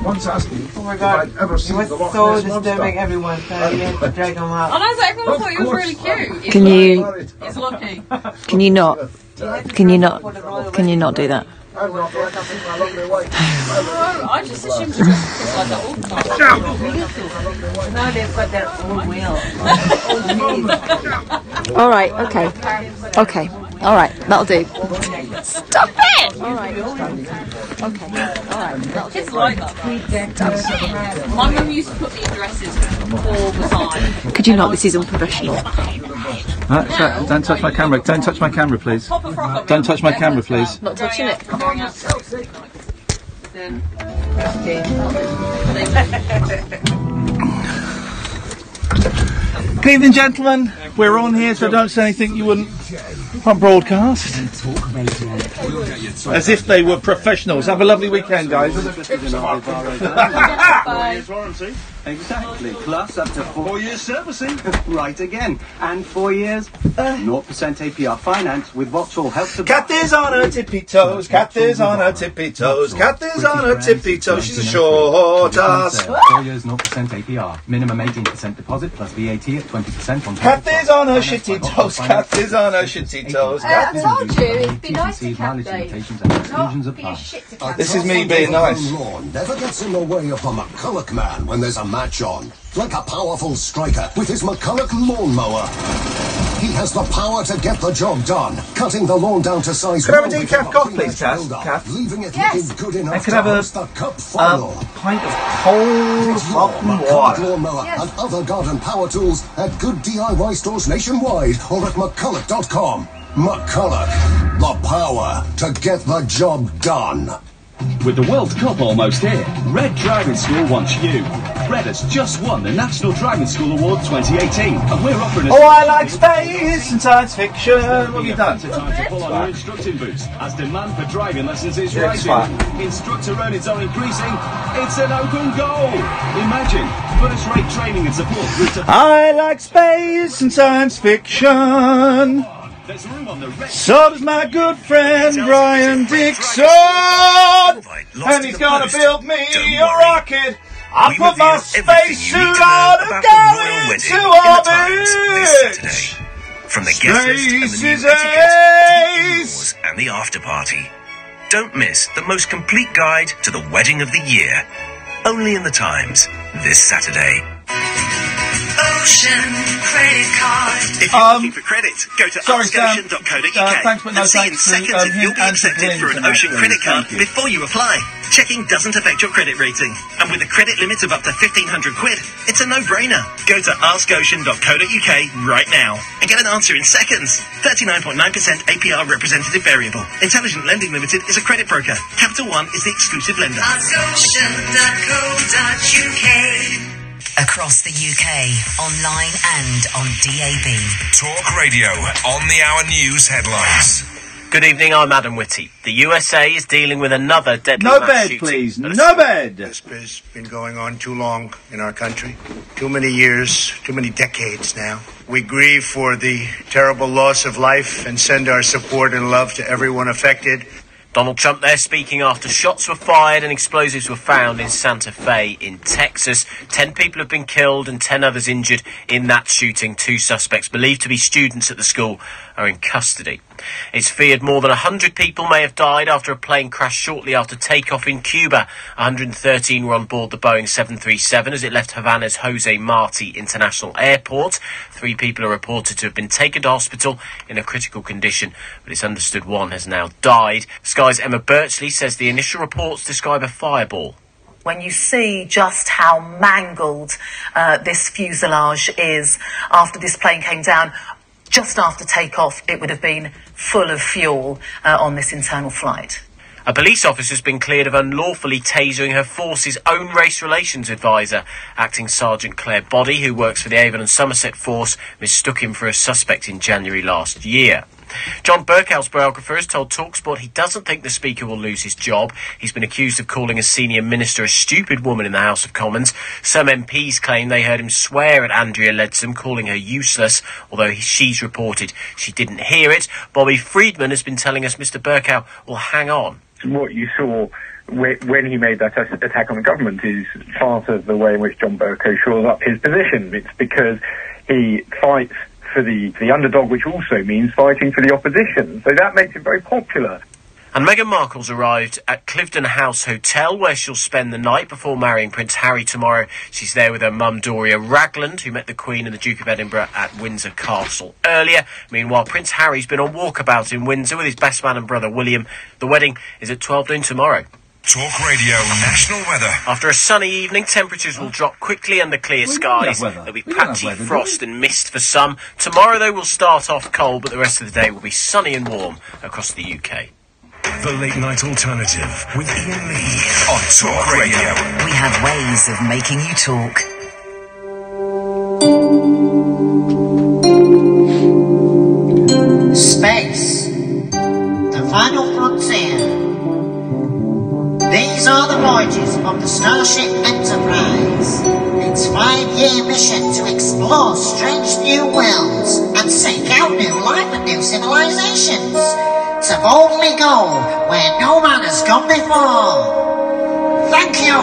once asked me oh my God. if I'd ever seen the Loch Ness so Monster. disturbing everyone, so you had to drag him out. Oh, no, everyone thought he was really cute. Can you... It's lucky. Can you not... Can you not do that? I'm not like I think my lovely wife. No, I just assumed you were like that all the time. Now they've got their own wheel. All right, okay. All right, that'll do. Stop it! All right. Okay. All right. It's like that. My mum used to put me in dresses all the time. Could you not? This is unprofessional. Sorry, don't touch my camera. Don't touch my camera, please. Don't touch my camera, please. Not touching it. Good evening, gentlemen. We're on here, so don't say anything you wouldn't on broadcast. As if they were professionals. Have a lovely weekend, guys. 4 years warranty. Exactly. Plus up to 4 years servicing. Right again. And 4 years 0% APR finance with Vauxhall Help to... Cat is on her tippy toes. Cat is on her tippy toes. Cat is on her tippy toes. She's a short ass. 4 years 0% APR. Minimum 18% deposit plus VAT at 20% on... Cat is on her shitty toes. Cat is on her shitty toes. I told you, it'd be nice to Cat Day. This is me being nice. Lawn never gets in the way of the McCulloch man when there's a match on. Like a powerful striker with his McCulloch lawnmower. He has the power to get the job done, cutting the lawn down to size. Could I have a decaf cough, please, Kath? Leaving it Yes. looking good enough I could to have host the cup final. pint of cold hot water. Lawnmower and other garden power tools at good DIY stores nationwide or at McCulloch.com. McCulloch, the power to get the job done. With the World Cup almost here, Red Driving School wants you. Red has just won the National Driving School Award 2018, and we're offering a... Oh, I like space and science fiction. What have you done? Time to pull on your instructing boots, as demand for driving lessons is Yeah, it's rising. Instructor earnings are increasing. It's an open goal. Imagine first-rate training and support through to... I like space and science fiction. There's room on the red... So does my good friend Brian Dixon. And he's gonna build me a rocket. I put my spacesuit on and go into orbit. From the guest list and the new Space is etiquette, ace. and the after party. Don't miss the most complete guide to the wedding of the year. Only in the Times this Saturday. Ocean credit card. If you're looking for credit, go to Thanks, askocean.co.uk but no and see in thanks to seconds if him you'll be and to accepted Glenn for an tonight, Ocean please. credit card Thank you. before you apply. Checking doesn't affect your credit rating. And with a credit limit of up to £1,500, it's a no-brainer. Go to askocean.co.uk right now and get an answer in seconds. 39.9% APR representative variable. Intelligent Lending Limited is a credit broker. Capital One is the exclusive lender. Askocean.co.uk. Across the UK, online and on DAB. Talk Radio, on the hour news headlines. Good evening, I'm Adam Whitty. The USA is dealing with another deadly No mass bed, shooting. please. No bed. This has been going on too long in our country. Too many years, too many decades now. We grieve for the terrible loss of life and send our support and love to everyone affected. Donald Trump there speaking after shots were fired and explosives were found in Santa Fe in Texas. 10 people have been killed and 10 others injured in that shooting. 2 suspects believed to be students at the school are in custody. It's feared more than 100 people may have died after a plane crashed shortly after takeoff in Cuba. 113 were on board the Boeing 737 as it left Havana's Jose Marti International Airport. 3 people are reported to have been taken to hospital in a critical condition, but it's understood 1 has now died. Sky's Emma Birchley says the initial reports describe a fireball. When you see just how mangled this fuselage is after this plane came down, just after takeoff, it would have been full of fuel on this internal flight. A police officer has been cleared of unlawfully tasering her force's own race relations advisor. Acting Sergeant Claire Boddy, who works for the Avon and Somerset force, mistook him for a suspect in January last year. John Berkow's biographer has told TalkSport he doesn't think the Speaker will lose his job. He's been accused of calling a senior minister a stupid woman in the House of Commons. Some MPs claim they heard him swear at Andrea Leadsom, calling her useless, although she's reported she didn't hear it. Bobby Friedman has been telling us Mr Berkow will hang on. What you saw when he made that attack on the government is part of the way in which John Bercow shores up his position. It's because he fights for the underdog, which also means fighting for the opposition. So that makes it very popular. And Meghan Markle's arrived at Cliveden House Hotel, where she'll spend the night before marrying Prince Harry tomorrow. She's there with her mum, Doria Ragland, who met the Queen and the Duke of Edinburgh at Windsor Castle earlier. Meanwhile, Prince Harry's been on walkabout in Windsor with his best man and brother, William. The wedding is at 12 noon tomorrow. Talk Radio National Weather. After a sunny evening, temperatures will drop quickly under clear skies. There'll be patchy frost and mist for some. Tomorrow, though, will start off cold, but the rest of the day will be sunny and warm across the UK. The Late Night Alternative with Iain Lee on Talk Radio. We have ways of making you talk. Space. The final frontier. These are the voyages of the Starship Enterprise. Its 5-year mission to explore strange new worlds and seek out new life and new civilizations. To boldly go where no man has gone before. Thank you.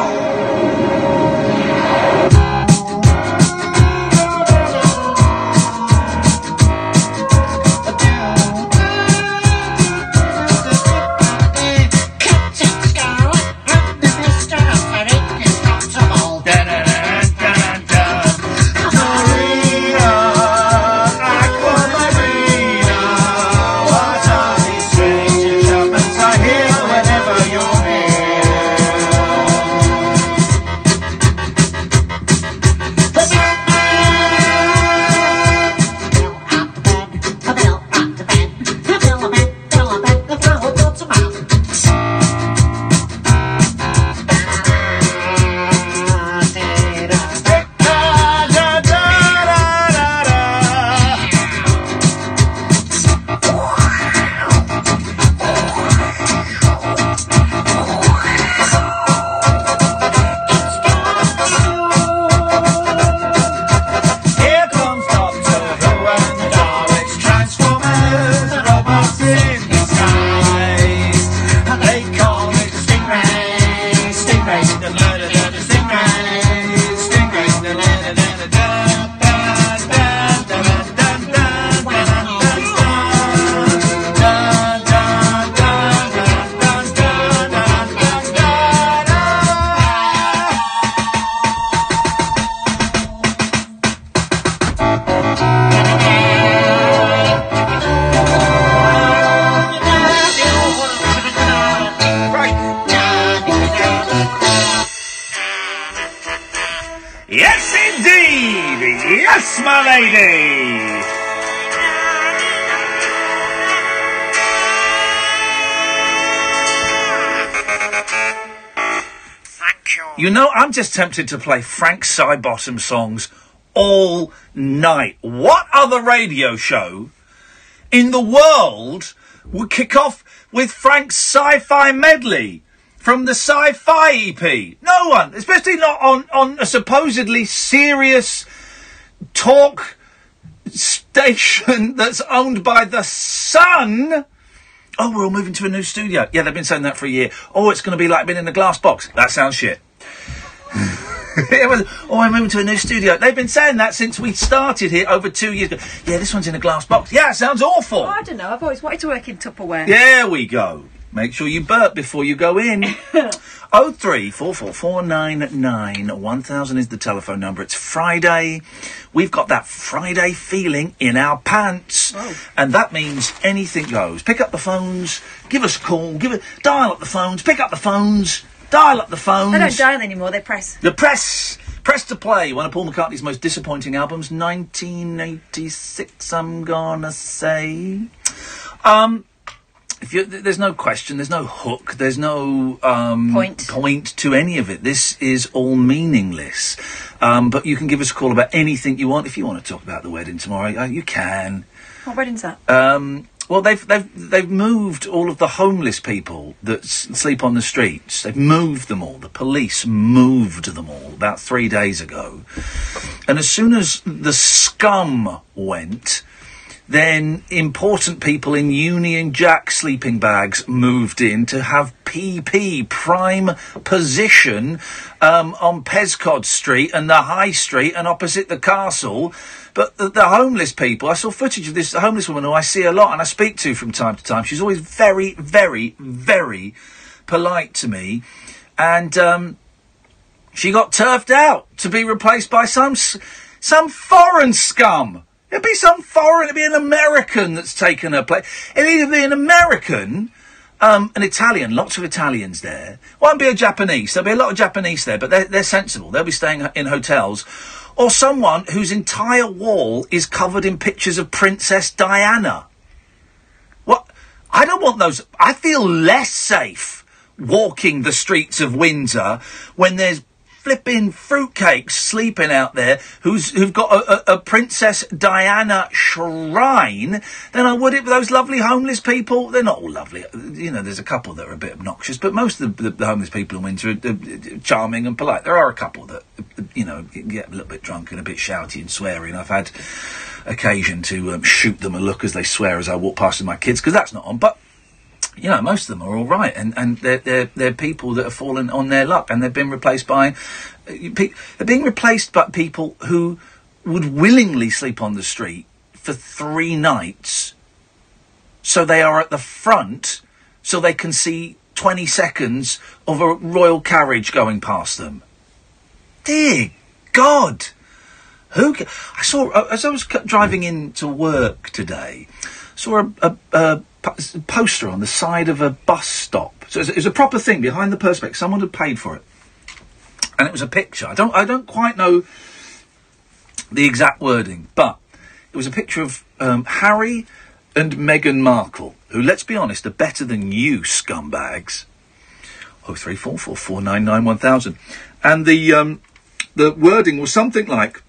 Yes, my lady! You know, I'm just tempted to play Frank Sidebottom songs all night. What other radio show in the world would kick off with Frank's sci-fi medley from the Sci-Fi EP? No one, especially not on a supposedly serious talk station that's owned by the Sun. Oh, we're all moving to a new studio. Yeah, they've been saying that for a year. Oh, it's going to be like being in a glass box. That sounds shit. I'm moving to a new studio. They've been saying that since we started here over 2 years ago. Yeah, this one's in a glass box. Yeah, it sounds awful. Oh, I don't know. I've always wanted to work in Tupperware. There we go. Make sure you burp before you go in. 0344499 1000 is the telephone number. It's Friday. We've got that Friday feeling in our pants. Oh. And that means anything goes. Pick up the phones. Give us a call. Dial up the phones. Pick up the phones. Dial up the phones. They don't dial anymore, they press. The press to play. One of Paul McCartney's most disappointing albums, 1986, I'm gonna say. There's no question, there's no hook, there's no point to any of it. This is all meaningless. But you can give us a call about anything you want. If you want to talk about the wedding tomorrow, you can. What wedding's that? Well, they've moved all of the homeless people that sleep on the streets. They've moved them all. The police moved them all about 3 days ago. And as soon as the scum went, Then important people in Union Jack sleeping bags moved in to have PP, prime position, on Pescod Street and the High Street and opposite the castle. But the homeless people, I saw footage of this homeless woman who I see a lot and I speak to from time to time. She's always very, very, very polite to me. And she got turfed out to be replaced by some foreign scum. It'd be an American that's taken her place. It'd either be an American, an Italian, lots of Italians there. Won't be a Japanese. There'll be a lot of Japanese there, but they're sensible. They'll be staying in hotels. Or someone whose entire wall is covered in pictures of Princess Diana. What? I don't want those. I feel less safe walking the streets of Windsor when there's flipping fruitcakes sleeping out there who've got a Princess Diana shrine than I would it with those lovely homeless people. They're not all lovely. You know, there's a couple that are a bit obnoxious, but most of the homeless people in Windsor are charming and polite. There are a couple that, you know, get a little bit drunk and a bit shouty and sweary, and I've had occasion to shoot them a look as they swear as I walk past with my kids, because that's not on. But you know, most of them are all right, and they're people that have fallen on their luck, and they've been replaced by they're being replaced by people who would willingly sleep on the street for 3 nights, so they are at the front, so they can see 20 seconds of a royal carriage going past them. Dear God, I saw as I was driving into work today, saw a poster on the side of a bus stop. So it was a proper thing behind the perspex. Someone had paid for it, and it was a picture. I don't quite know the exact wording, but it was a picture of Harry and Meghan Markle, who, let's be honest, are better than you scumbags. 03444991000, and the wording was something like,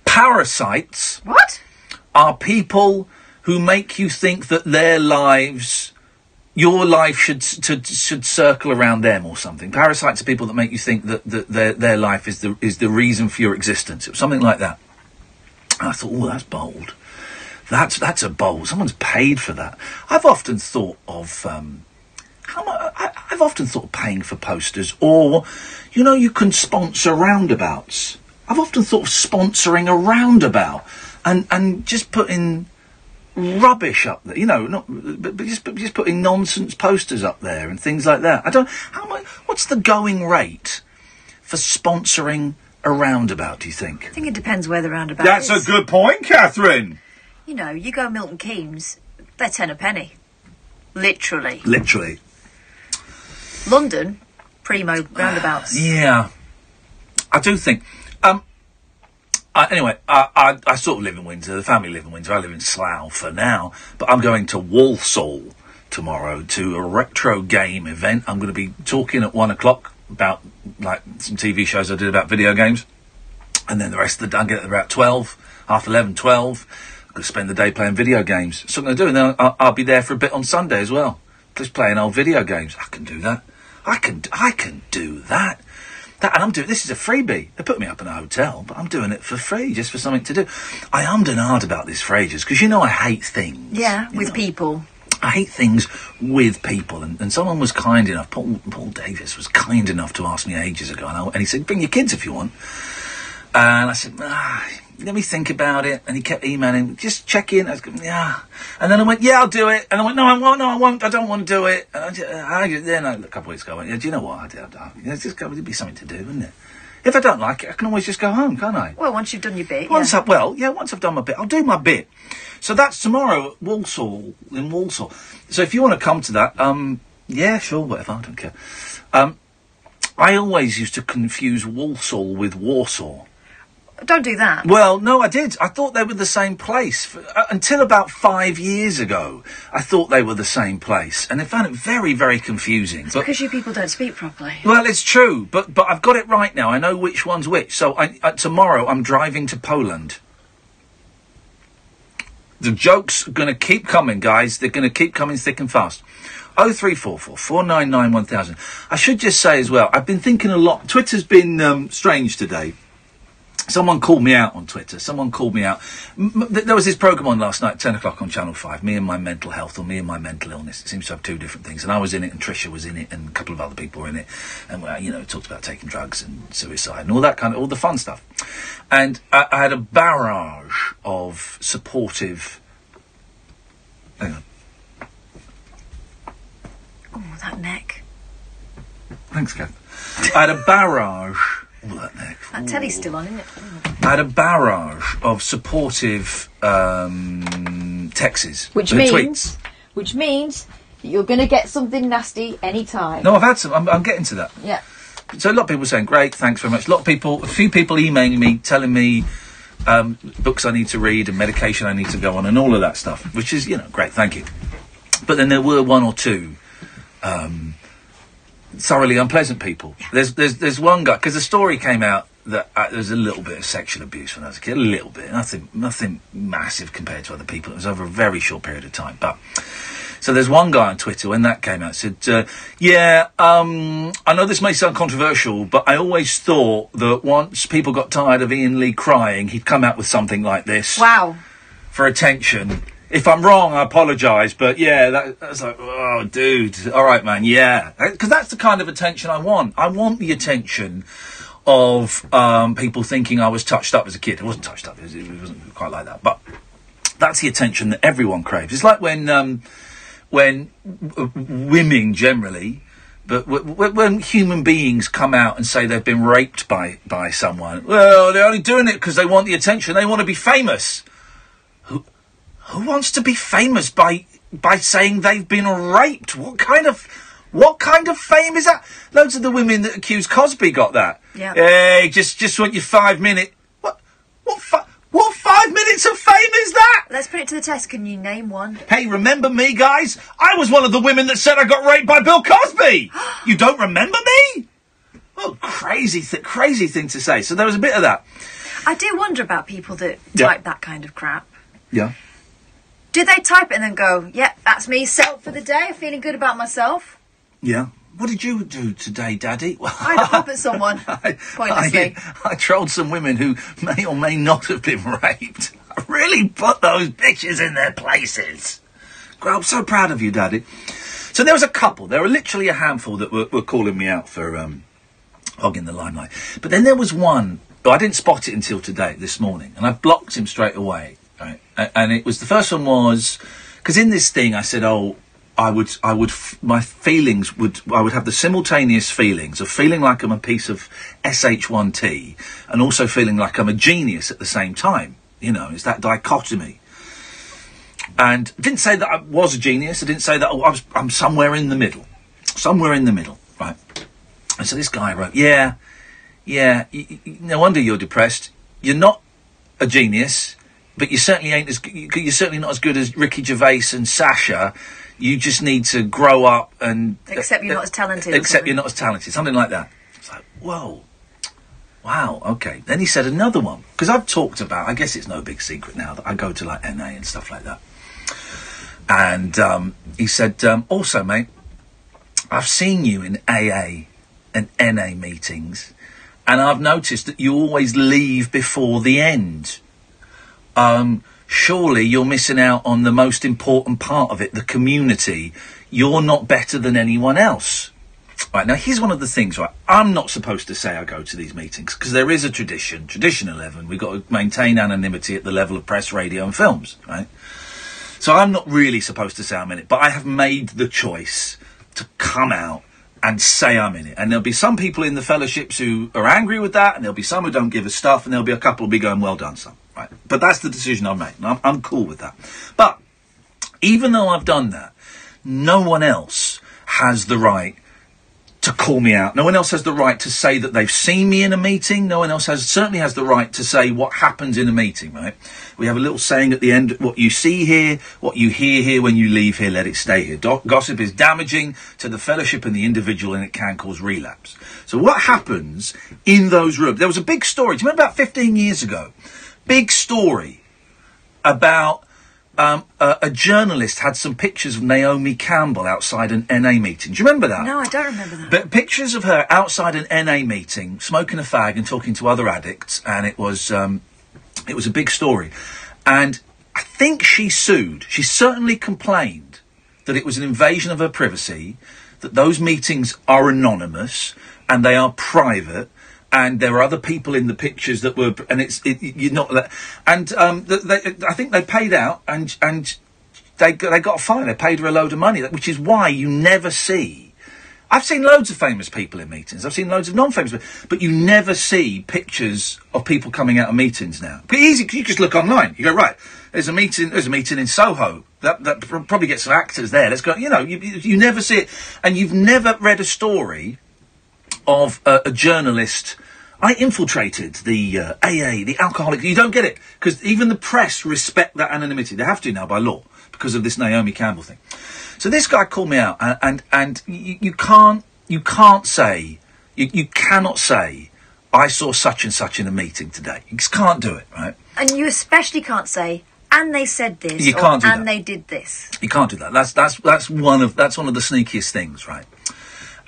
"Parasites are people who make you think that your life should circle around them," or something. Parasites are people that make you think that their life is the reason for your existence. It was something like that. And I thought, oh, that's bold. That's a bold. Someone's paid for that. I've often thought of I've often thought of paying for posters, or, you know, you can sponsor roundabouts. I've often thought of sponsoring a roundabout and just putting rubbish up there, you know, but just putting nonsense posters up there and things like that. What's the going rate for sponsoring a roundabout, do you think? I think it depends where the roundabout is. That's a good point, Catherine. You know, you go Milton Keynes, they're 10 a penny. Literally. London, primo roundabouts. Yeah, I do think. Anyway, I sort of live in Windsor. The family live in Windsor. I live in Slough for now. But I'm going to Walsall tomorrow to a retro game event. I'm going to be talking at 1 o'clock about, like, some TV shows I did about video games. And then the rest of the day, I'll get there about 12, half 11, 12. I'm going to spend the day playing video games. So I'm going to do. And then I'll be there for a bit on Sunday as well. Just playing old video games. I can do that. I can do that. And I'm doing, this is a freebie. They put me up in a hotel, but I'm doing it for free, just for something to do. I hummed and hard about this for ages, because, you know, I hate things. Yeah, with people. I hate things with people. And someone was kind enough, Paul Davis was kind enough to ask me ages ago, and he said, bring your kids if you want. And I said, let me think about it. And he kept emailing, just check in. I was going, yeah. And then I went, yeah, I'll do it. And I went, no, I won't. I don't want to do it. And then a couple of weeks ago, I went, yeah, do you know what? It'd be something to do, wouldn't it? If I don't like it, I can always just go home, can't I? Well, once you've done your bit, once I've done my bit, I'll do my bit. So that's tomorrow at in Walsall. So if you want to come to that, yeah, sure, whatever, I don't care. I always used to confuse Walsall with Warsaw. Don't do that. Well, no, I did. I thought they were the same place. Until about 5 years ago, I thought they were the same place. And I found it very, very confusing. It's because you people don't speak properly. Well, it's true. But I've got it right now. I know which one's which. So tomorrow I'm driving to Poland. The joke's going to keep coming, guys. They're going to keep coming thick and fast. 0344 499 1000. I should just say as well, I've been thinking a lot. Twitter's been strange today. Someone called me out on Twitter. Someone called me out. There was this programme on last night, 10 o'clock on Channel 5, Me and My Mental Health, or Me and My Mental Illness. It seems to have two different things. And I was in it, and Tricia was in it, and a couple of other people were in it. And, it talked about taking drugs and suicide and all that all the fun stuff. And I had a barrage of supportive... Hang on. Oh, that neck. Thanks, Kath. I had a barrage... Oh, that neck. That telly's still on, isn't it? I had a barrage of supportive texts. Tweets. Which means that you're going to get something nasty any time. No, I've had some. I'm getting to that. Yeah. So a lot of people saying, great, thanks very much. A few people emailing me, telling me books I need to read and medication I need to go on and all of that stuff, which is, great, thank you. But then there were one or two thoroughly unpleasant people. There's one guy, because the story came out that there's a little bit of sexual abuse when I was a kid, a little bit, nothing massive compared to other people. It was over a very short period of time. But so there's one guy on Twitter, when that came out, said, I know this may sound controversial, but I always thought that once people got tired of Iain Lee crying, he'd come out with something like this. Wow. For attention. If I'm wrong, I apologise, but that's like, oh, dude, all right, man, yeah. Because that's the kind of attention I want. I want the attention of people thinking I was touched up as a kid. It wasn't touched up, it wasn't quite like that. But that's the attention that everyone craves. It's like when women generally, but when human beings come out and say they've been raped by someone, well, they're only doing it because they want the attention. They want to be famous. Who wants to be famous by saying they've been raped? What kind of fame is that? Loads of the women that accused Cosby got that. Yeah. Hey, just want your 5 minute. What 5 minutes of fame is that? Let's put it to the test. Can you name one? Hey, remember me, guys? I was one of the women that said I got raped by Bill Cosby. You don't remember me? Oh, crazy thing to say. So there was a bit of that. I do wonder about people that type that kind of crap. Yeah. Do they type it and then go, yeah, that's me, set up for the day, feeling good about myself? Yeah. What did you do today, Daddy? I had up at someone, pointlessly. I trolled some women who may or may not have been raped. I really put those bitches in their places. I'm so proud of you, Daddy. So there was a couple. There were literally a handful that were calling me out for hogging the limelight. But then there was one, I didn't spot it until this morning, and I blocked him straight away. Right. And it was, the first one was, because in this thing I said, I would have the simultaneous feelings of feeling like I'm a piece of SH1T and also feeling like I'm a genius at the same time. It's that dichotomy. And I didn't say that I was a genius. I didn't say that I'm somewhere in the middle. Right. And so this guy wrote, no wonder you're depressed. You're not a genius. But you're certainly not as good as Ricky Gervais and Sasha. You just need to grow up and... Except you're not as talented. Something like that. It's like, whoa. Wow, okay. Then he said another one. Because I've talked about, I guess it's no big secret now, that I go to like NA and stuff like that. And he said, also, mate, I've seen you in AA and NA meetings, and I've noticed that you always leave before the end. Surely you're missing out on the most important part of it, the community. You're not better than anyone else. Right, now here's one of the things, right? I'm not supposed to say I go to these meetings because there is a tradition 11. We've got to maintain anonymity at the level of press, radio and films, right? So I'm not really supposed to say I'm in it, but I have made the choice to come out and say I'm in it. And there'll be some people in the fellowships who are angry with that, and there'll be some who don't give a stuff, and there'll be a couple who'll be going, well done, son. Right. But that's the decision I've made, and I'm cool with that. But even though I've done that, no one else has the right to call me out. No one else has the right to say that they've seen me in a meeting. No one else certainly has the right to say what happens in a meeting, right? We have a little saying at the end, what you see here, what you hear here, when you leave here, let it stay here. Gossip is damaging to the fellowship and the individual, and it can cause relapse. So what happens in those rooms? There was a big story. Do you remember about 15 years ago? Big story about a journalist had some pictures of Naomi Campbell outside an NA meeting. Do you remember that? No, I don't remember that. But pictures of her outside an NA meeting, smoking a fag and talking to other addicts, and it was a big story. And I think she sued. She certainly complained that it was an invasion of her privacy, that those meetings are anonymous and they are private, and there are other people in the pictures that were, and you're not that. And I think they paid out, and they got a fine. They paid her a load of money, which is why you never see. I've seen loads of famous people in meetings. I've seen loads of non-famous people, but you never see pictures of people coming out of meetings now. It's easy, you just look online. You go, right, there's a meeting in Soho. That probably gets some actors there. Let's go. You know, you never see it, and you've never read a story of a journalist. I infiltrated the AA, the alcoholic. You don't get it, because even the press respect that anonymity. They have to now by law because of this Naomi Campbell thing. So this guy called me out, and you cannot say I saw such and such in a meeting today. You just can't do it, right? And you especially can't say, and they said this, You can't do and that. they did this. You can't do that. That's one of the sneakiest things, right?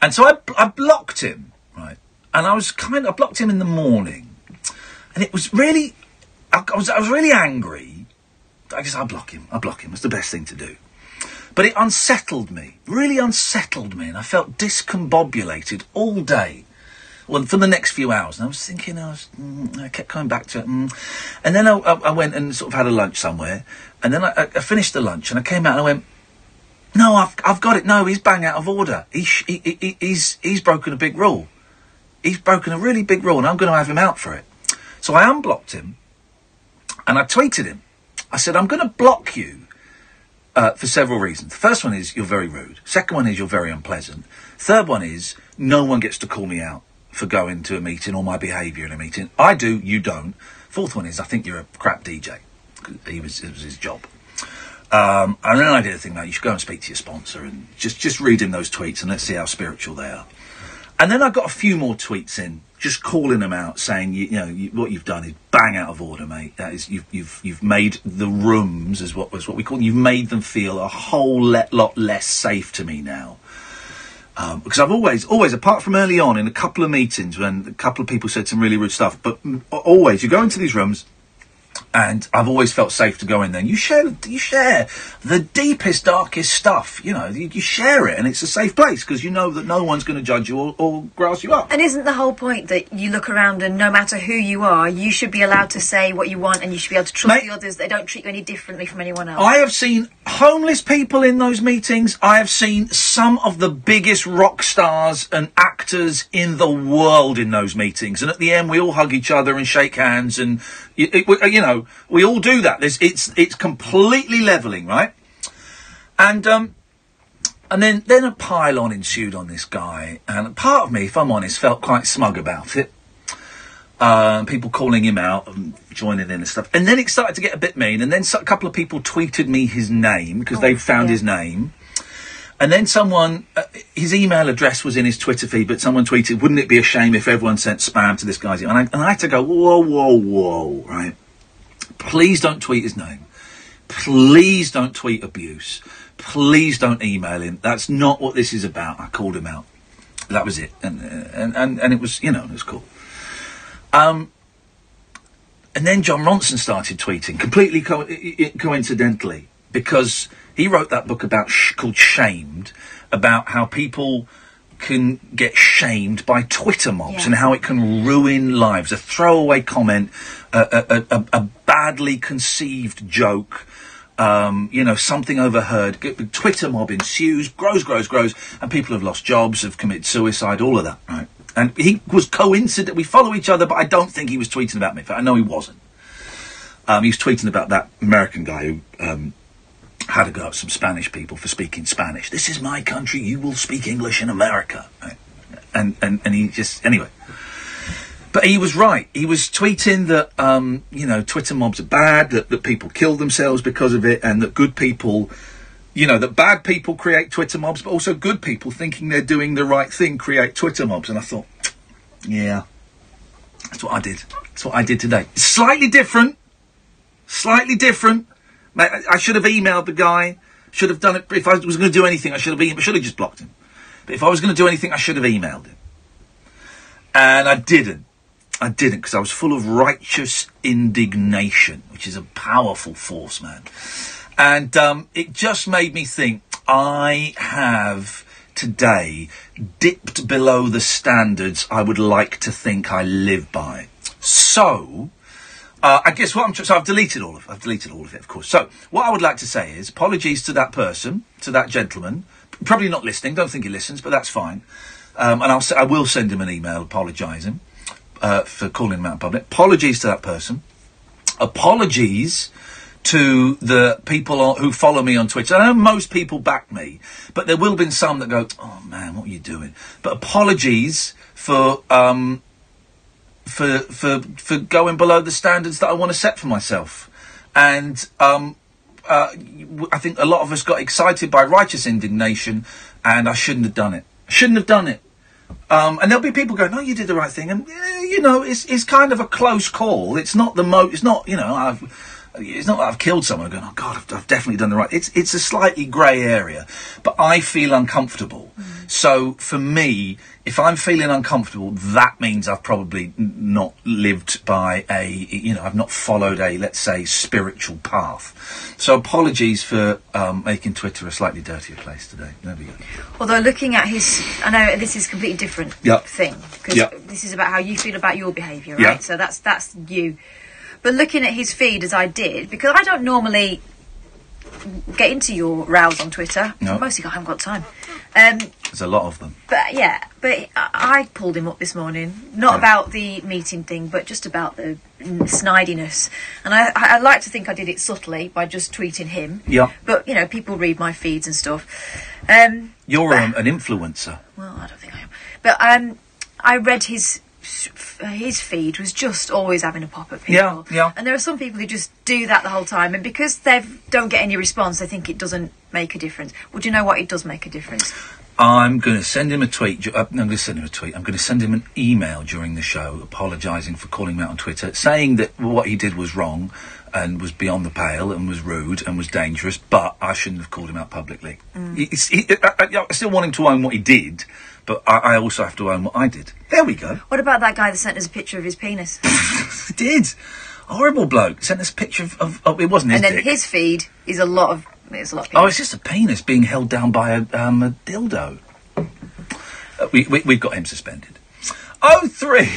And so I blocked him, right? And I blocked him in the morning, and it was really, I was really angry. I'll block him. It's the best thing to do. But it unsettled me, really unsettled me, and I felt discombobulated all day. Well, for the next few hours, and I was thinking, I kept coming back to it, and then I went and sort of had a lunch somewhere, and then I finished the lunch, and I came out and I went, no, I've got it. No, he's bang out of order. He's broken a big rule. He's broken a really big rule, and I'm going to have him out for it. So I unblocked him, and I tweeted him. I said, I'm going to block you for several reasons. The first one is you're very rude. Second one is you're very unpleasant. Third one is no one gets to call me out for going to a meeting or my behaviour in a meeting. I do, you don't. Fourth one is I think you're a crap DJ. It was his job. And then I did a thing, mate, you should go and speak to your sponsor and just read him those tweets and let's see how spiritual they are. And then I got a few more tweets in, just calling them out, saying, what you've done is bang out of order, mate. That is, you've made the rooms, is what we call them, you've made them feel a whole lot less safe to me now. Because I've always, apart from early on in a couple of meetings when a couple of people said some really rude stuff, but always, you go into these rooms, and I've always felt safe to go in there. And you share the deepest, darkest stuff. You share it, and it's a safe place because you know that no one's going to judge you or grass you up. And isn't the whole point that you look around and no matter who you are, you should be allowed to say what you want, and you should be able to trust the others. They don't treat you any differently from anyone else. I have seen homeless people in those meetings. I have seen some of the biggest rock stars and actors in the world in those meetings. And at the end, we all hug each other and shake hands, and we all do that. It's completely levelling, right? And then a pile-on ensued on this guy, and part of me, if I'm honest, felt quite smug about it. People calling him out and joining in and stuff. And then it started to get a bit mean, and then a couple of people tweeted me his name because they found his name. And then someone, his email address was in his Twitter feed, but someone tweeted, wouldn't it be a shame if everyone sent spam to this guy's email? And I had to go, whoa, right? Please don't tweet his name. Please don't tweet abuse. Please don't email him. That's not what this is about. I called him out. That was it. And it was, it was cool. And then John Ronson started tweeting, completely coincidentally, because he wrote that book called Shamed, about how people can get shamed by Twitter mobs and how it can ruin lives. A throwaway comment, a badly conceived joke, something overheard. Twitter mob ensues, grows, and people have lost jobs, have committed suicide, all of that, right? And he was coincident. We follow each other, but I don't think he was tweeting about me. In fact, I know he wasn't. He was tweeting about that American guy who had to go at some Spanish people for speaking Spanish. This is my country. You will speak English in America. Right? And he just, anyway. But he was right. He was tweeting that, Twitter mobs are bad, that people kill themselves because of it, and that good people, that bad people create Twitter mobs, but also good people thinking they're doing the right thing create Twitter mobs. And I thought, yeah, that's what I did. That's what I did today. Slightly different, Mate, I should have emailed the guy. Should have done it. If I was going to do anything, I should have just blocked him. But if I was going to do anything, I should have emailed him. And I didn't. Because I was full of righteous indignation, which is a powerful force, man. And it just made me think, I have today dipped below the standards I would like to think I live by. So, I guess what so I've deleted all of it, of course. So, what I would like to say is, apologies to that person, to that gentleman, probably not listening, don't think he listens, but that's fine. And I will send him an email apologising for calling him out in public. Apologies to that person. Apologies to the people who follow me on Twitter. I know most people back me, but there will have been some that go, oh man, what are you doing? But apologies for going below the standards that I want to set for myself. And I think a lot of us got excited by righteous indignation, and I shouldn't have done it. And there'll be people going, no, you did the right thing. And, you know, it's kind of a close call. It's not it's not, you know, it's not that I've killed someone going, oh God, I've definitely done the right. It's a slightly grey area, but I feel uncomfortable. So for me, if I'm feeling uncomfortable, that means I've probably not lived by I've not followed a, let's say, spiritual path. So apologies for making Twitter a slightly dirtier place today. There we go. Although looking at I know this is a completely different thing, because this is about how you feel about your behaviour, right? So that's you. But looking at his feed as I did, because I don't normally get into your rows on Twitter. No. Mostly I haven't got time. There's a lot of them. But I pulled him up this morning, not about the meeting thing, but just about the snidiness. And I like to think I did it subtly by just tweeting him. Yeah. But, you know, people read my feeds and stuff. You're an influencer. Well, I don't think I am. But I read his feed was just always having a pop at people. Yeah. And there are some people who just do that the whole time, and because they don't get any response, they think it doesn't make a difference. Well, do you know what? It does make a difference. I'm going to send him a tweet. I'm going to send him an email during the show, apologising for calling him out on Twitter, saying that what he did was wrong and was beyond the pale and was rude and was dangerous, but I shouldn't have called him out publicly. I still want him to own what he did, but I also have to own what I did. There we go. What about that guy that sent us a picture of his penis? He did. Horrible bloke. Sent us a picture of it wasn't his dick. And then his feed is a lot of penis. Oh, it's just a penis being held down by a dildo. We've got him suspended. 03.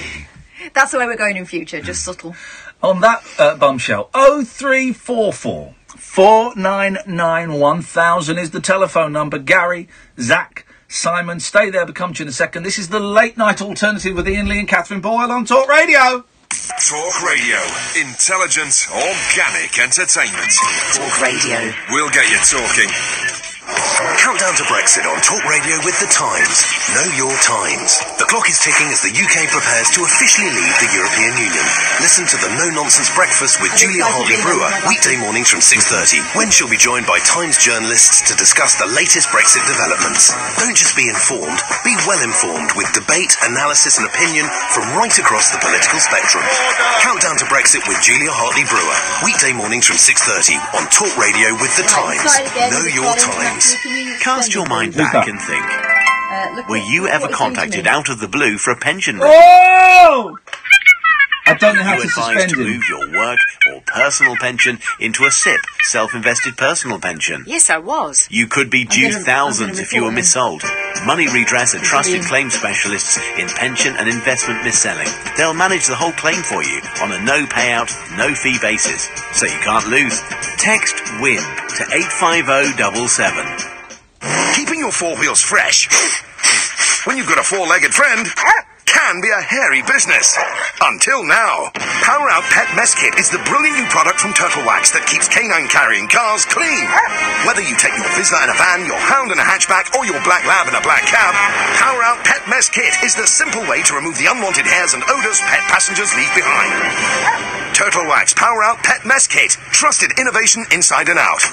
That's the way we're going in future, just subtle. On that bombshell, 0344 499 1000 is the telephone number. Gary, Zach, Simon, stay there, become to you in a second. This is the late night alternative with Iain Lee and Katherine Boyle on Talk Radio. Talk Radio. Intelligent, organic entertainment. Talk Radio. We'll get you talking. Countdown to Brexit on Talk Radio with The Times. Know your times. The clock is ticking as the UK prepares to officially leave the European Union. Listen to the No-Nonsense Breakfast with Julia Hartley-Brewer, weekday mornings from 6:30, when she'll be joined by Times journalists to discuss the latest Brexit developments. Don't just be informed, be well informed with debate, analysis and opinion from right across the political spectrum. Countdown to Brexit with Julia Hartley-Brewer, weekday mornings from 6:30 on Talk Radio with The Times. Know your times. Cast your mind back and think. Were you ever contacted out of the blue for a pension? Oh! I don't know how to suspend advised to move your work or personal pension into a SIP, self-invested personal pension. Yes, I was. You could be due thousands if you were missold. Money Redress are trusted claim specialists in pension and investment mis-selling. They'll manage the whole claim for you on a no payout, no fee basis, so you can't lose. Text WIN to 85077. Keeping your four wheels fresh when you've got a four-legged friend can be a hairy business. Until now. Power Out Pet Mess Kit is the brilliant new product from Turtle Wax that keeps canine carrying cars clean. Whether you take your Vizsla in a van, your hound in a hatchback, or your black lab in a black cab, Power Out Pet Mess Kit is the simple way to remove the unwanted hairs and odours pet passengers leave behind. Turtle Wax Power Out Pet Mess Kit. Trusted innovation inside and out.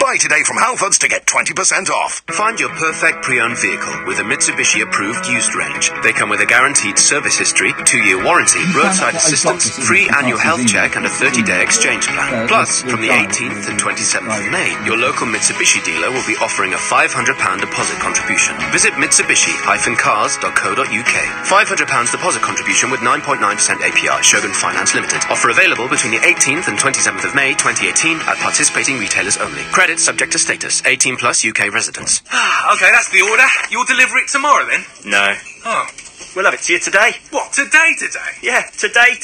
Buy today from Halfords to get 20% off. Find your perfect pre-owned vehicle with a Mitsubishi approved used range. They come with a guaranteed service history, 2-year warranty, roadside assistance, free annual health check and a 30-day exchange plan. Plus, from the 18th and 27th of May, your local Mitsubishi dealer will be offering a £500 deposit contribution. Visit Mitsubishi-cars.co.uk. £500 deposit contribution with 9.9% APR. Shogun Finance Limited. Offer available between the 18th and 27th of May 2018 at participating retailers only. Credit subject to status. 18 plus UK residents. Okay, that's the order. You'll deliver it tomorrow then? No. Oh. We'll have it to you today. What, today? Yeah, today.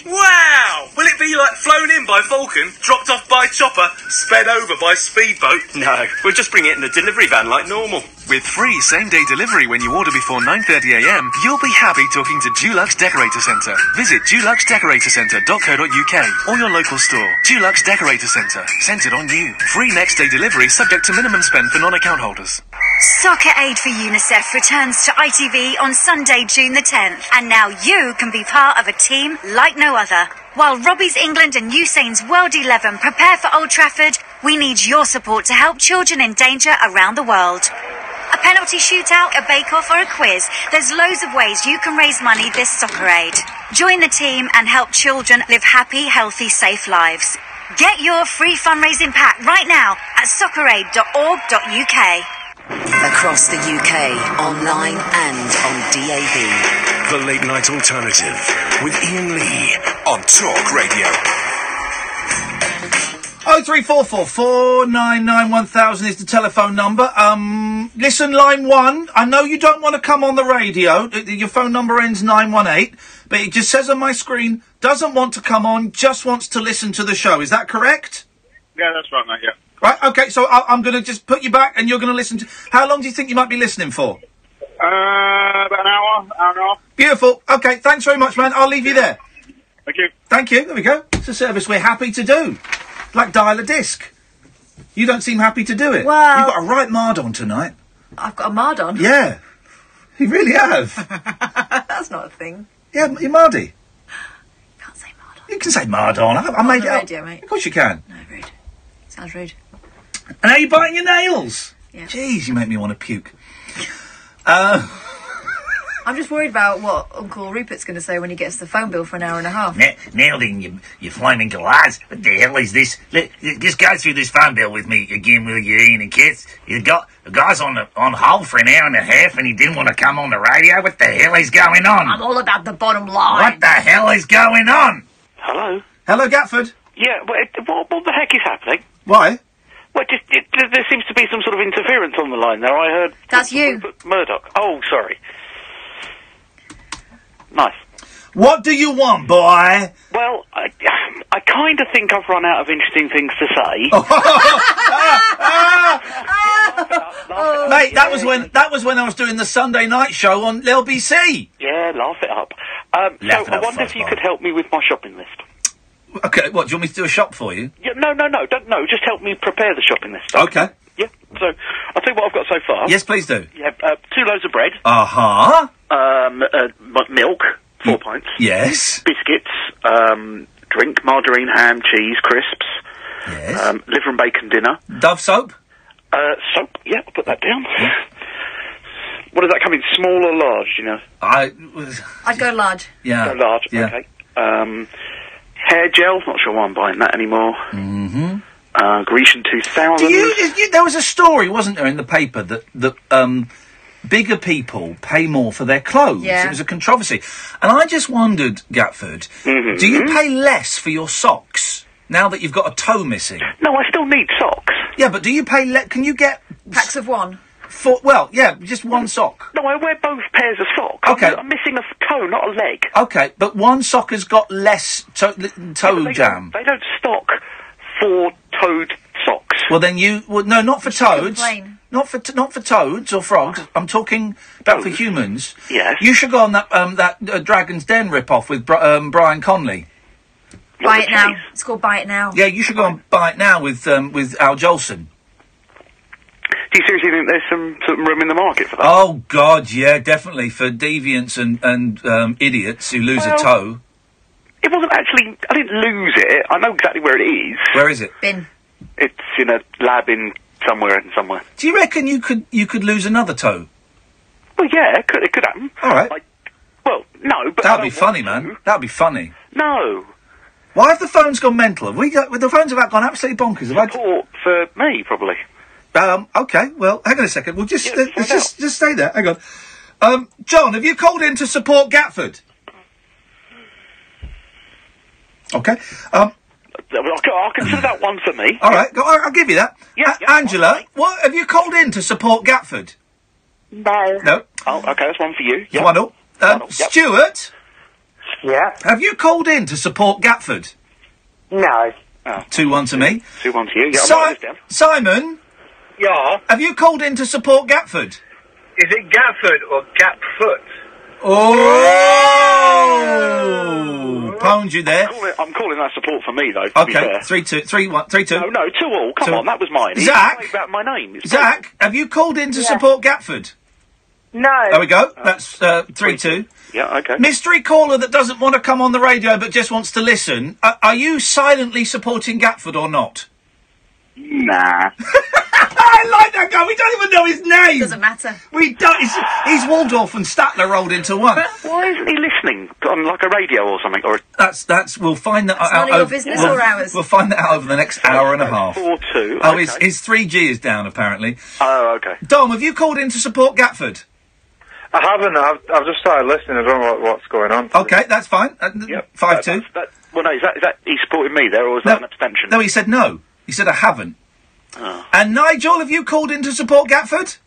Wow! Will it be like flown in by Falcon, dropped off by chopper, sped over by speedboat? No, we'll just bring it in the delivery van like normal. With free same-day delivery when you order before 9:30am, you'll be happy talking to Dulux Decorator Centre. Visit duluxdecoratorcentre.co.uk or your local store. Dulux Decorator Centre, centred on you. Free next-day delivery subject to minimum spend for non-account holders. Soccer Aid for UNICEF returns to ITV on Sunday, June the 10th, and now you can be part of a team like no other. While Robbie's England and Usain's World 11 prepare for Old Trafford, we need your support to help children in danger around the world. A penalty shootout, a bake-off or a quiz, there's loads of ways you can raise money this Soccer Aid. Join the team and help children live happy, healthy, safe lives. Get your free fundraising pack right now at socceraid.org.uk. Across the UK, online and on DAB. The Late Night Alternative with Iain Lee on Talk Radio. 03444991000 is the telephone number. Listen, line 1, I know you don't want to come on the radio. Your phone number ends 918, but it just says on my screen, doesn't want to come on, just wants to listen to the show. Is that correct? Yeah, that's right, mate, yeah. Right, okay, so I'm going to just put you back and you're going to listen to... How long do you think you might be listening for? About an hour and a half. Beautiful. Okay, thanks very much, man. I'll leave you there. Thank you. Thank you. There we go. It's a service we're happy to do. Like dial a disc. You don't seem happy to do it. Well... You've got a right mard on tonight. I've got a mard on? Yeah. You really have. That's not a thing. Yeah, you're mardy. Can't say mard on. You can say mard on. I made it up. Radio, mate. Of course you can. No, rude. Sounds rude. And now you're biting your nails. Yeah. Jeez, you make me want to puke. I'm just worried about what Uncle Rupert's going to say when he gets the phone bill for an hour and a half. Now then, you flaming glass. What the hell is this? Just go through this phone bill with me again, will you, Ian and Kit? You got the guy's on hold for an hour and a half and he didn't want to come on the radio. What the hell is going on? I'm all about the bottom line. What the hell is going on? Hello? Hello, Gatford. Yeah, what the heck is happening? Why? Well, there seems to be some sort of interference on the line there. I heard... That's you. Murdoch. Oh, sorry. Nice. What do you want, boy? Well, I kind of think I've run out of interesting things to say. Mate, that was when I was doing the Sunday night show on LBC. Yeah, laugh it up. So I wonder if you could help me with my shopping list. Okay, what, do you want me to do a shop for you? Yeah, no, just help me prepare the shopping list. Okay. Yeah, so I'll tell you what I've got so far. Yes, please do. Yeah, 2 loaves of bread. Uh-huh. Milk, 4 pints. Yes. Biscuits, drink, margarine, ham, cheese, crisps. Yes. Liver and bacon dinner. Dove soap? Soap, yeah, I'll put that down. Yeah. What does that come in, small or large, do you know? I'd go large. Yeah. Go large, yeah. okay. Hair gel, not sure why I'm buying that anymore. Mm-hmm. Grecian 2000. There was a story, wasn't there, in the paper that bigger people pay more for their clothes. Yeah. It was a controversy. And I just wondered, Gatford, do you pay less for your socks now that you've got a toe missing? No, I still need socks. Yeah, but do you pay can you get... Packs of one? Just one sock. No, I wear both pairs of socks. Okay. I'm missing a toe, not a leg. Okay, but one sock has got less toe jam. They don't stock 4-toed socks. Well, then no, not for toads. Not for toads or frogs. I'm talking about for humans. Yes. You should go on that Dragon's Den rip-off with Brian Conley. Buy It Now. It's called Buy It Now. Yeah, you should go on Buy It Now with Al Jolson. Do you seriously think there's some room in the market for that? Oh God, yeah, definitely for deviants and idiots who lose a toe. It wasn't actually. I didn't lose it. I know exactly where it is. Where is it? Bin. It's in a lab in somewhere. Do you reckon you could lose another toe? Well, yeah, it could happen. All right. Well, no, but That'd be funny, man. That'd be funny. No. Why have the phones gone mental? The phones have gone absolutely bonkers. Support for me, probably. Okay. Well, hang on a second. We'll just just stay there. Hang on. John, have you called in to support Gatford? Okay. I'll consider that one for me. All right. I'll give you that. Yeah. Angela, what have you called in to support Gatford? No. No. Oh, okay. That's one for you. Yeah. 1-0. Stuart. Yeah. Have you called in to support Gatford? No. Oh. 2-1 to me. 2-1 to you. Yeah. I'm writing this down. Simon. Yeah. Have you called in to support Gatford? Is it Gatford or Gapfoot? Oh! Pwned you there. I'm calling that support for me, though. To be Okay, fair. 3-2, 3-1, 3-2. No, 2-all. Come on, that was mine. Zach? He about my name. It's Zach, have you called in to support Gatford? No. There we go. That's 3-2. Yeah, okay. Mystery caller that doesn't want to come on the radio but just wants to listen. Are you silently supporting Gatford or not? Nah. I like that guy. We don't even know his name. Doesn't matter. We don't. He's Waldorf and Statler rolled into one. Why isn't he listening on like a radio or something? Or That's. We'll find that out. None of your business or ours? We'll find that out over the next hour and a half. 4-2. Oh, okay. his 3G is down apparently. Oh, okay. Dom, have you called in to support Gatford? I haven't. I've just started listening. I don't know what's going on. Okay, that's fine. Yep. 5-2. Well, no, is that he supported me there, or was that an abstention? No, he said no. He said I haven't. Oh. And Nigel, have you called in to support Gatford?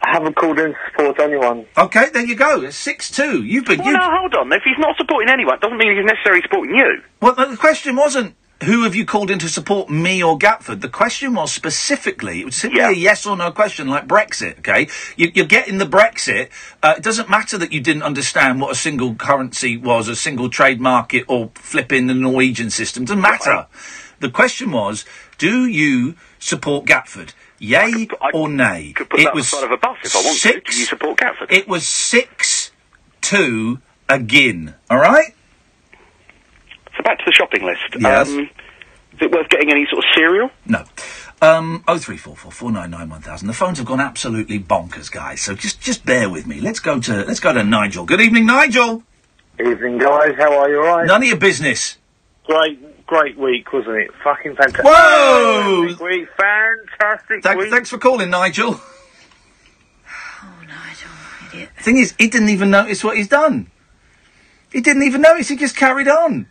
I haven't called in to support anyone. Okay, there you go. It's 6-2. You've been. Well, no, hold on. If he's not supporting anyone, it doesn't mean he's necessarily supporting you. Well, the question wasn't who have you called in to support me or Gatford. The question was specifically, it was simply a yes or no question, like Brexit, okay? You're getting the Brexit. It doesn't matter that you didn't understand what a single currency was, a single trade market, or flipping the Norwegian system. Doesn't matter. Right. The question was, do you support Gatford? Yay or nay? Could put that on the side of a bus if I want to. Do you support Gatford? It was 6-2 again. All right? So back to the shopping list. Yes. Is it worth getting any sort of cereal? No. 0344 499 1000. The phones have gone absolutely bonkers, guys. So just bear with me. Let's go to Nigel. Good evening, Nigel. Evening, guys. How are you? All right? None of your business. Great week, wasn't it? Fucking fantastic. Whoa! Fantastic week. Thanks for calling, Nigel. Oh, Nigel, idiot. Thing is, he didn't even notice what he's done. He didn't even notice. He just carried on.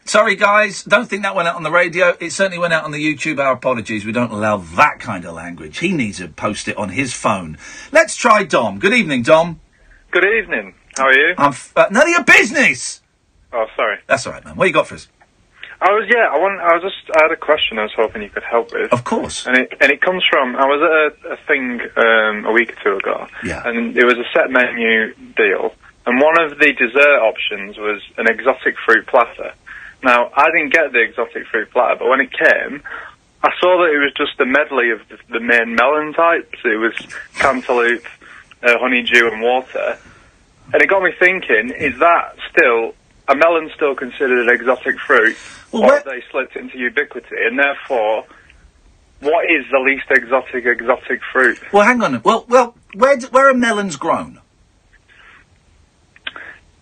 Sorry, guys. Don't think that went out on the radio. It certainly went out on the YouTube. Our apologies. We don't allow that kind of language. He needs to post it on his phone. Let's try Dom. Good evening, Dom. Good evening. How are you? None of your business. Oh, sorry. That's all right, man. What you got for us? I had a question I was hoping you could help with. Of course. And it comes from, I was at a thing a week or two ago. Yeah. And it was a set menu deal. And one of the dessert options was an exotic fruit platter. Now, I didn't get the exotic fruit platter, but when it came, I saw that it was just a medley of the main melon types. It was cantaloupe, honeydew and water. And it got me thinking, is that still... a melon still considered an exotic fruit, or have they slipped into ubiquity? And therefore, what is the least exotic fruit? Well, hang on. Well, where are melons grown?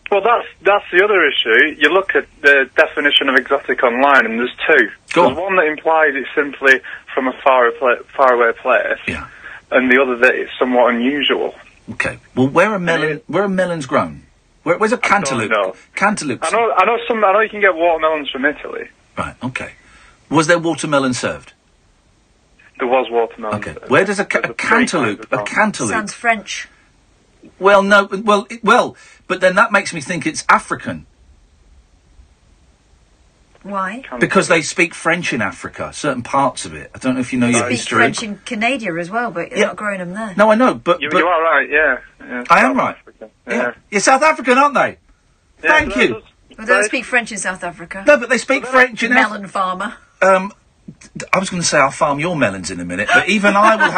Well, that's the other issue. You look at the definition of exotic online, and there's two. There's one that implies it's simply from a far away place, and the other that it's somewhat unusual. Okay. Well, where are melons grown? Where's a cantaloupe? Cantaloupe. I know you can get watermelons from Italy. Right. Okay. Was there watermelon served? There was watermelon. Okay. Where does a cantaloupe? A cantaloupe. Sounds French. Well, no. Well, but then that makes me think it's African. Why? Because they speak French in Africa, certain parts of it. I don't know if you know your history. French in Canada as well, but they're not growing them there. No, I know, but you are right. Yeah. I am right. Yeah. You're South African, aren't they? Yeah, Thank you. Well, they don't speak French in South Africa. No, but they speak French in melon farmer. I was going to say I'll farm your melons in a minute, but even I would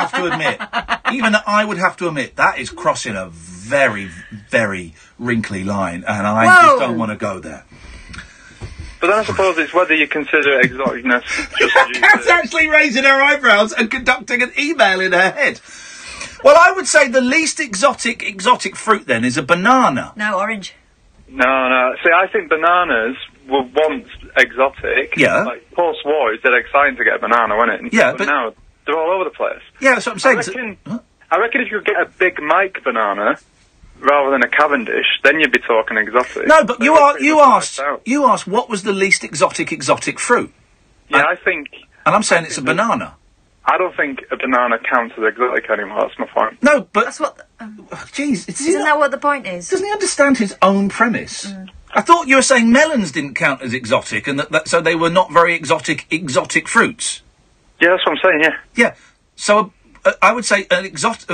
have to admit, that is crossing a very, very wrinkly line, and I just don't want to go there. But then I suppose it's whether you consider exoticness just due Kath's to... actually raising her eyebrows and conducting an email in her head. Well, I would say the least exotic fruit then is a banana. No, orange. No. See, I think bananas were once exotic. Yeah. Like, post-war, it's dead exciting to get a banana, wasn't it? Yeah, but now they're all over the place. Yeah, that's what I'm saying. I reckon if you could get a Big Mike banana rather than a Cavendish, then you'd be talking exotic. No, but you asked what was the least exotic fruit. Yeah, I think... And I'm saying it's a banana. I don't think a banana counts as exotic anymore, that's my point. No, but... That's what... Jeez, Isn't that what the point is? Doesn't he understand his own premise? I thought you were saying melons didn't count as exotic, and that so they were not very exotic fruits. Yeah, that's what I'm saying, yeah. Yeah, so... I would say an exotic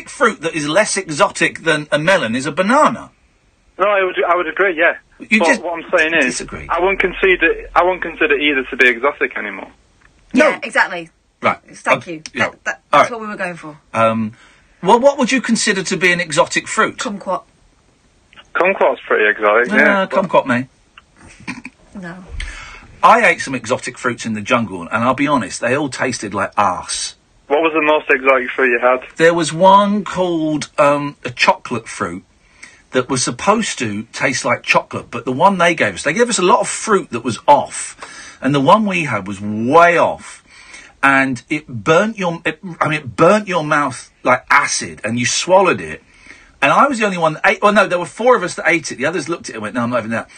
fruit that is less exotic than a melon is a banana. No, I would agree. Yeah. What I'm saying is, disagree. I wouldn't consider either to be exotic anymore. No, yeah, exactly. Right. Thank you. Yeah. That's what we were going for. Well, what would you consider to be an exotic fruit? Kumquat. Kumquat's pretty exotic. Yeah. Kumquat, mate. No. I ate some exotic fruits in the jungle, and I'll be honest, they all tasted like arse. What was the most exotic fruit you had? There was one called a chocolate fruit that was supposed to taste like chocolate, but the one they gave us a lot of fruit that was off, and the one we had was way off, and it burnt your mouth like acid, and you swallowed it, and I was the only one that ate. Well, no, there were 4 of us that ate it. The others looked at it and went, "No, I'm not having that."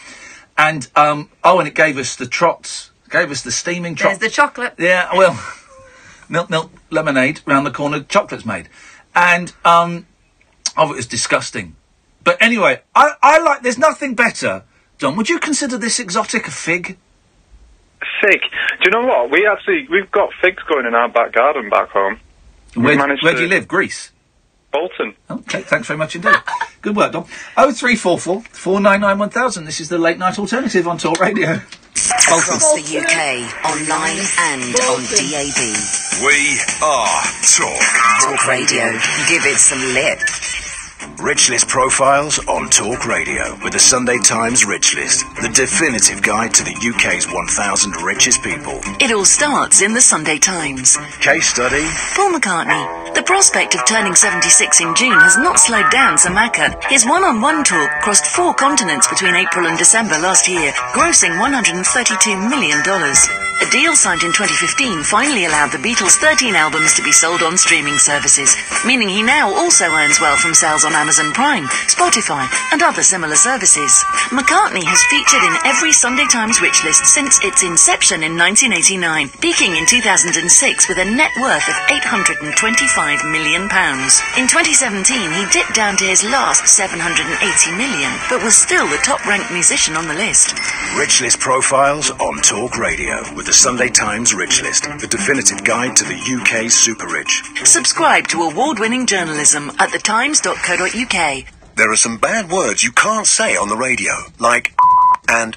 And, and it gave us the trots. Gave us the steaming trots. There's the chocolate. Yeah, well, milk, lemonade, round the corner, chocolate's made. And, it was disgusting. But anyway, I like, there's nothing better. John, would you consider this exotic a fig? Fig? Do you know what? We've got figs going in our back garden back home. Where do you live? Greece? Bolton. Okay, thanks very much indeed. Good work, Dom. 0344 499 1000. This is the late night alternative on Talk Radio. Across the UK, online and on DAB. We are Talk Radio. Give it some lip. Rich List Profiles on Talk Radio with the Sunday Times Rich List, the definitive guide to the UK's 1,000 richest people. It all starts in the Sunday Times. Case study. Paul McCartney. The prospect of turning 76 in June has not slowed down Sir Macca. His one-on-one tour crossed 4 continents between April and December last year, grossing $132 million. A deal signed in 2015 finally allowed the Beatles' 13 albums to be sold on streaming services, meaning he now also earns well from sales on Amazon Prime, Spotify and other similar services. McCartney has featured in every Sunday Times Rich List since its inception in 1989, peaking in 2006 with a net worth of £825 million. In 2017 he dipped down to his last £780 million, but was still the top-ranked musician on the list. Rich List Profiles on Talk Radio with the Sunday Times Rich List, the definitive guide to the UK's super rich. Subscribe to award-winning journalism at thetimes.co.uk. There are some bad words you can't say on the radio, like and.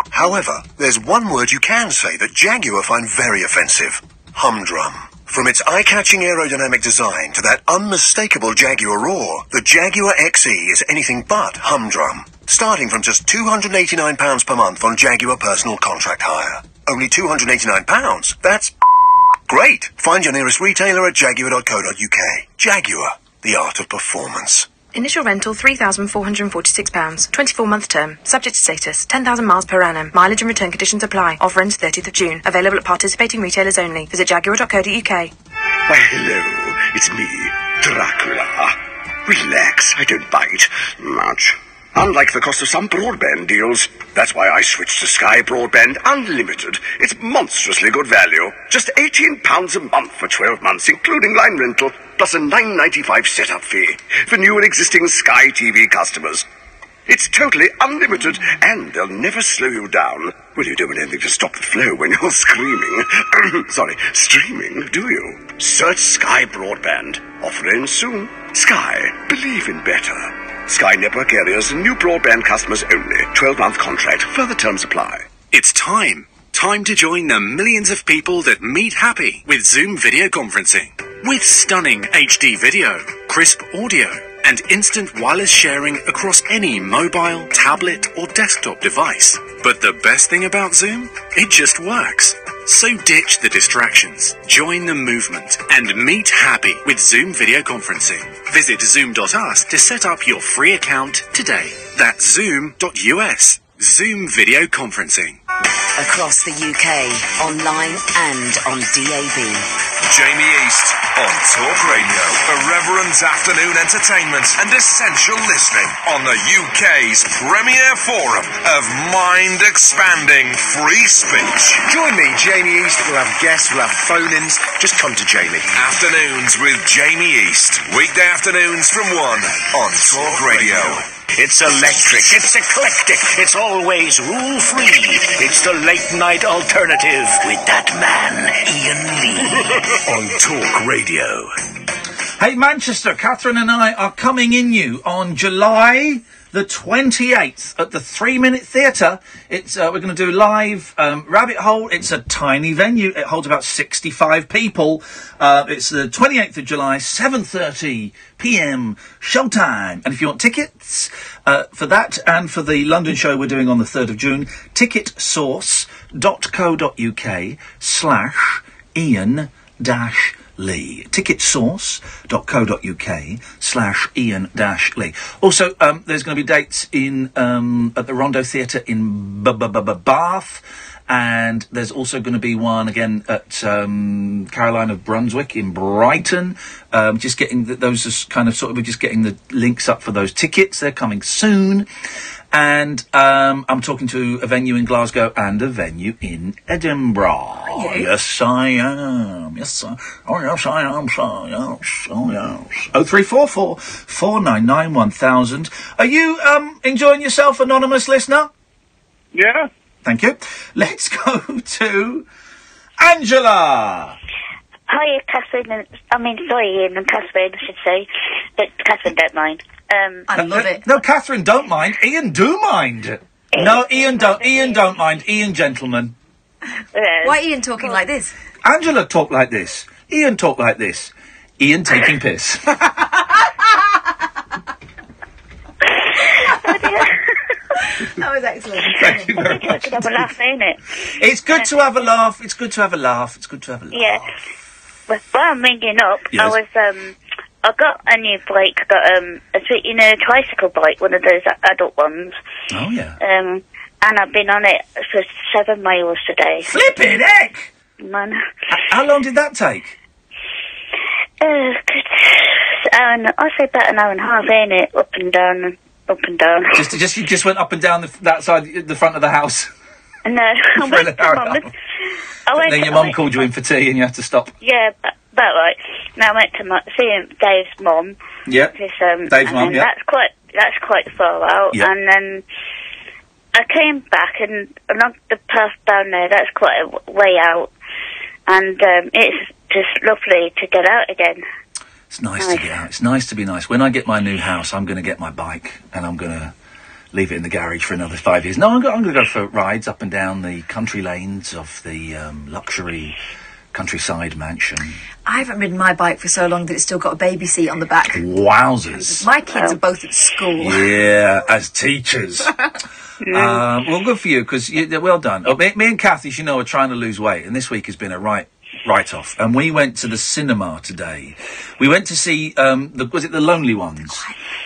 However, there's one word you can say that Jaguar find very offensive. Humdrum. From its eye-catching aerodynamic design to that unmistakable Jaguar roar, the Jaguar XE is anything but humdrum. Starting from just £289 per month on Jaguar personal contract hire. Only £289? That's great. Find your nearest retailer at jaguar.co.uk. Jaguar, the art of performance. Initial rental £3,446. 24-month term. Subject to status. 10,000 miles per annum. Mileage and return conditions apply. Offer ends 30th of June. Available at participating retailers only. Visit jaguar.co.uk. Why, hello. It's me, Dracula. Relax. I don't bite much. Unlike the cost of some broadband deals. That's why I switched to Sky Broadband Unlimited. It's monstrously good value. Just £18 a month for 12 months, including line rental, plus a $9.95 setup fee for new and existing Sky TV customers. It's totally unlimited, and they'll never slow you down. Well, you don't want anything to stop the flow when you're screaming. Streaming, do you? Search Sky Broadband. Offer ends soon. Sky. Believe in better. Sky Network areas and new broadband customers only. 12-month contract. Further terms apply. It's time. Time to join the millions of people that meet happy with Zoom video conferencing. With stunning HD video, crisp audio, and instant wireless sharing across any mobile, tablet or desktop device. But the best thing about Zoom? It just works. So ditch the distractions, join the movement, and meet happy with Zoom video conferencing. Visit zoom.us to set up your free account today. That's zoom.us. Zoom video conferencing. Across the UK, online and on DAB. Jamie East on Talk Radio. Irreverent afternoon entertainment and essential listening on the UK's premier forum of mind-expanding free speech. Join me, Jamie East. We'll have guests, we'll have phone-ins. Just come to Jamie. Afternoons with Jamie East. Weekday afternoons from 1 on Talk Radio. It's electric, it's eclectic, it's always rule-free. It's the late-night alternative with that man, Iain Lee, on Talk Radio. Hey, Manchester, Catherine and I are coming in you on July the 28th at the 3 Minute Theatre. It's we're going to do live Rabbit Hole. It's a tiny venue. It holds about 65 people. It's the 28th of July, 7:30 p.m. showtime. And if you want tickets for that and for the London show we're doing on the 3rd of June, ticketsource.co.uk/Iain-Lee. ticketsource.co.uk/Iain-Lee. Also, there's going to be dates in at the Rondo Theatre in Bath, and there's also going to be one again at Caroline of Brunswick in Brighton. Just getting those are kind of we're just getting the links up for those tickets. They're coming soon. And I'm talking to a venue in Glasgow and a venue in Edinburgh. Yes, I am. Yes, I. Oh, yes, I am. So, yes. Oh, yes. 0344 499 1000. Are you enjoying yourself, anonymous listener? Yeah. Thank you. Let's go to Angela. Hiya, Catherine. Ian and Catherine, I should say. But Catherine don't mind. I love it. No, Catherine don't mind. Ian do mind. No, Ian don't mind. Ian gentleman. Why Ian talking like this? Angela talk like this. Ian talk like this. Ian taking piss. That was excellent. Thank you very much. Have a laugh, ain't it? It's good to have a laugh. It's good to have a laugh. It's good to have a laugh. Yeah. Well, I'm ringing up. Yes. I got a new bike. I got a tricycle bike, one of those adult ones. Oh yeah. And I've been on it for 7 miles today. Flipping heck! Man. How long did that take? I'd say about an hour and a half, ain't it? Up and down and up and down. You just went up and down that side, the front of the house. No, I went to Mum. Then your mum called you in for tea and you had to stop. Yeah, about right. Now I went to see Dave's mum. Yeah. Dave's mum. Yeah. That's quite far out. Yep. And then I came back and along the path down there. That's quite a way out, and it's just lovely to get out again. It's nice to get out. It's nice to be nice. When I get my new house, I'm going to get my bike and I'm going to leave it in the garage for another 5 years. No, I'm going to go for rides up and down the country lanes of the luxury countryside mansion. I haven't ridden my bike for so long that it's still got a baby seat on the back. Wowzers. My kids are both at school. Yeah, as teachers. Well, good for you, because well done. Me and Kathy, as you know, are trying to lose weight, and this week has been a write-off. And we went to the cinema today. We went to see, was it The Lonely Ones?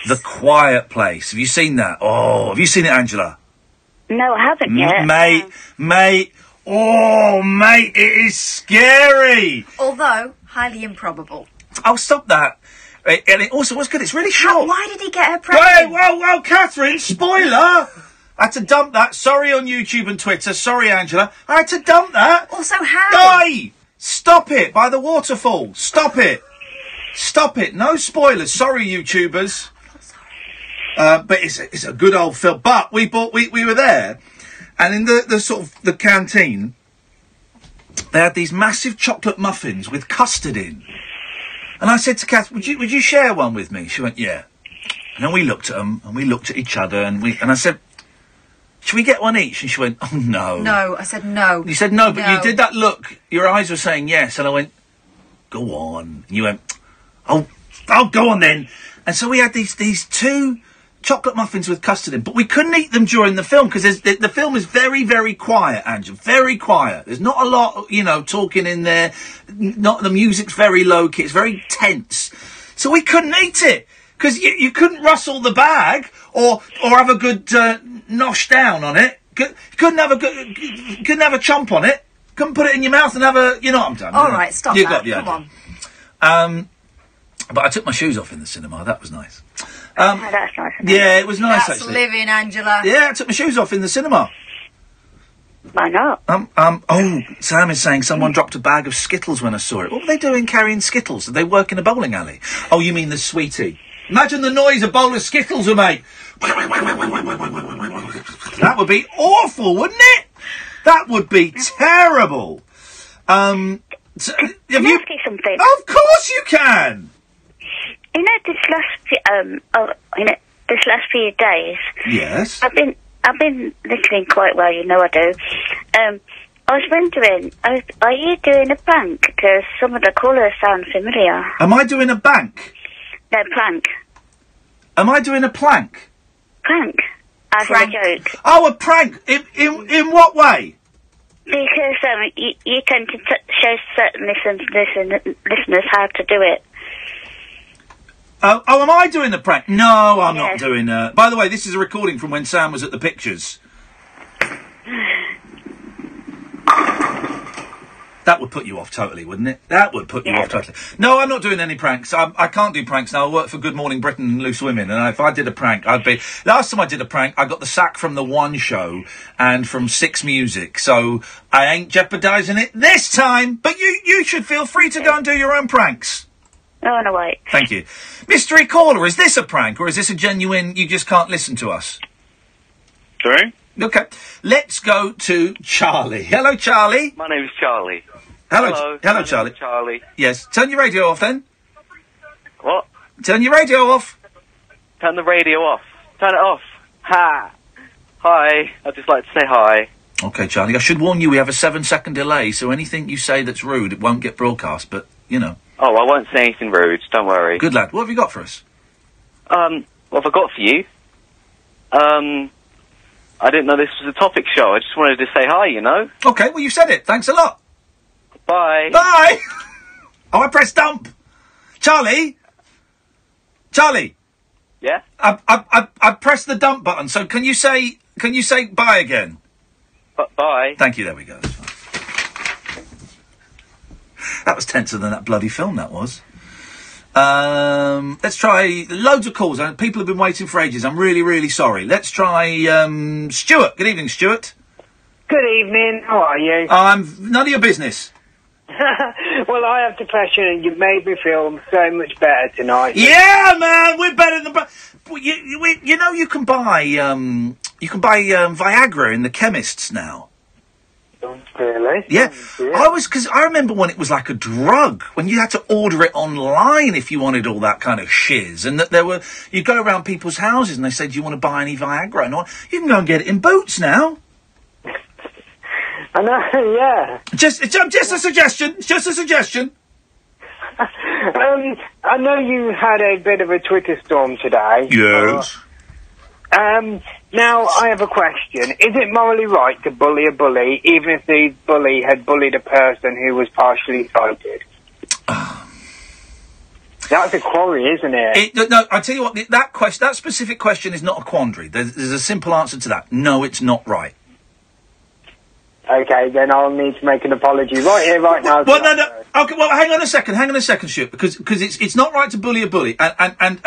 The Quiet Place. Have you seen that? Oh, have you seen it, Angela? No, I haven't yet. Mate. Oh, mate, it is scary. Although, highly improbable. Oh, stop that. And it also was good. It's really short. Why did he get her pregnant? Whoa, Catherine, spoiler. I had to dump that. Sorry on YouTube and Twitter. Sorry, Angela. I had to dump that. Also, how? Guy, stop it by the waterfall. Stop it. No spoilers. Sorry, YouTubers. But it's a good old film. But we were there, and in the sort of the canteen, they had these massive chocolate muffins with custard in. And I said to Kath, would you share one with me? She went, yeah. And then we looked at them, and we looked at each other, and I said, should we get one each? And she went, oh, no. No, I said no. You said no, but you did that look. Your eyes were saying yes. And I went, go on. And you went, oh, go on then. And so we had these 2 chocolate muffins with custard in, but we couldn't eat them during the film because the film is very, very quiet, Angela. Very quiet. There's not a lot, talking in there. The music's very low key. It's very tense. So we couldn't eat it because you couldn't rustle the bag or have a good nosh down on it. Couldn't have a chomp on it. Couldn't put it in your mouth and have a. You know what I'm done. All right, stop that. Come on. But I took my shoes off in the cinema. That was nice. That's nice. Yeah, it was nice, That's actually. living, Angela. Yeah, I took my shoes off in the cinema. Why not? Oh, Sam is saying someone dropped a bag of Skittles when I saw it. What were they doing carrying Skittles? Did they work in a bowling alley? Oh, you mean the sweetie. Imagine the noise a bowl of Skittles would make. That would be awful, wouldn't it? That would be terrible. Can I ask you something? Of course you can. This last few days. Yes. I've been listening quite well. You know I do. I was wondering, are you doing a prank? Because some of the callers sound familiar. Am I doing a bank? No, prank. Am I doing a plank? Prank. As in a joke. Oh, a prank. In what way? Because you tend to show certain listeners how to do it. Oh, am I doing the prank? No, I'm not doing that. By the way, this is a recording from when Sam was at the pictures. That would put you off totally, wouldn't it? That would put you off totally. No, I'm not doing any pranks. I can't do pranks now. I work for Good Morning Britain and Loose Women, and if I did a prank, I'd be... Last time I did a prank, I got the sack from the One Show and from Six Music, so I ain't jeopardising it this time. But you should feel free to go and do your own pranks. Oh, no, wait. Thank you. Mystery caller, is this a prank, or is this a genuine, you just can't listen to us? Sorry? Okay. Let's go to Charlie. Hello, Charlie. My name's Charlie. Hello, Charlie. Charlie. Yes. Turn your radio off, then. What? Turn your radio off. Turn the radio off. Turn it off. Ha! Hi. I'd just like to say hi. Okay, Charlie. I should warn you, we have a 7-second delay, so anything you say that's rude, it won't get broadcast, but, you know. Oh, I won't say anything rude. Don't worry. Good lad. What have you got for us? What have I got for you? I didn't know this was a topic show. I just wanted to say hi, you know? Okay, well, you said it. Thanks a lot. Bye. Bye! Oh, I pressed dump. Charlie? Charlie? Yeah? I pressed the dump button, so can you say bye again? Bye. Thank you, there we go. That was tenser than that bloody film, that was. Let's try loads of calls. People have been waiting for ages. I'm really, really sorry. Let's try Stuart. Good evening, Stuart. Good evening. How are you? None of your business. Well, I have depression, and you made me feel so much better tonight. Yeah, man, we're better than. You know, you can buy Viagra in the chemists now. Really? Yeah. Because I remember when it was like a drug, when you had to order it online if you wanted all that kind of shiz, and that you'd go around people's houses and they said, do you want to buy any Viagra? And you can go and get it in Boots now. I know, yeah. Just a suggestion. Just a suggestion. I know you had a bit of a Twitter storm today. Yes. Now, I have a question. Is it morally right to bully a bully, even if the bully had bullied a person who was partially sighted? That's a quarry, isn't it? No, I tell you what, that specific question is not a quandary. There's a simple answer to that. No, it's not right. Okay, then I'll need to make an apology right here, right now. Well, no. Okay, well, hang on a second, Stuart, because it's not right to bully a bully, and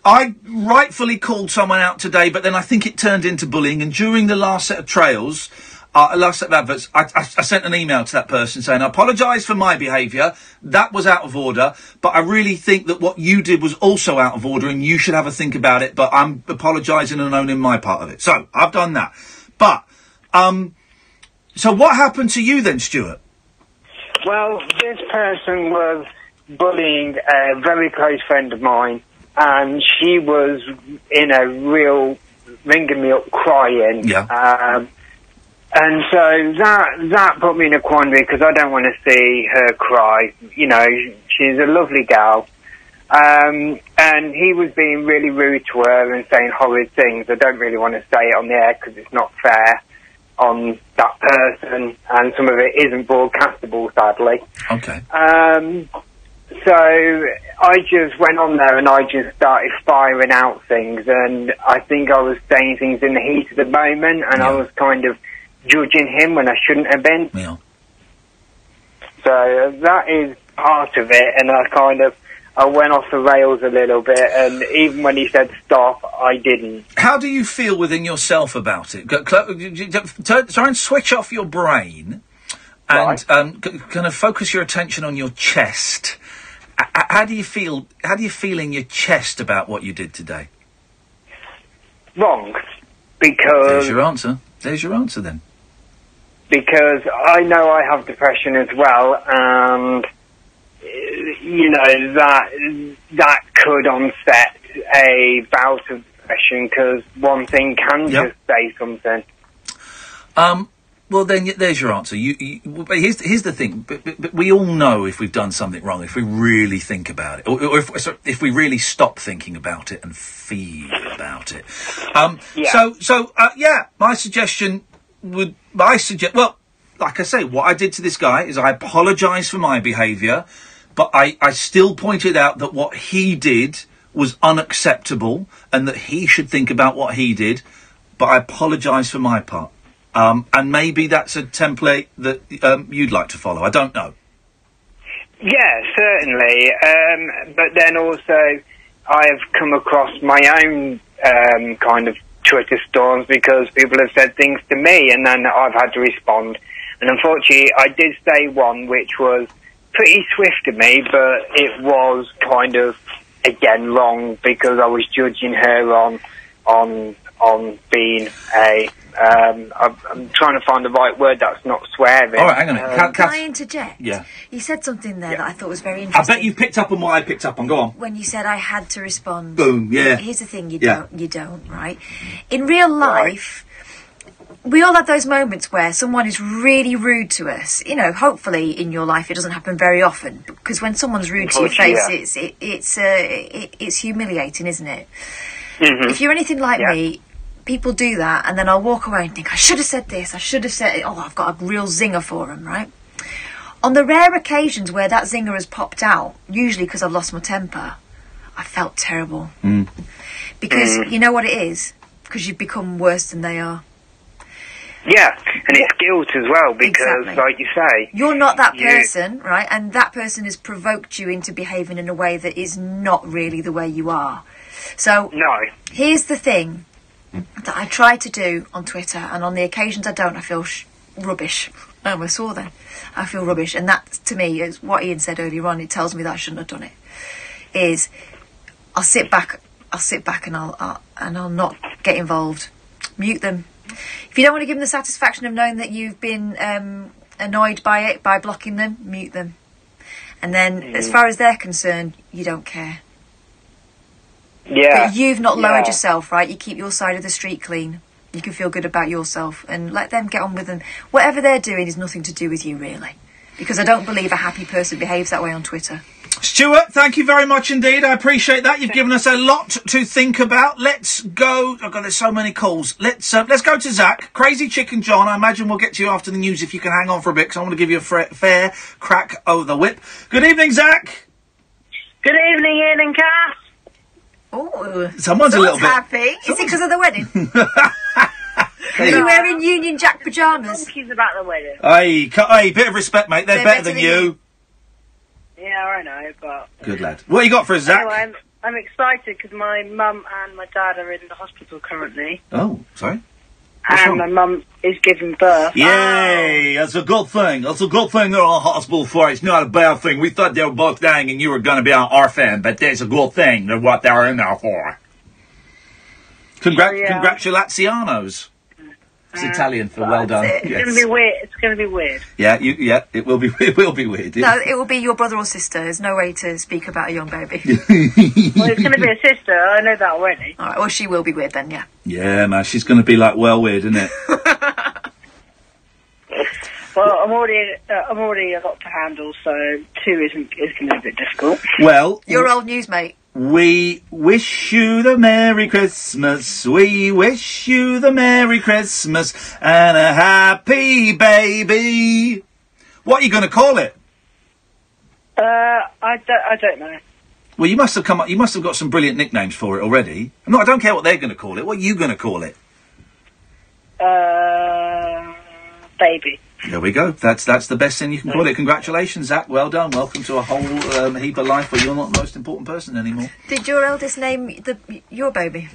I rightfully called someone out today, but then I think it turned into bullying. And during the last set of trails, last set of adverts, I sent an email to that person saying, I apologise for my behaviour. That was out of order, but I really think that what you did was also out of order, and you should have a think about it. But I'm apologising and owning my part of it. So I've done that. But so what happened to you then, Stuart? Well, this person was bullying a very close friend of mine. And she was in a real ringing me up crying. Yeah. And so that put me in a quandary because I don't want to see her cry. You know, she's a lovely gal. And he was being really rude to her and saying horrid things. I don't really want to say it on the air because it's not fair on that person, and some of it isn't broadcastable, sadly. Okay. So I just went on there and I just started firing out things, and I think I was saying things in the heat of the moment, and I was kind of judging him when I shouldn't have been. Yeah. So that is part of it, and I went off the rails a little bit, and even when he said stop, I didn't. How do you feel within yourself about it? Try and switch off your brain and kind of focus your attention on your chest. How do you feel? How do you feel in your chest about what you did today? Wrong, because... There's your answer. There's your answer, then. Because I know I have depression as well, and... you know, that could onset a bout of depression, because one thing can just say something. Well, then there's your answer. But here's the thing. But we all know if we've done something wrong, if we really think about it, or if we really stop thinking about it and feel about it. My suggestion would... Well, like I say, what I did to this guy is I apologise for my behaviour, but I still pointed out that what he did was unacceptable and that he should think about what he did, but I apologise for my part. And maybe that's a template that you'd like to follow. I don't know. Yeah, certainly. But then also, I've come across my own kind of Twitter storms because people have said things to me and then I've had to respond. And unfortunately, I did say one which was pretty swift of me, but it was kind of, again, wrong because I was judging her on being a... I'm trying to find the right word that's not swearing. All right, hang on. Can I interject? Yeah. You said something there that I thought was very interesting. I bet you picked up on what I picked up on. Go on. When you said I had to respond. Boom, yeah. Here's the thing, you don't, right? In real life, we all have those moments where someone is really rude to us. You know, hopefully in your life it doesn't happen very often, because when someone's rude to your face, it's humiliating, isn't it? Mm-hmm. If you're anything like me, people do that, and then I'll walk away and think, I should have said this, I should have said it. Oh, I've got a real zinger for them, right? On the rare occasions where that zinger has popped out, usually because I've lost my temper, I felt terrible. Because you know what it is? Because you've become worse than they are. Yeah, and it's guilt as well, because, like you say... You're not that person, right? And that person has provoked you into behaving in a way that is not really the way you are. So, here's the thing that I try to do on Twitter, and on the occasions I don't, I feel rubbish. I almost swore then. I feel rubbish, and that, to me, is what Ian said earlier on. It tells me that I shouldn't have done it. Is I'll sit back and I'll not get involved. Mute them. If you don't want to give them the satisfaction of knowing that you've been annoyed by it, by blocking them, mute them. And then, as far as they're concerned, you don't care. Yeah. But you've not lowered yourself, right? You keep your side of the street clean. You can feel good about yourself and let them get on with them. Whatever they're doing is nothing to do with you, really. Because I don't believe a happy person behaves that way on Twitter. Stuart, thank you very much indeed. I appreciate that. You've given us a lot to think about. Let's go. Oh God, there's so many calls. Let's go to Zach. Crazy Chicken John. I imagine we'll get to you after the news if you can hang on for a bit, because I want to give you a fair crack over the whip. Good evening, Zach. Good evening, Ian and Kath. Oh, someone's a little bit happy. Is it because of the wedding? Are you wearing Union Jack pyjamas? Confused about the wedding. Hey, bit of respect, mate. They're better than you. Yeah, I know, but... Good lad. What you got for us, Zach? Anyway, I'm excited because my mum and my dad are in the hospital currently. Oh, sorry? And my mum is giving birth. Yay! That's a good thing. That's a good thing they're in hospital for. It's not a bad thing. We thought they were both dying and you were going to be an orphan, but that's a good thing. They're what they're in there for. Congratulazianos. It's Italian for well done. It's going to be weird. It's going to be weird. Yeah, it will be. It will be weird. No, it will be your brother or sister. There's no way to speak about a young baby. Well, it's going to be a sister. I know that already. All right. Well, she will be weird then. Yeah. Yeah, man. She's going to be like well weird, isn't it? Well, I'm already a lot to handle, so 2 is going to be a bit difficult. Well, Your old news, mate. we wish you the Merry Christmas. We wish you the Merry Christmas and a happy baby. What are you going to call it? I don't know. Well, you must have got some brilliant nicknames for it already. I don't care what they're going to call it. What are you going to call it? Baby. There we go. That's the best thing you can call it. Congratulations, Zach. Well done. Welcome to a whole heap of life where you're not the most important person anymore. Did your eldest name your baby?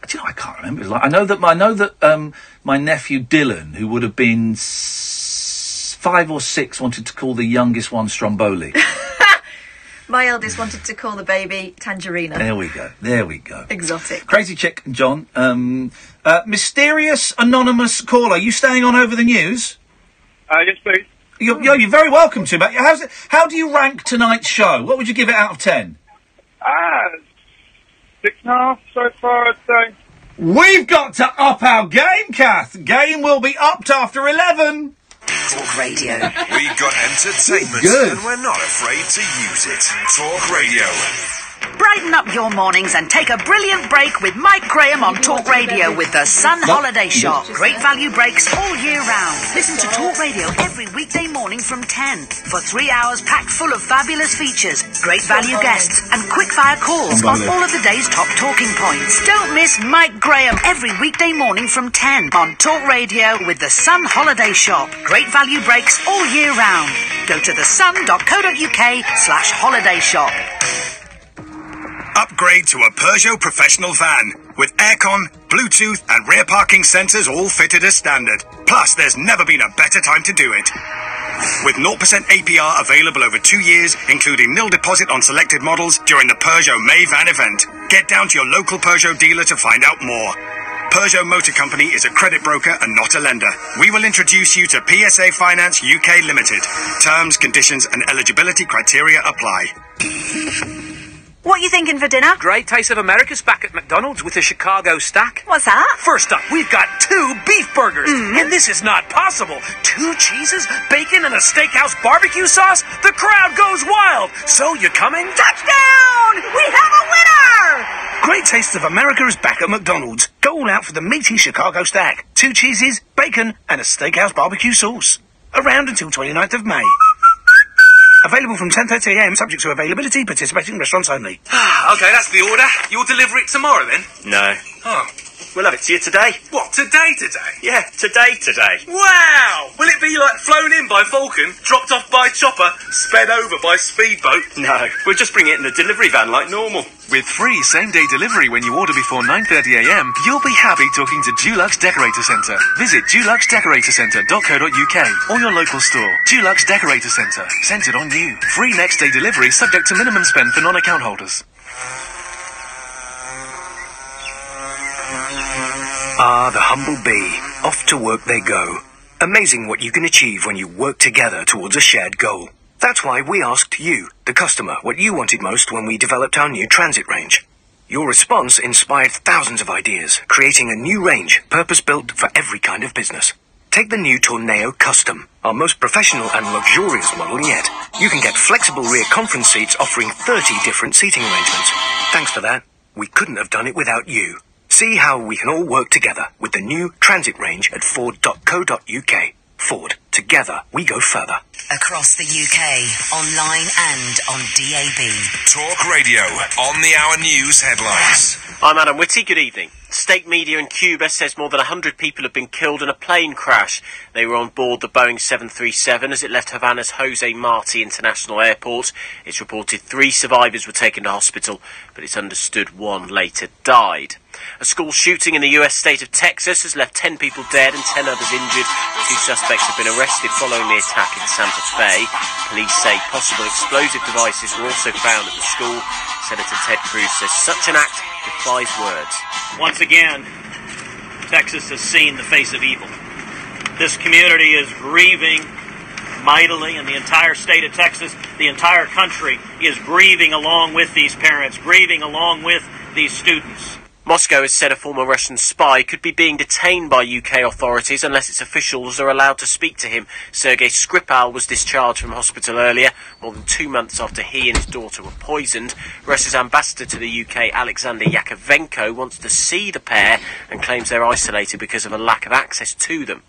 Do you know, I can't remember. I know that my nephew Dylan, who would have been 5 or 6, wanted to call the youngest one Stromboli. My eldest wanted to call the baby Tangerina. There we go. Exotic. Crazy Chick and John. Mysterious anonymous caller. You staying on over the news? Yes, please. You're very welcome to, mate. How do you rank tonight's show? What would you give it out of 10? 6.5 so far, I'd say. We've got to up our game, Kath. Game will be upped after 11. Talk Radio. We got entertainment, Good. and we're not afraid to use it. Talk Radio. Brighten up your mornings and take a brilliant break with Mike Graham on Talk Radio with the Sun Holiday Shop. Great value breaks all year round. Listen to Talk Radio every weekday morning from 10 for 3 hours packed full of fabulous features, great value guests and quick-fire calls on all of the day's top talking points. Don't miss Mike Graham every weekday morning from 10 on Talk Radio with the Sun Holiday Shop. Great value breaks all year round. Go to thesun.co.uk/holiday shop. Upgrade to a Peugeot professional van with aircon, Bluetooth and rear parking sensors all fitted as standard. Plus, there's never been a better time to do it. With 0% APR available over 2 years, including nil deposit on selected models during the Peugeot May van event. Get down to your local Peugeot dealer to find out more. Peugeot Motor Company is a credit broker and not a lender. We will introduce you to PSA Finance UK Limited. Terms, conditions and eligibility criteria apply. What are you thinking for dinner? Great Taste of America's back at McDonald's with a Chicago stack. What's that? First up, we've got 2 beef burgers. And this is not possible. 2 cheeses, bacon, and a steakhouse barbecue sauce? The crowd goes wild. So, you coming? Touchdown! We have a winner! Great Taste of America is back at McDonald's. Go all out for the meaty Chicago stack. 2 cheeses, bacon, and a steakhouse barbecue sauce. Around until 29th of May. Available from 10:30 a.m. subject to availability, participating restaurants only. Okay, that's the order. You'll deliver it tomorrow then? No. Oh. We'll have it to you today. What, today? Yeah, today. Wow! Will it be like flown in by Falcon, dropped off by chopper, sped over by speedboat? No, we'll just bring it in the delivery van like normal. With free same-day delivery when you order before 9:30 a.m, you'll be happy talking to Dulux Decorator Centre. Visit duluxdecoratorcentre.co.uk or your local store. Dulux Decorator Centre. Centred on you. Free next-day delivery subject to minimum spend for non-account holders. Ah, the humble bee. Off to work they go. Amazing what you can achieve when you work together towards a shared goal. That's why we asked you, the customer, what you wanted most when we developed our new transit range. Your response inspired thousands of ideas, creating a new range purpose-built for every kind of business. Take the new Tornado Custom, our most professional and luxurious model yet. You can get flexible rear conference seats offering 30 different seating arrangements. Thanks for that. We couldn't have done it without you. See how we can all work together with the new transit range at Ford.co.uk. Ford. Together, we go further. Across the UK, online and on DAB. Talk Radio, on the hour news headlines. I'm Adam Whitty, good evening. State media in Cuba says more than 100 people have been killed in a plane crash. They were on board the Boeing 737 as it left Havana's Jose Marti International Airport. It's reported 3 survivors were taken to hospital, but it's understood 1 later died. A school shooting in the US state of Texas has left 10 people dead and 10 others injured. 2 suspects have been arrested following the attack in Santa Fe. Police say possible explosive devices were also found at the school. Senator Ted Cruz says such an act defies words. Once again, Texas has seen the face of evil. This community is grieving mightily, and the entire state of Texas, the entire country, is grieving along with these parents, grieving along with these students. Moscow has said a former Russian spy could be being detained by UK authorities unless its officials are allowed to speak to him. Sergei Skripal was discharged from hospital earlier, more than 2 months after he and his daughter were poisoned. Russia's ambassador to the UK, Alexander Yakovenko, wants to see the pair and claims they're isolated because of a lack of access to them.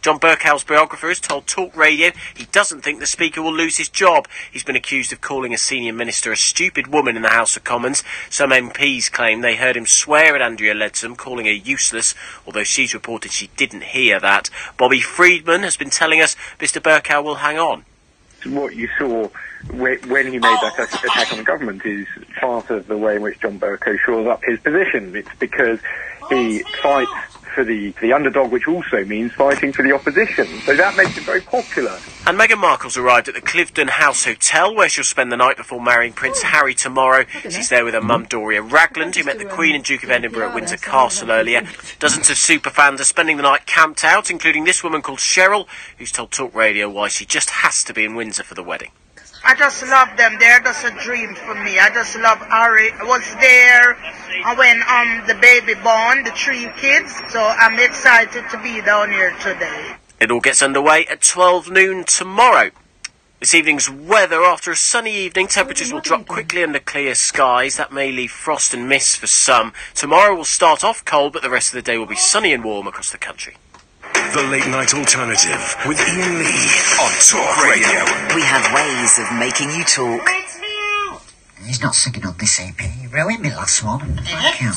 John Bercow's biographer has told Talk Radio he doesn't think the Speaker will lose his job. He's been accused of calling a senior minister a stupid woman in the House of Commons. Some MPs claim they heard him swear at Andrea Leadsom, calling her useless, although she's reported she didn't hear that. Bobby Friedman has been telling us Mr Bercow will hang on. What you saw when he made that attack on the government is part of the way in which John Bercow shores up his position. It's because he fights for the underdog, which also means fighting for the opposition. So that makes him very popular. And Meghan Markle's arrived at the Cliveden House Hotel, where she'll spend the night before marrying Prince Harry tomorrow. She's there with her mum Doria Ragland, who met the Queen and Duke of Edinburgh at Windsor Castle earlier. Dozens of superfans are spending the night camped out, including this woman called Cheryl, who's told Talk Radio why she just has to be in Windsor for the wedding. I just love them. They're just a dream for me. I just love Harry. I was there when the baby born, the 3 kids. So I'm excited to be down here today. It all gets underway at 12 noon tomorrow. This evening's weather: after a sunny evening, temperatures will drop quickly under clear skies. That may leave frost and mist for some. Tomorrow will start off cold, but the rest of the day will be sunny and warm across the country. The Late Night Alternative with Iain Lee on Talk Radio. We have ways of making you talk. He's not singing on this EP. He ruined me last one. Thank you.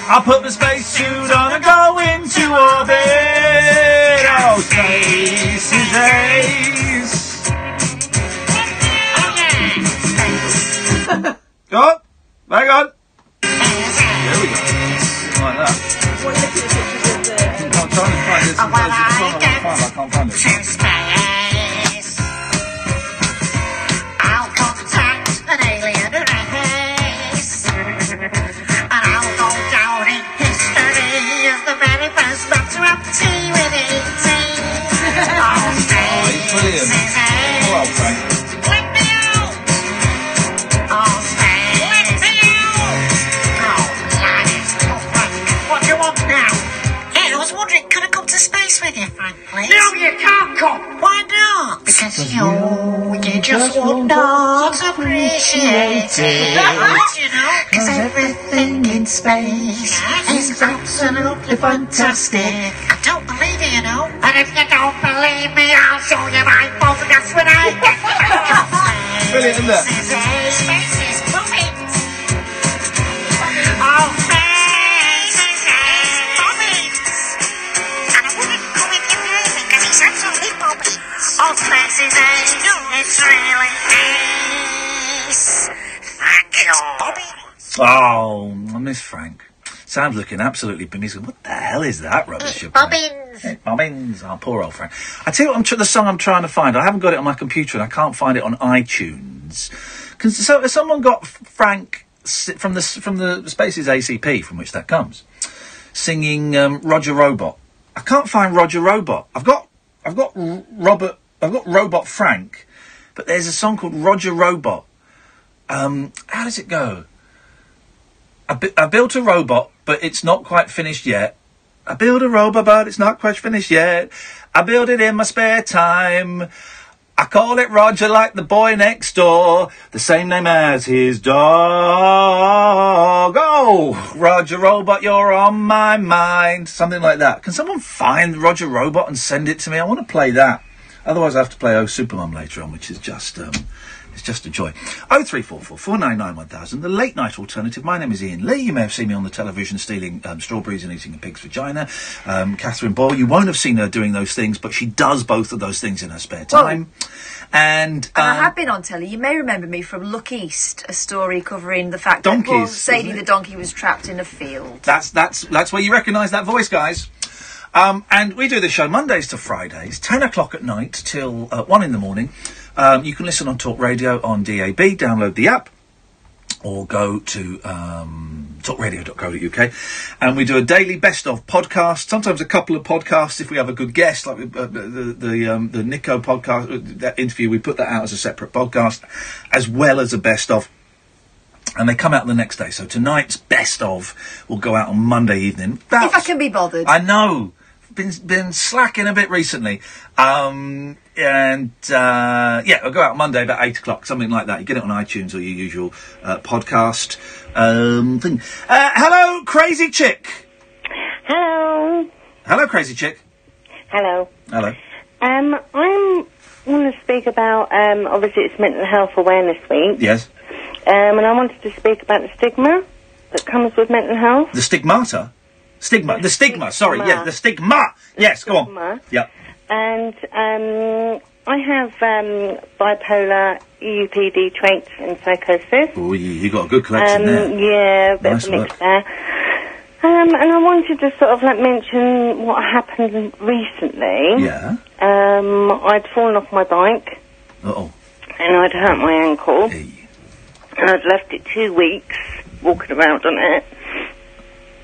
I'll put the spacesuit on and go into orbit. Oh, space is ace. Oh, hang on. There we go. Like that. I'm trying to find this. I can't find it. I'll contact an alien race. The very first doctor up tea with E.T. Oh, brilliant. Well, Frank. Let me out! Oh, space. Let me out! Oh, lads. Oh, Frank, what do you want now? Hey, I was wondering, could I come to space with you, Frank, please? No, you can't come. Why not? Because you just would not appreciate it. You know, because everything in space is absolutely fantastic. I don't believe you, you know. And if you don't believe me, I'll show you my photographs when I get back. Brilliant, isn't it? Space is moving. Oh, space is moving. And I wouldn't come in your name because he's absolutely bobbing. Oh, space is it's really ace. Thank you. Oh, I miss Frank. Sam's looking absolutely bemused. What the hell is that rubbish? Bobbins. Bobbins. Oh, poor old Frank. I tell you what, the song I'm trying to find. I haven't got it on my computer and I can't find it on iTunes. So has someone got Frank from the Spaces ACP, from which that comes, singing Roger Robot? I can't find Roger Robot. I've got Robot Frank, but there's a song called Roger Robot. How does it go? I built a robot, but it's not quite finished yet. I built a robot, but it's not quite finished yet. I built it in my spare time. I call it Roger like the boy next door, the same name as his dog. Oh, Roger Robot, you're on my mind. Something like that. Can someone find Roger Robot and send it to me? I want to play that. Otherwise I have to play Oh Supermum later on, which is just... it's just a joy. 0344 499 1000, the late night alternative. My name is Iain Lee. You may have seen me on the television stealing strawberries and eating a pig's vagina. Katherine Boyle, you won't have seen her doing those things, but she does both of those things in her spare time. And I have been on telly. You may remember me from Look East, a story covering the fact donkeys, that Sadie the donkey was trapped in a field. That's where you recognise that voice, guys. And we do the show Mondays to Fridays, 10 o'clock at night till 1 in the morning. You can listen on Talk Radio on DAB, download the app, or go to talkradio.co.uk, and we do a daily best of podcast, sometimes a couple of podcasts if we have a good guest, like the Nico podcast, that interview, we put that out as a separate podcast, as well as a best of, and they come out the next day. So tonight's best of will go out on Monday evening. If I can be bothered. I know. Been slacking a bit recently. Yeah, it'll go out Monday about 8 o'clock, something like that. You get it on iTunes or your usual podcast thing. Hello, Crazy Chick. Hello. Hello, Crazy Chick. Hello. Hello. I want to speak about, obviously it's Mental Health Awareness Week. Yes. And I wanted to speak about the stigma that comes with mental health. The stigmata? The stigma, sorry, yeah, the stigma. Yes, go on. Yep. And I have bipolar, EUPD traits and psychosis. Oh, you got a good collection there. Yeah, a bit Nice of a mix work. there. And I wanted to sort of mention what happened recently. Yeah. I'd fallen off my bike. Uh-oh. And I'd hurt my ankle. And I'd left it 2 weeks walking around on it.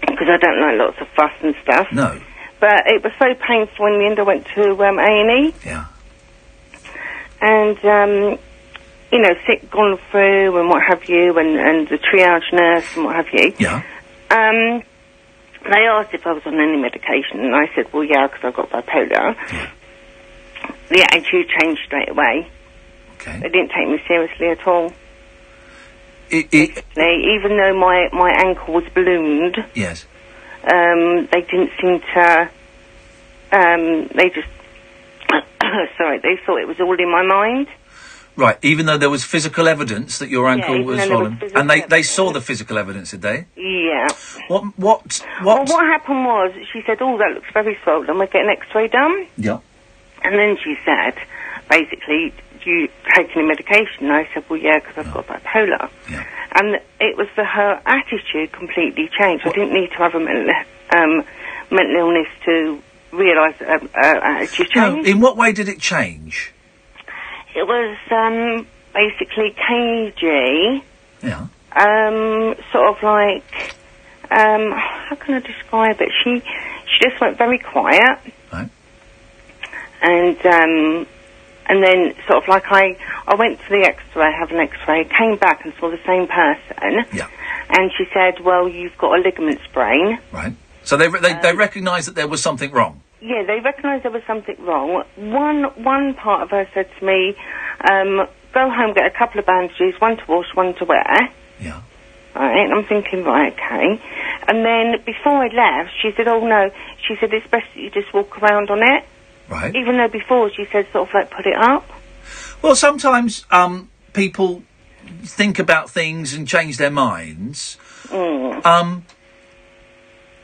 Because I don't like lots of fuss and stuff. No. But it was so painful in the end I went to A&E. Yeah. And, sick gone through and what have you, and the triage nurse and what have you. Yeah. They asked if I was on any medication, and I said, well, yeah, because I've got bipolar. Yeah. The attitude changed straight away. Okay. They didn't take me seriously at all. Even though my ankle was ballooned. Yes. They didn't seem to. They just. Sorry, they thought it was all in my mind. Right, even though there was physical evidence that your ankle was swollen. And they saw the physical evidence, did they? Yeah. What? Well, what happened was, she said, oh, that looks very swollen, we'll get an x-ray done. Yeah. And then she said, basically, do you take any medication? And I said, well, yeah, because I've got bipolar. Yeah. And it was her attitude completely changed. I didn't need to have a mental illness to realise that attitude changed. No, in what way did it change? It was basically cagey. Yeah. Sort of like, how can I describe it? She just went very quiet. Right. And then sort of like I went to the x-ray, have an x-ray, came back and saw the same person. Yeah. And she said, well, you've got a ligament sprain. Right. So they recognised that there was something wrong. Yeah, they recognised there was something wrong. One part of her said to me, go home, get a couple of bandages, one to wash, one to wear. Yeah. Right, and I'm thinking, right, okay. And then before I left, she said, oh no, she said, it's best that you just walk around on it. Right. Even though before she said sort of like put it up. Well, sometimes people think about things and change their minds. Mm.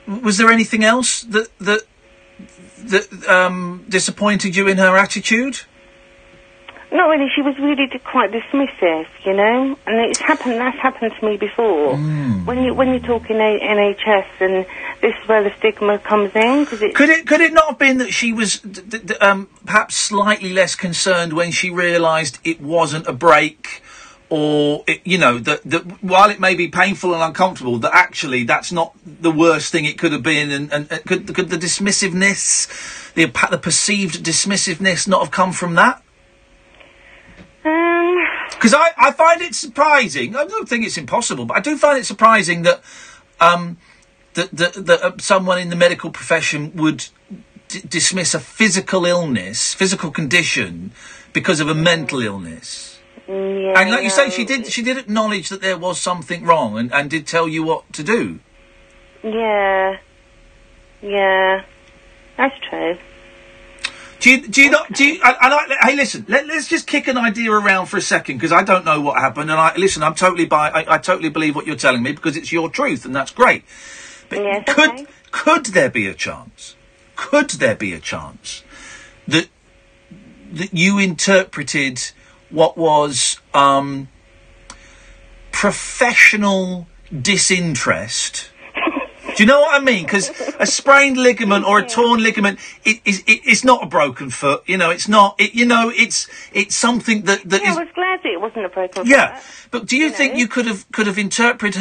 Was there anything else that disappointed you in her attitude? Not really. She was really quite dismissive, you know. And that's happened to me before. Mm. When you're talking NHS, and this is where the stigma comes in. Cause Could it not have been that she was perhaps slightly less concerned when she realised it wasn't a break, or that while it may be painful and uncomfortable, that actually that's not the worst thing it could have been, and could the dismissiveness, the perceived dismissiveness, not have come from that? Because I find it surprising. I don't think it's impossible, but I do find it surprising that that someone in the medical profession would dismiss a physical illness, physical condition, because of a mental illness. Yeah, And like you say, she did acknowledge that there was something wrong, and did tell you what to do. Yeah, that's true. Hey, listen, let's just kick an idea around for a second, because I don't know what happened, and I totally believe what you're telling me, because it's your truth, and that's great. But yes, could there be a chance? Could there be a chance that you interpreted what was professional disinterest Do you know what I mean? Because a sprained ligament or a torn ligament, it's not a broken foot. You know, it's not. It's something that is. I was glad that it wasn't a broken foot. Yeah, but do you think you could have interpreted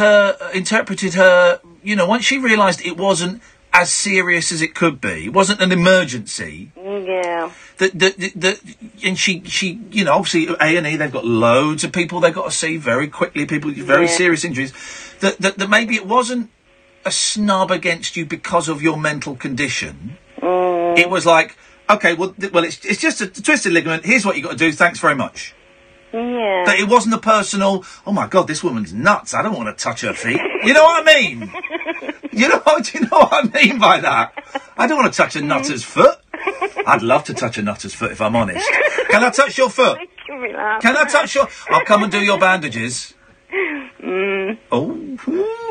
her? You know, once she realised it wasn't as serious as it could be, it wasn't an emergency. Yeah. And she, you know, obviously A&E, they've got loads of people they've got to see very quickly, people with very serious injuries. That maybe it wasn't a snub against you because of your mental condition. It was like, okay, well, it's just a twisted ligament. Here's what you got to do. Thanks very much. Yeah. That it wasn't a personal, oh my God, this woman's nuts. I don't want to touch her feet. You know what I mean? Do you know what I mean by that? I don't want to touch a nutter's foot. I'd love to touch a nutter's foot if I'm honest. Can I touch your foot? Can I touch your... I'll come and do your bandages. Oh,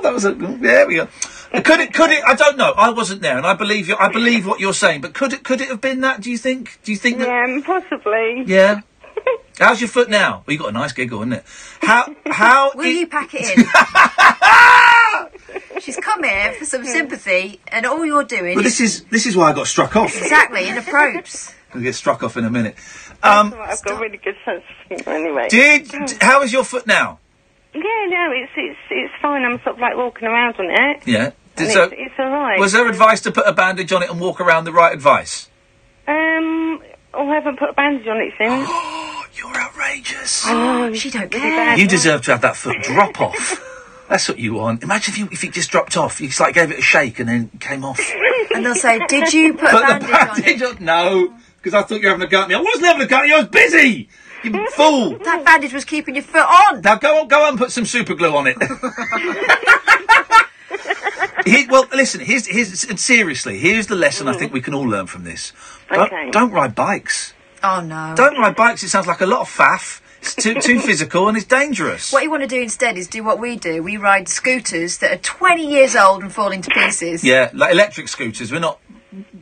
that was a... There we go. Could it... I don't know. I wasn't there, and I believe you. I believe what you're saying, but could it have been that, do you think? Do you think that... Yeah, possibly. Yeah? How's your foot now? Well, you got a nice giggle, isn't it? How... Will you pack it in? She's come here for some sympathy, and all you're doing. Well, this is why I got struck off. Exactly, in approach. I'll get struck off in a minute. I've got a really good sense of humour anyway. How is your foot now? Yeah, no, it's fine. I'm sort of like walking around on it. Yeah. It's all right. Was there advice to put a bandage on it and walk around? The right advice? I haven't put a bandage on it since. You're outrageous. I know. She don't care. You deserve to have that foot drop off. That's what you want. Imagine if it just dropped off. You just like gave it a shake and then came off. And they'll say, "Did you put a bandage on it?" No, because I thought you were having a go at me. I wasn't having a go at you. I was busy. You fool. That bandage was keeping your foot on. Now go on and put some super glue on it. Well, listen. Seriously. Here's the lesson I think we can all learn from this. Okay. Don't ride bikes. Oh no. Don't ride bikes. It sounds like a lot of faff. It's too physical and it's dangerous. What you want to do instead is do what we do. We ride scooters that are 20 years old and falling to pieces. Yeah, like electric scooters. We're not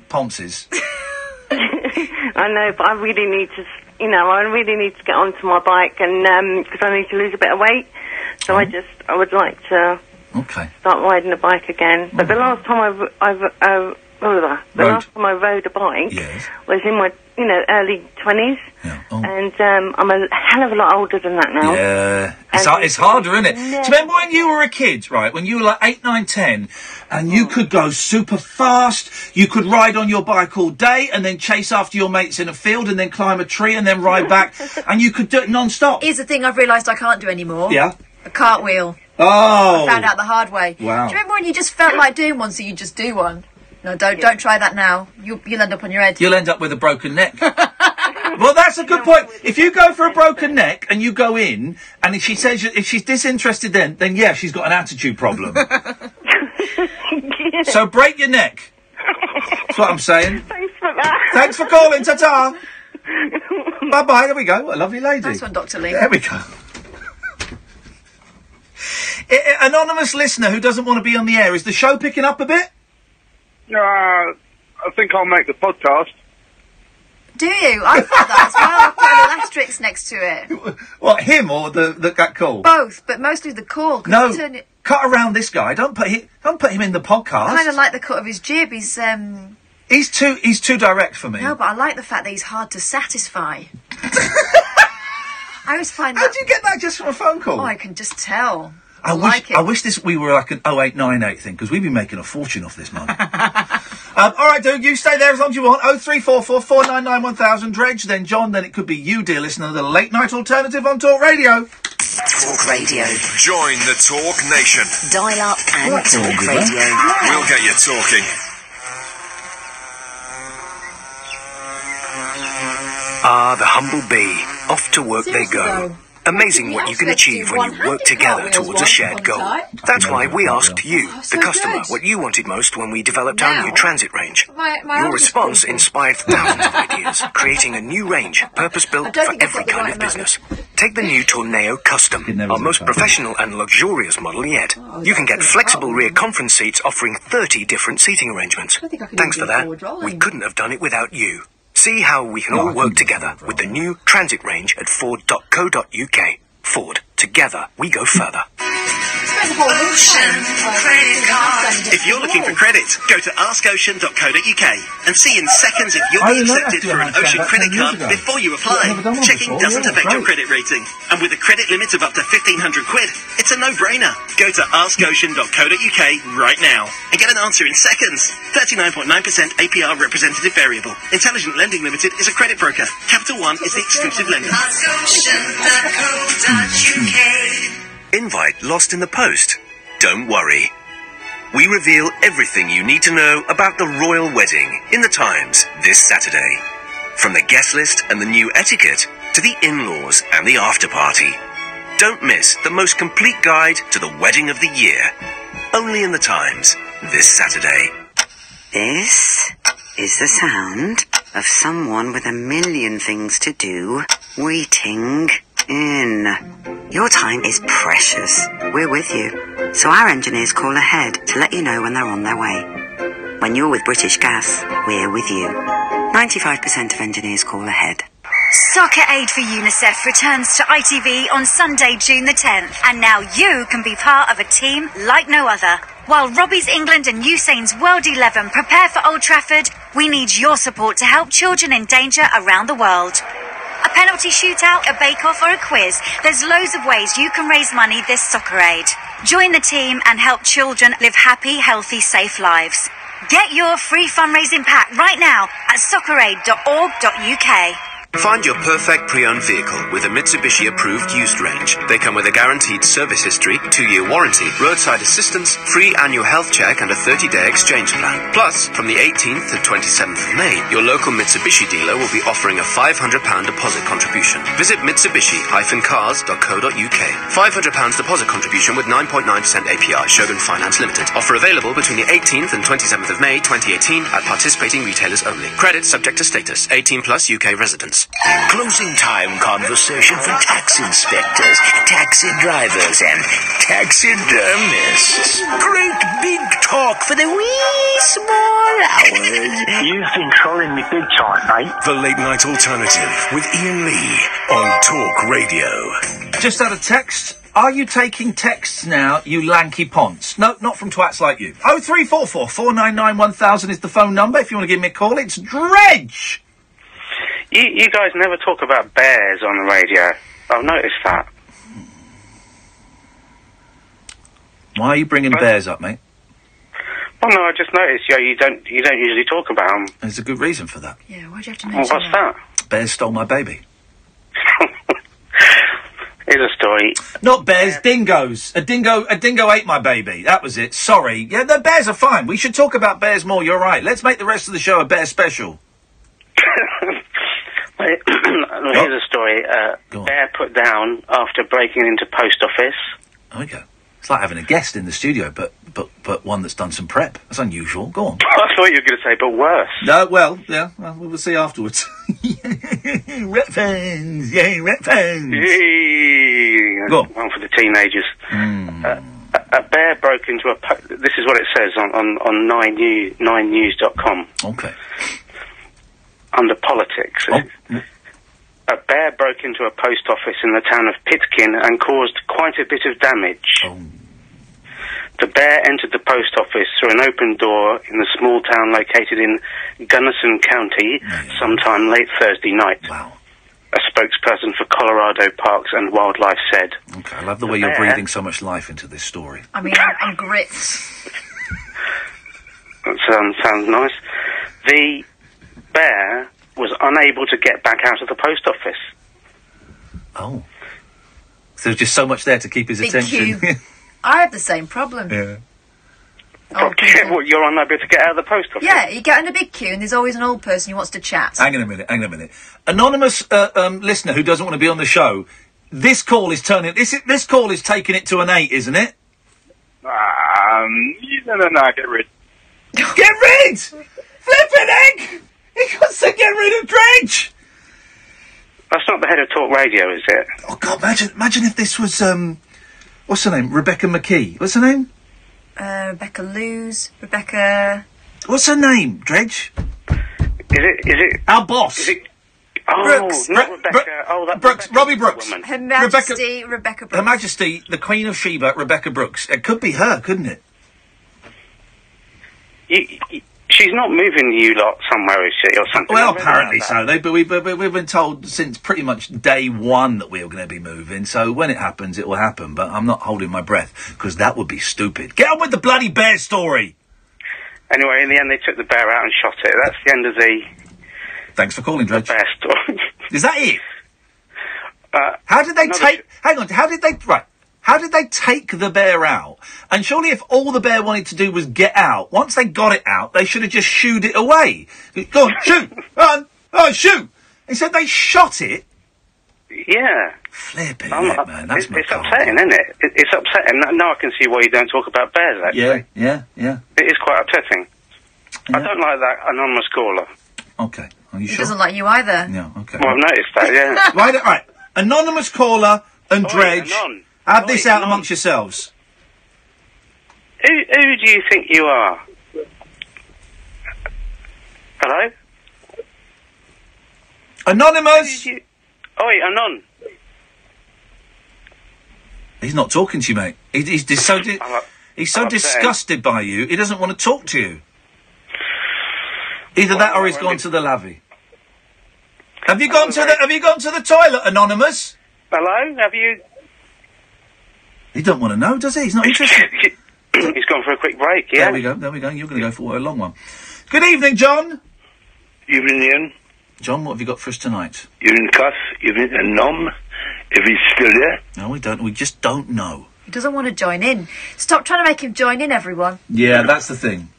ponces. I know, but I really need to, get onto my bike and because I need to lose a bit of weight. So I would like to start riding a bike again. But the last time last time I rode a bike was in my, early 20s. Yeah. And I'm a hell of a lot older than that now. Yeah. It's harder, isn't it? Do you remember when you were a kid, right? When you were like 8, 9, 10, and you could go super fast, you could ride on your bike all day, and then chase after your mates in a field, and then climb a tree, and then ride back, and you could do it non-stop. Here's the thing I've realised I can't do anymore. Yeah? A cartwheel. Oh! I found out the hard way. Wow. Do you remember when you just felt like doing one, so you just do one? No, don't try that now. You'll end up on your head. You'll end up with a broken neck. Well, that's a good point. If you go for a broken neck and you go in, and if she says if she's disinterested, then yeah, she's got an attitude problem. So break your neck. That's what I'm saying. Thanks for that. Thanks for calling. Ta-ta. Bye-bye. There we go. What a lovely lady. Nice one, Dr. Lee. There we go. Anonymous listener who doesn't want to be on the air. Is the show picking up a bit? I think I'll make the podcast. Do you? I thought that as well. I've put a little asterisk next to it. What, him or that call? Both, but mostly the call. No, cut around this guy. Don't put him in the podcast. I kind of like the cut of his jib. He's too direct for me. No, but I like the fact that he's hard to satisfy. I always find that... How'd you get that just from a phone call? Oh, I can just tell. I wish we were like an 0898 thing, because we'd be making a fortune off this month. All right, dude, you stay there as long as you want. 0344 499 1000. Dredge, then John, then it could be you, dear listener, the late night alternative on Talk Radio. Talk Radio. Join the Talk Nation. Dial up and Talk Radio. We'll get you talking. The humble bee. Off to work they go. Amazing what you can achieve when you work together towards a shared goal. That's why we asked you, the customer, what you wanted most when we developed our new transit range. Your response inspired thousands of ideas, creating a new range, purpose-built for every kind of business. Take the new Tornado Custom, our most professional and luxurious model yet. You can get flexible rear conference seats offering 30 different seating arrangements. Thanks for that. We couldn't have done it without you. See how we can all work together with the new transit range at Ford.co.uk. Ford. Together, we go further. If you're looking for credit, go to askocean.co.uk and see in seconds if you'll be accepted for an Ocean credit card before you apply. Checking doesn't affect your credit rating. And with a credit limit of up to £1,500, it's a no-brainer. Go to askocean.co.uk right now and get an answer in seconds. 39.9% APR representative variable. Intelligent Lending Limited is a credit broker. Capital One is the exclusive lender. Invite lost in the post? Don't worry. We reveal everything you need to know about the royal wedding in the Times this Saturday. From the guest list and the new etiquette to the in-laws and the after-party. Don't miss the most complete guide to the wedding of the year. Only in the Times this Saturday. This is the sound of someone with a million things to do waiting in. Your time is precious. We're with you. So our engineers call ahead to let you know when they're on their way. When you're with British Gas, we're with you. 95% of engineers call ahead. Soccer Aid for UNICEF returns to ITV on Sunday, June the 10th. And now you can be part of a team like no other. While Robbie's England and Usain's World 11 prepare for Old Trafford, we need your support to help children in danger around the world. A penalty shootout, a bake-off or a quiz. There's loads of ways you can raise money this Soccer Aid. Join the team and help children live happy, healthy, safe lives. Get your free fundraising pack right now at socceraid.org.uk. Find your perfect pre-owned vehicle with a Mitsubishi approved used range. They come with a guaranteed service history, 2-year warranty, roadside assistance, free annual health check and a 30-day exchange plan. Plus, from the 18th to 27th of May, your local Mitsubishi dealer will be offering a £500 deposit contribution. Visit mitsubishi-cars.co.uk. £500 deposit contribution with 9.9% APR. Shogun Finance Limited. Offer available between the 18th and 27th of May 2018 at participating retailers only. Credit subject to status. 18 plus UK residents. Closing time conversation for tax inspectors, taxi drivers and taxidermists. Great big talk for the wee small hours. You've been trolling me big time, mate. The Late Night Alternative with Iain Lee on Talk Radio. Just had a text. Are you taking texts now, you lanky ponce? No, not from twats like you. 0344 499 1000 is the phone number if you want to give me a call. It's Dredge. You guys never talk about bears on the radio. I've noticed that. Why are you bringing bears up, mate? Well, no, I just noticed. You don't usually talk about them. There's a good reason for that. Yeah, why'd you have to Well, mention what's that? Bears stole my baby. Here's a story. Not bears, dingoes. A dingo ate my baby. That was it. Sorry. Yeah, the bears are fine. We should talk about bears more. You're right. Let's make the rest of the show a bear special. Here's a story. Bear put down after breaking into post office. Okay. It's like having a guest in the studio, but one that's done some prep. That's unusual. Go on. I thought you were going to say, but worse. No, well, yeah. Well, we'll see afterwards. Rep fans. Yay, rep fans. Yay. Go on. One for the teenagers. A bear broke into a... This is what it says on 9news.com. Okay. Under politics. A bear broke into a post office in the town of Pitkin and caused quite a bit of damage. The bear entered the post office through an open door in the small town located in Gunnison County sometime late Thursday night. Wow. A spokesperson for Colorado Parks and Wildlife said. Okay, I love the way you're breathing so much life into this story. I mean, I'm grits. That sounds nice. The bear was unable to get back out of the post office. Oh. So there's just so much there to keep his attention. Queue. I have the same problem. Yeah. Well, you're unable to get out of the post office? Yeah, you get in a big queue and there's always an old person who wants to chat. Hang on a minute. Anonymous listener who doesn't want to be on the show, this call is taking it to an 8, isn't it? No, get rid. Get rid! Flippin' egg! He wants to get rid of Dredge! That's not the head of Talk Radio, is it? Oh, God, imagine if this was, what's her name? Rebecca McKee. What's her name? Rebecca Lewis. Rebecca... What's her name, Dredge? Is it... Our boss. Is it... Brooks. Not Rebecca. Brooks. Robbie Brooks. Woman. Her Majesty Rebecca Brooks. Her Majesty, the Queen of Sheba, Rebecca Brooks. It could be her, couldn't it? She's not moving you lot somewhere, is she, or something? Well, apparently so. We've been told since pretty much day one that we were going to be moving, so when it happens, it will happen, but I'm not holding my breath, because that would be stupid. Get on with the bloody bear story! Anyway, in the end, they took the bear out and shot it. That's the end of the... Thanks for calling, Dredge. The bear story. Is that it? How did they take... Hang on, how did they... Right. How did they take the bear out? And surely if all the bear wanted to do was get out, once they got it out, they should have just shooed it away. Go on, shoot! Run! Oh, shoot! Instead they shot it. Yeah. Flipping it, man. That's it's upsetting, isn't it? It's upsetting. Now I can see why you don't talk about bears, actually. Yeah. It is quite upsetting. Yeah. I don't like that anonymous caller. Okay. Are you sure? He doesn't like you either. Yeah, okay. Well, I've noticed that, yeah. Right. Anonymous caller and Dredge. Have this out amongst yourselves. Who do you think you are? Hello? Anonymous! Oi, Anon. He's not talking to you, mate. He's so disgusted by you, he doesn't want to talk to you. Either that or he's gone to the lavvy. Have you gone to the toilet, Anonymous? Hello? Have you... He don't want to know, does he? He's not interested. He's gone for a quick break, yeah? There we go. You're going to go for a long one. Good evening, John. Evening, Ian. John, what have you got for us tonight? Evening, Cuss. Evening, Nom. If he's still there. No, we don't. We just don't know. He doesn't want to join in. Stop trying to make him join in, everyone. Yeah, that's the thing.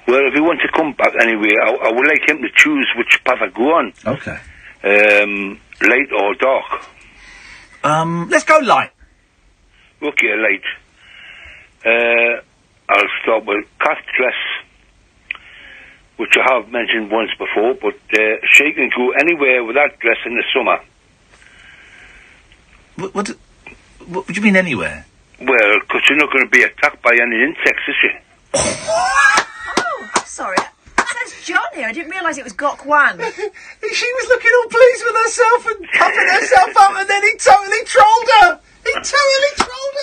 Well, if he wants to come back anyway, I would like him to choose which path I go on. Okay. Light or dark? Let's go light. Okay, light. I'll start with Kath dress, which I have mentioned once before, but she can go anywhere with that dress in the summer. What do you mean anywhere? Well, because you're not going to be attacked by any insects, is she? Oh, I'm sorry. It says John here. I didn't realise it was Gok Wan. She was looking all pleased with herself and puffing herself up, and then he totally trolled her.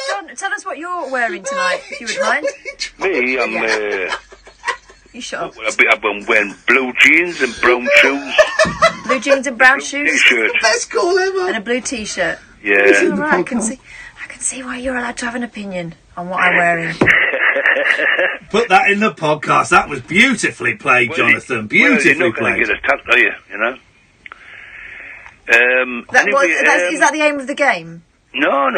John, tell us what you're wearing tonight, if you would mind. Me, I'm... You shut up. I've been wearing blue jeans and brown shoes. Blue jeans and brown shoes? T-shirt. Best call ever. And a blue T-shirt. Yeah. All right, I can see why you're allowed to have an opinion on what I'm wearing. Put that in the podcast. That was beautifully played, Jonathan. Beautifully you're not played. Get attacked, are you? You know. Is that the aim of the game? No.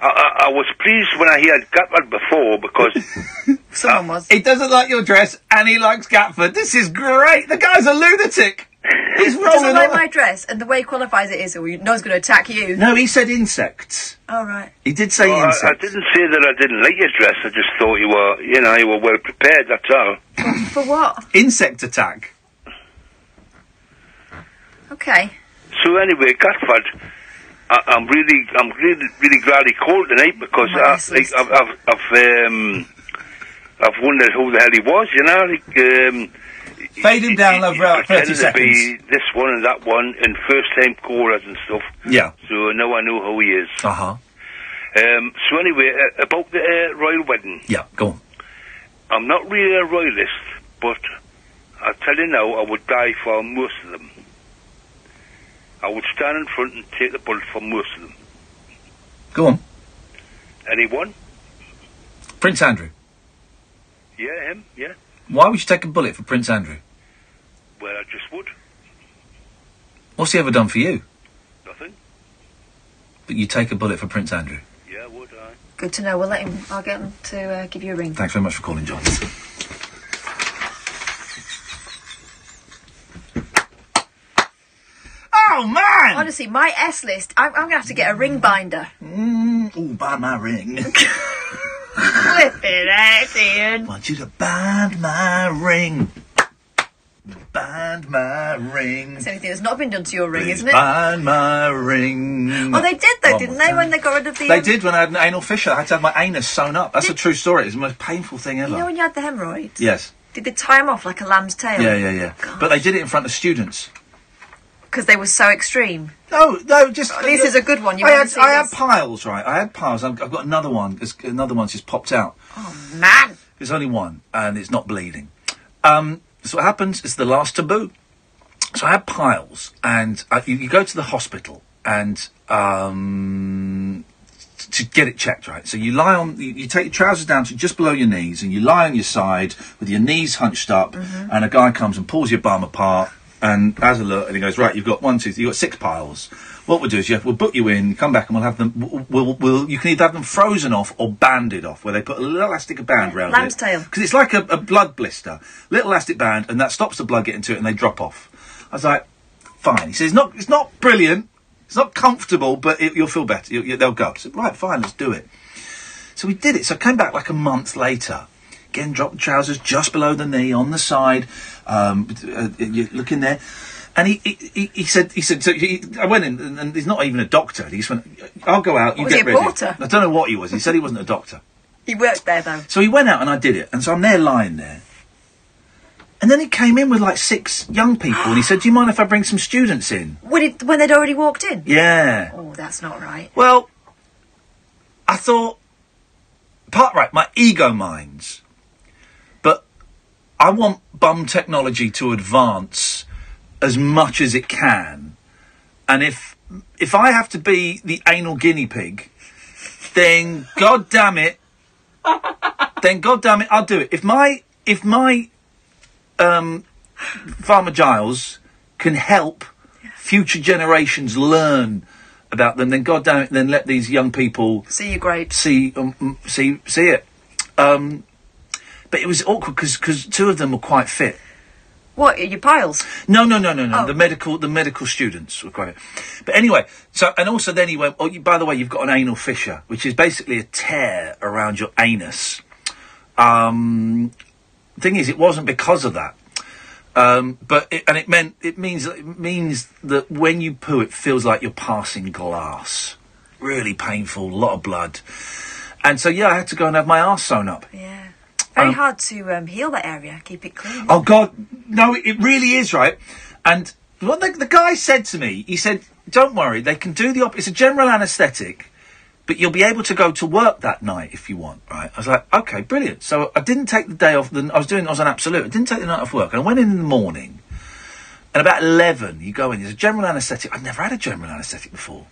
I was pleased when I heard Gatford before because... Someone was. He doesn't like your dress and he likes Gatford. This is great. The guy's a lunatic. He's rolling. He doesn't like my dress, and the way he qualifies it is, no one's going to attack you. No, he said insects. Oh, right. He did say insects. I didn't say that I didn't like your dress. I just thought you were well prepared, that's all. For what? Insect attack. Okay. So anyway, Gatford... I'm really glad he called tonight because I've wondered who the hell he was, you know. Fade him down over about 30 seconds. To be this one and that one and first time callers and stuff. Yeah. So now I know who he is. Uh-huh. So anyway, about the royal wedding. Yeah, go on. I'm not really a royalist, but I'll tell you now, I would die for most of them. I would stand in front and take the bullet for most of them. Go on. Anyone? Prince Andrew. Yeah, him, yeah. Why would you take a bullet for Prince Andrew? Well, I just would. What's he ever done for you? Nothing. But you take a bullet for Prince Andrew? Yeah, would I? Good to know. I'll get him to give you a ring. Thanks very much for calling, John. Oh, man! Honestly, my S list, I'm going to have to get a ring binder. Buy my ring. Flipping heck, Ian. Want you to bind my ring. Bind my ring. It's anything that's not been done to your ring, isn't it? Bind my ring. Oh, they did, though, didn't they, when they got rid of the... They did when I had an anal fissure. I had to have my anus sewn up. That's a true story. It's the most painful thing ever. You know when you had the hemorrhoids? Yes. Did they tie them off like a lamb's tail? Yeah. God. But they did it in front of students. because they were so extreme. No, just... This is a good one. I had piles, right? I had piles. I've got another one. Another one's just popped out. Oh, man. There's only one, and it's not bleeding. So what happens is the last taboo. So I had piles, and you go to the hospital, and to get it checked, right? So you lie on... You take your trousers down to just below your knees, and you lie on your side with your knees hunched up, and a guy comes and pulls your bum apart, and has a look, and he goes, right, you've got 6 piles. What we'll do is we'll book you in, come back, and we'll have them. You can either have them frozen off or banded off, where they put a little elastic band around lamb's it. tail. Because it's like a blood blister, little elastic band, and that stops the blood getting to it, and they drop off. I was like, fine. He says, it's not brilliant, it's not comfortable, but you'll feel better. They'll go. I said, right, fine, let's do it. So we did it. So I came back like a month later. Again, dropped the trousers just below the knee on the side. You look in there, and he said. So I went in, and he's not even a doctor. He just went, "I'll go out. You get ready." Was he a porter? I don't know what he was. He said he wasn't a doctor. He worked there though. So he went out, and I did it. And so I'm there lying there, and then he came in with like 6 young people, and he said, "Do you mind if I bring some students in?" When they'd already walked in. Yeah. Oh, that's not right. Well, I thought, my ego minds. I want bum technology to advance as much as it can, and if I have to be the anal guinea pig, then God damn it, I'll do it. If my Farmer Giles can help future generations learn about them, then God damn it, then let these young people see your grapes, see it. But it was awkward because 2 of them were quite fit. What, your piles? No. Oh. The medical students were quite fit. But anyway, and also then he went, oh, by the way, you've got an anal fissure, which is basically a tear around your anus. Thing is, it wasn't because of that. But it means that when you poo, it feels like you're passing glass. Really painful, a lot of blood. And so, I had to go and have my arse sewn up. Yeah. Very hard to heal that area, keep it clean. Oh, God. No, it really is, right? And what the guy said to me, he said, don't worry, they can do it's a general anaesthetic, but you'll be able to go to work that night if you want, right? I was like, okay, brilliant. So I didn't take the day off. I was on absolute. I didn't take the night off work. And I went in the morning, and about 11, you go in, there's a general anaesthetic. I'd never had a general anaesthetic before.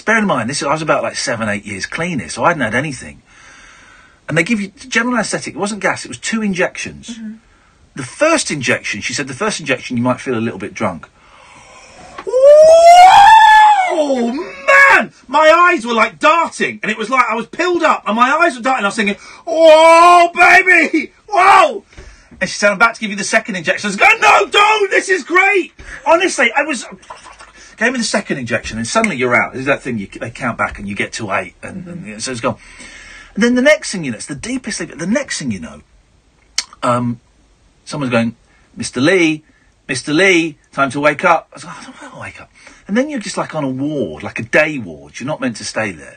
Bear in mind, I was about like 7-8 years clean here, so I hadn't had anything. And they give you general anaesthetic. It wasn't gas. It was 2 injections. Mm-hmm. The first injection, she said, you might feel a little bit drunk. Oh, man! My eyes were like darting. And it was like I was pilled up and my eyes were darting. I was thinking, oh, baby! Whoa! And she said, I'm about to give you the second injection. I was going, no, don't! This is great! Honestly, gave me the second injection and suddenly you're out. There's that thing, they count back and you get to 8. And so it's gone. And then the next thing you know, it's the deepest sleep. The next thing you know, someone's going, Mr. Lee, time to wake up. I was like, I don't want to wake up. And then you're just like on a ward, like a day ward. You're not meant to stay there.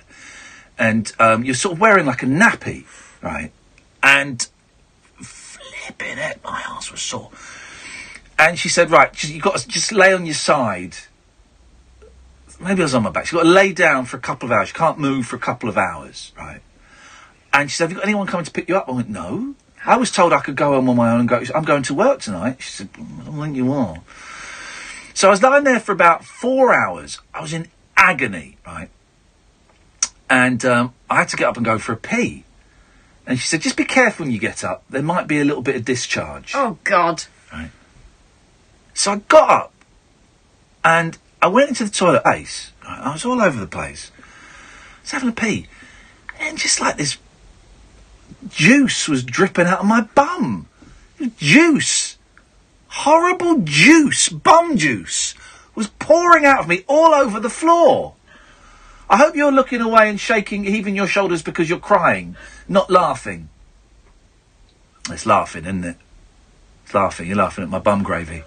And you're sort of wearing like a nappy, right? And flipping it, my arse was sore. And she said, right, you've got to just lay on your side. Maybe I was on my back. She's got to lay down for a couple of hours. You can't move for a couple of hours, right? And she said, have you got anyone coming to pick you up? I went, no. I was told I could go home on my own and go, I'm going to work tonight. She said, I don't think you are. So I was lying there for about 4 hours. I was in agony, right? And I had to get up and go for a pee. And she said, just be careful when you get up. There might be a little bit of discharge. Oh, God. Right. So I got up and I went into the toilet, Ace. Right? I was all over the place. I was having a pee. And just like this juice was dripping out of my bum. Juice. Horrible juice. Bum juice was pouring out of me all over the floor. I hope you're looking away and heaving your shoulders because you're crying, not laughing. It's laughing, isn't it? It's laughing. You're laughing at my bum gravy.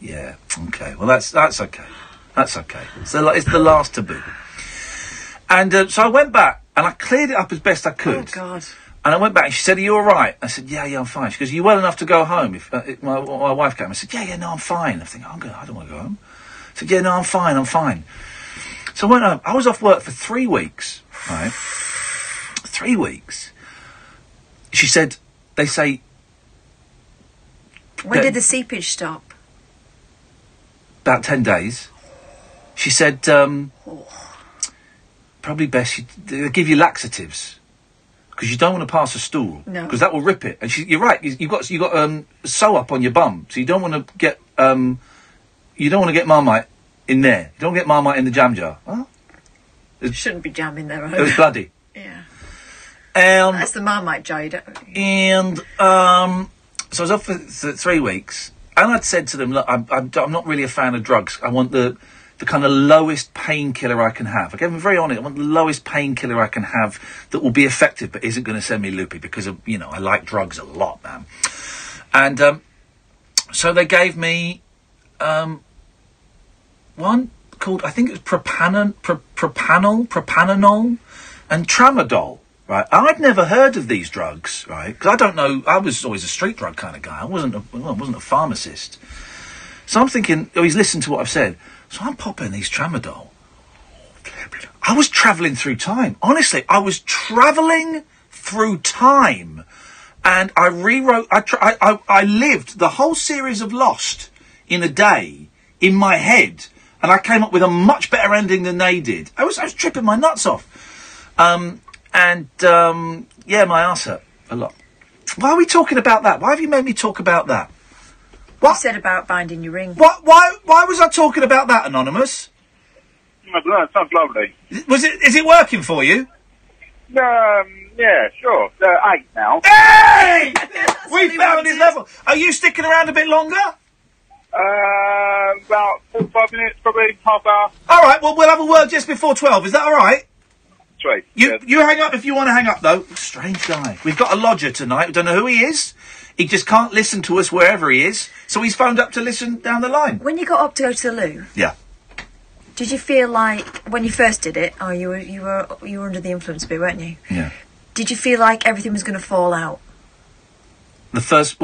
Yeah, okay. Well, that's okay. That's okay. So it's the last taboo. And so I went back and I cleared it up as best I could. Oh, God. And I went back and she said, are you all right? I said, yeah, I'm fine. She goes, are you well enough to go home? If my wife came, I said, yeah, no, I'm fine. I think, I don't want to go home. said, yeah, no, I'm fine. So I went home. I was off work for 3 weeks, right? 3 weeks. She said, they say... When did the seepage stop? About 10 days. She said, probably best they'll give you laxatives. Because you don't want to pass a stool. No. Because that will rip it. And you're right, you've got sew up on your bum. So you don't want to get, Marmite in there. You don't get Marmite in the jam jar. Huh? Shouldn't be jam in there, right? It was bloody. Yeah. That's the Marmite jar. You don't... And, so I was off for 3 weeks. And I'd said to them, look, I'm not really a fan of drugs. I want the kind of lowest painkiller I can have. I gave them very honest. I want the lowest painkiller I can have that will be effective but isn't going to send me loopy because, I like drugs a lot, man. And so they gave me one called, I think it was propanol and tramadol. Right, I'd never heard of these drugs, right? Because I don't know. I was always a street drug kind of guy. I wasn't a pharmacist. So I'm thinking, he's listened to what I've said. So I'm popping these tramadol. I was travelling through time. Honestly, I was travelling through time, and I rewrote. I lived the whole series of Lost in a day in my head, and I came up with a much better ending than they did. I was tripping my nuts off. My arse hurt a lot. Why are we talking about that? Why have you made me talk about that? What? You said about binding your ring. What? Why was I talking about that, Anonymous? I don't know, it sounds lovely. Is it working for you? Yeah, sure. 8 now. Hey! We found his level. Are you sticking around a bit longer? About 45 minutes, probably, half hour. All right, well, we'll have a word just before 12. Is that all right? Sweet. You hang up if you want to hang up, though. Strange guy. We've got a lodger tonight. We don't know who he is. He just can't listen to us wherever he is. So he's phoned up to listen down the line. When you got up to go to the loo... Yeah. Did you feel like, when you first did it... Oh, you were under the influence a bit, weren't you? Yeah. Did you feel like everything was going to fall out? The first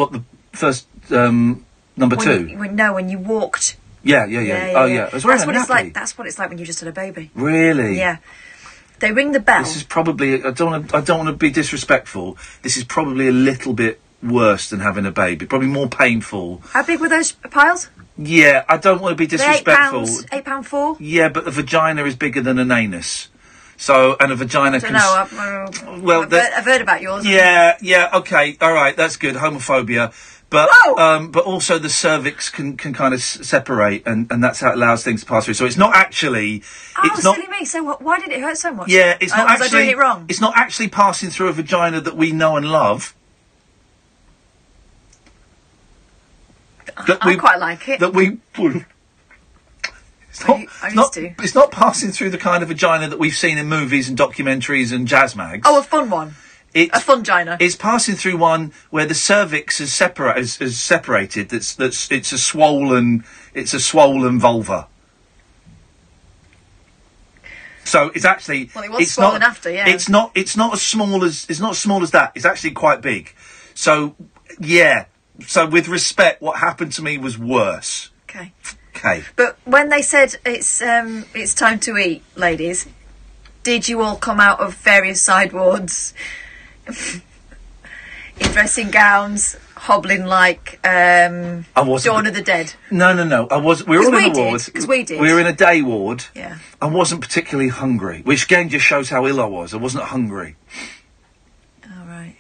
number two? When you walked... Yeah. Oh, yeah. That's what it's like when you just had a baby. Really? Yeah. They ring the bell. This is probably... I don't want to be disrespectful. This is probably a little bit worse than having a baby. Probably more painful. How big were those piles? Yeah, I don't want to be disrespectful. £8.4? Yeah, but a vagina is bigger than an anus. So, and a vagina can... I've heard about yours. Yeah, okay, all right, that's good. Homophobia. But also the cervix can kind of separate, and that's how it allows things to pass through. So it's not actually... silly me. So why did it hurt so much? Yeah, it's not actually... Was I doing it wrong? It's not actually passing through a vagina that we know and love. I quite like it. It's not passing through the kind of vagina that we've seen in movies and documentaries and jazz mags. Oh, a fun one. A fungina. It's passing through one where the cervix is separated. It's a swollen vulva. So it's actually... Well, it was swollen after, yeah. It's not as small as that. It's actually quite big. So, yeah. So with respect, what happened to me was worse. Okay. But when they said it's time to eat, ladies, did you all come out of various side wards in dressing gowns, hobbling like Dawn of the Dead? No. We were all in a ward. Because we did. We were in a day ward. Yeah. I wasn't particularly hungry, which again just shows how ill I was. I wasn't hungry. All right.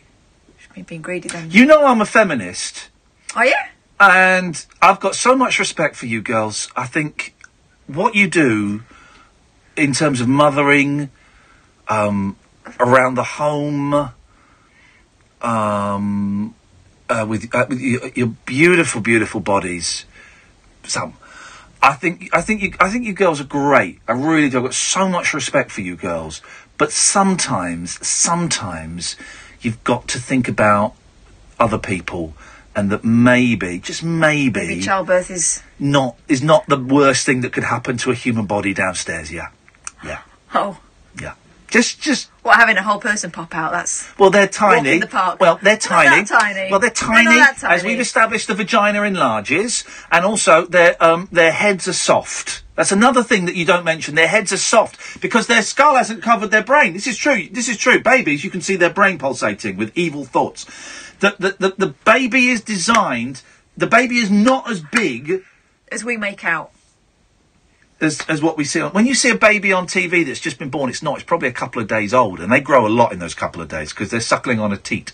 Should be being greedy then. You know I'm a feminist. Are you? And I've got so much respect for you girls. I think what you do in terms of mothering, around the home, with your beautiful, beautiful bodies. I think you girls are great. I really do. I've got so much respect for you girls. But sometimes you've got to think about other people. And that maybe childbirth is not the worst thing that could happen to a human body downstairs. Yeah. Oh. Yeah. Just. What, having a whole person pop out? That's. Well, they're tiny. Walk in the park. Well, they're tiny. They're not tiny. Well, they're tiny. They're not that tiny. As we've established, the vagina enlarges, and also their heads are soft. That's another thing that you don't mention. Their heads are soft because their skull hasn't covered their brain. This is true. This is true. Babies, you can see their brain pulsating with evil thoughts. The baby is designed. The baby is not as big as we make out. As what we see on... When you see a baby on TV that's just been born, it's not. It's probably a couple of days old, and they grow a lot in those couple of days because they're suckling on a teat.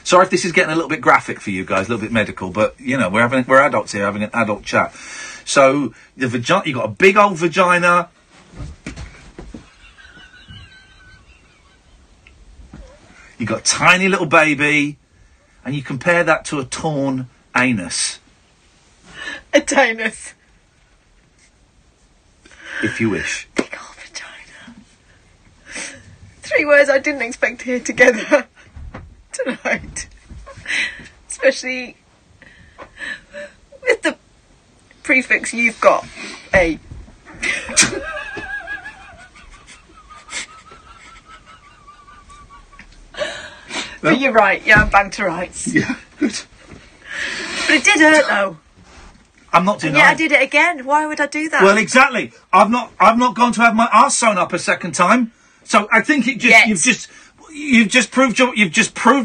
Sorry if this is getting a little bit graphic for you guys, a little bit medical, but, you know, we're adults here having an adult chat. So, the vagina... You've got a big old vagina. You've got a tiny little baby, and you compare that to a torn anus. A anus. If you wish. Big old vagina. 3 words I didn't expect to hear together tonight. Especially with the prefix you've got, A. But you're right, yeah, I'm banter rights. Yeah, good. But it did hurt though. I'm not denying. Yeah, I did it again. Why would I do that? Well, exactly. I've not gone to have my arse sewn up a second time. So I think it just you've just proved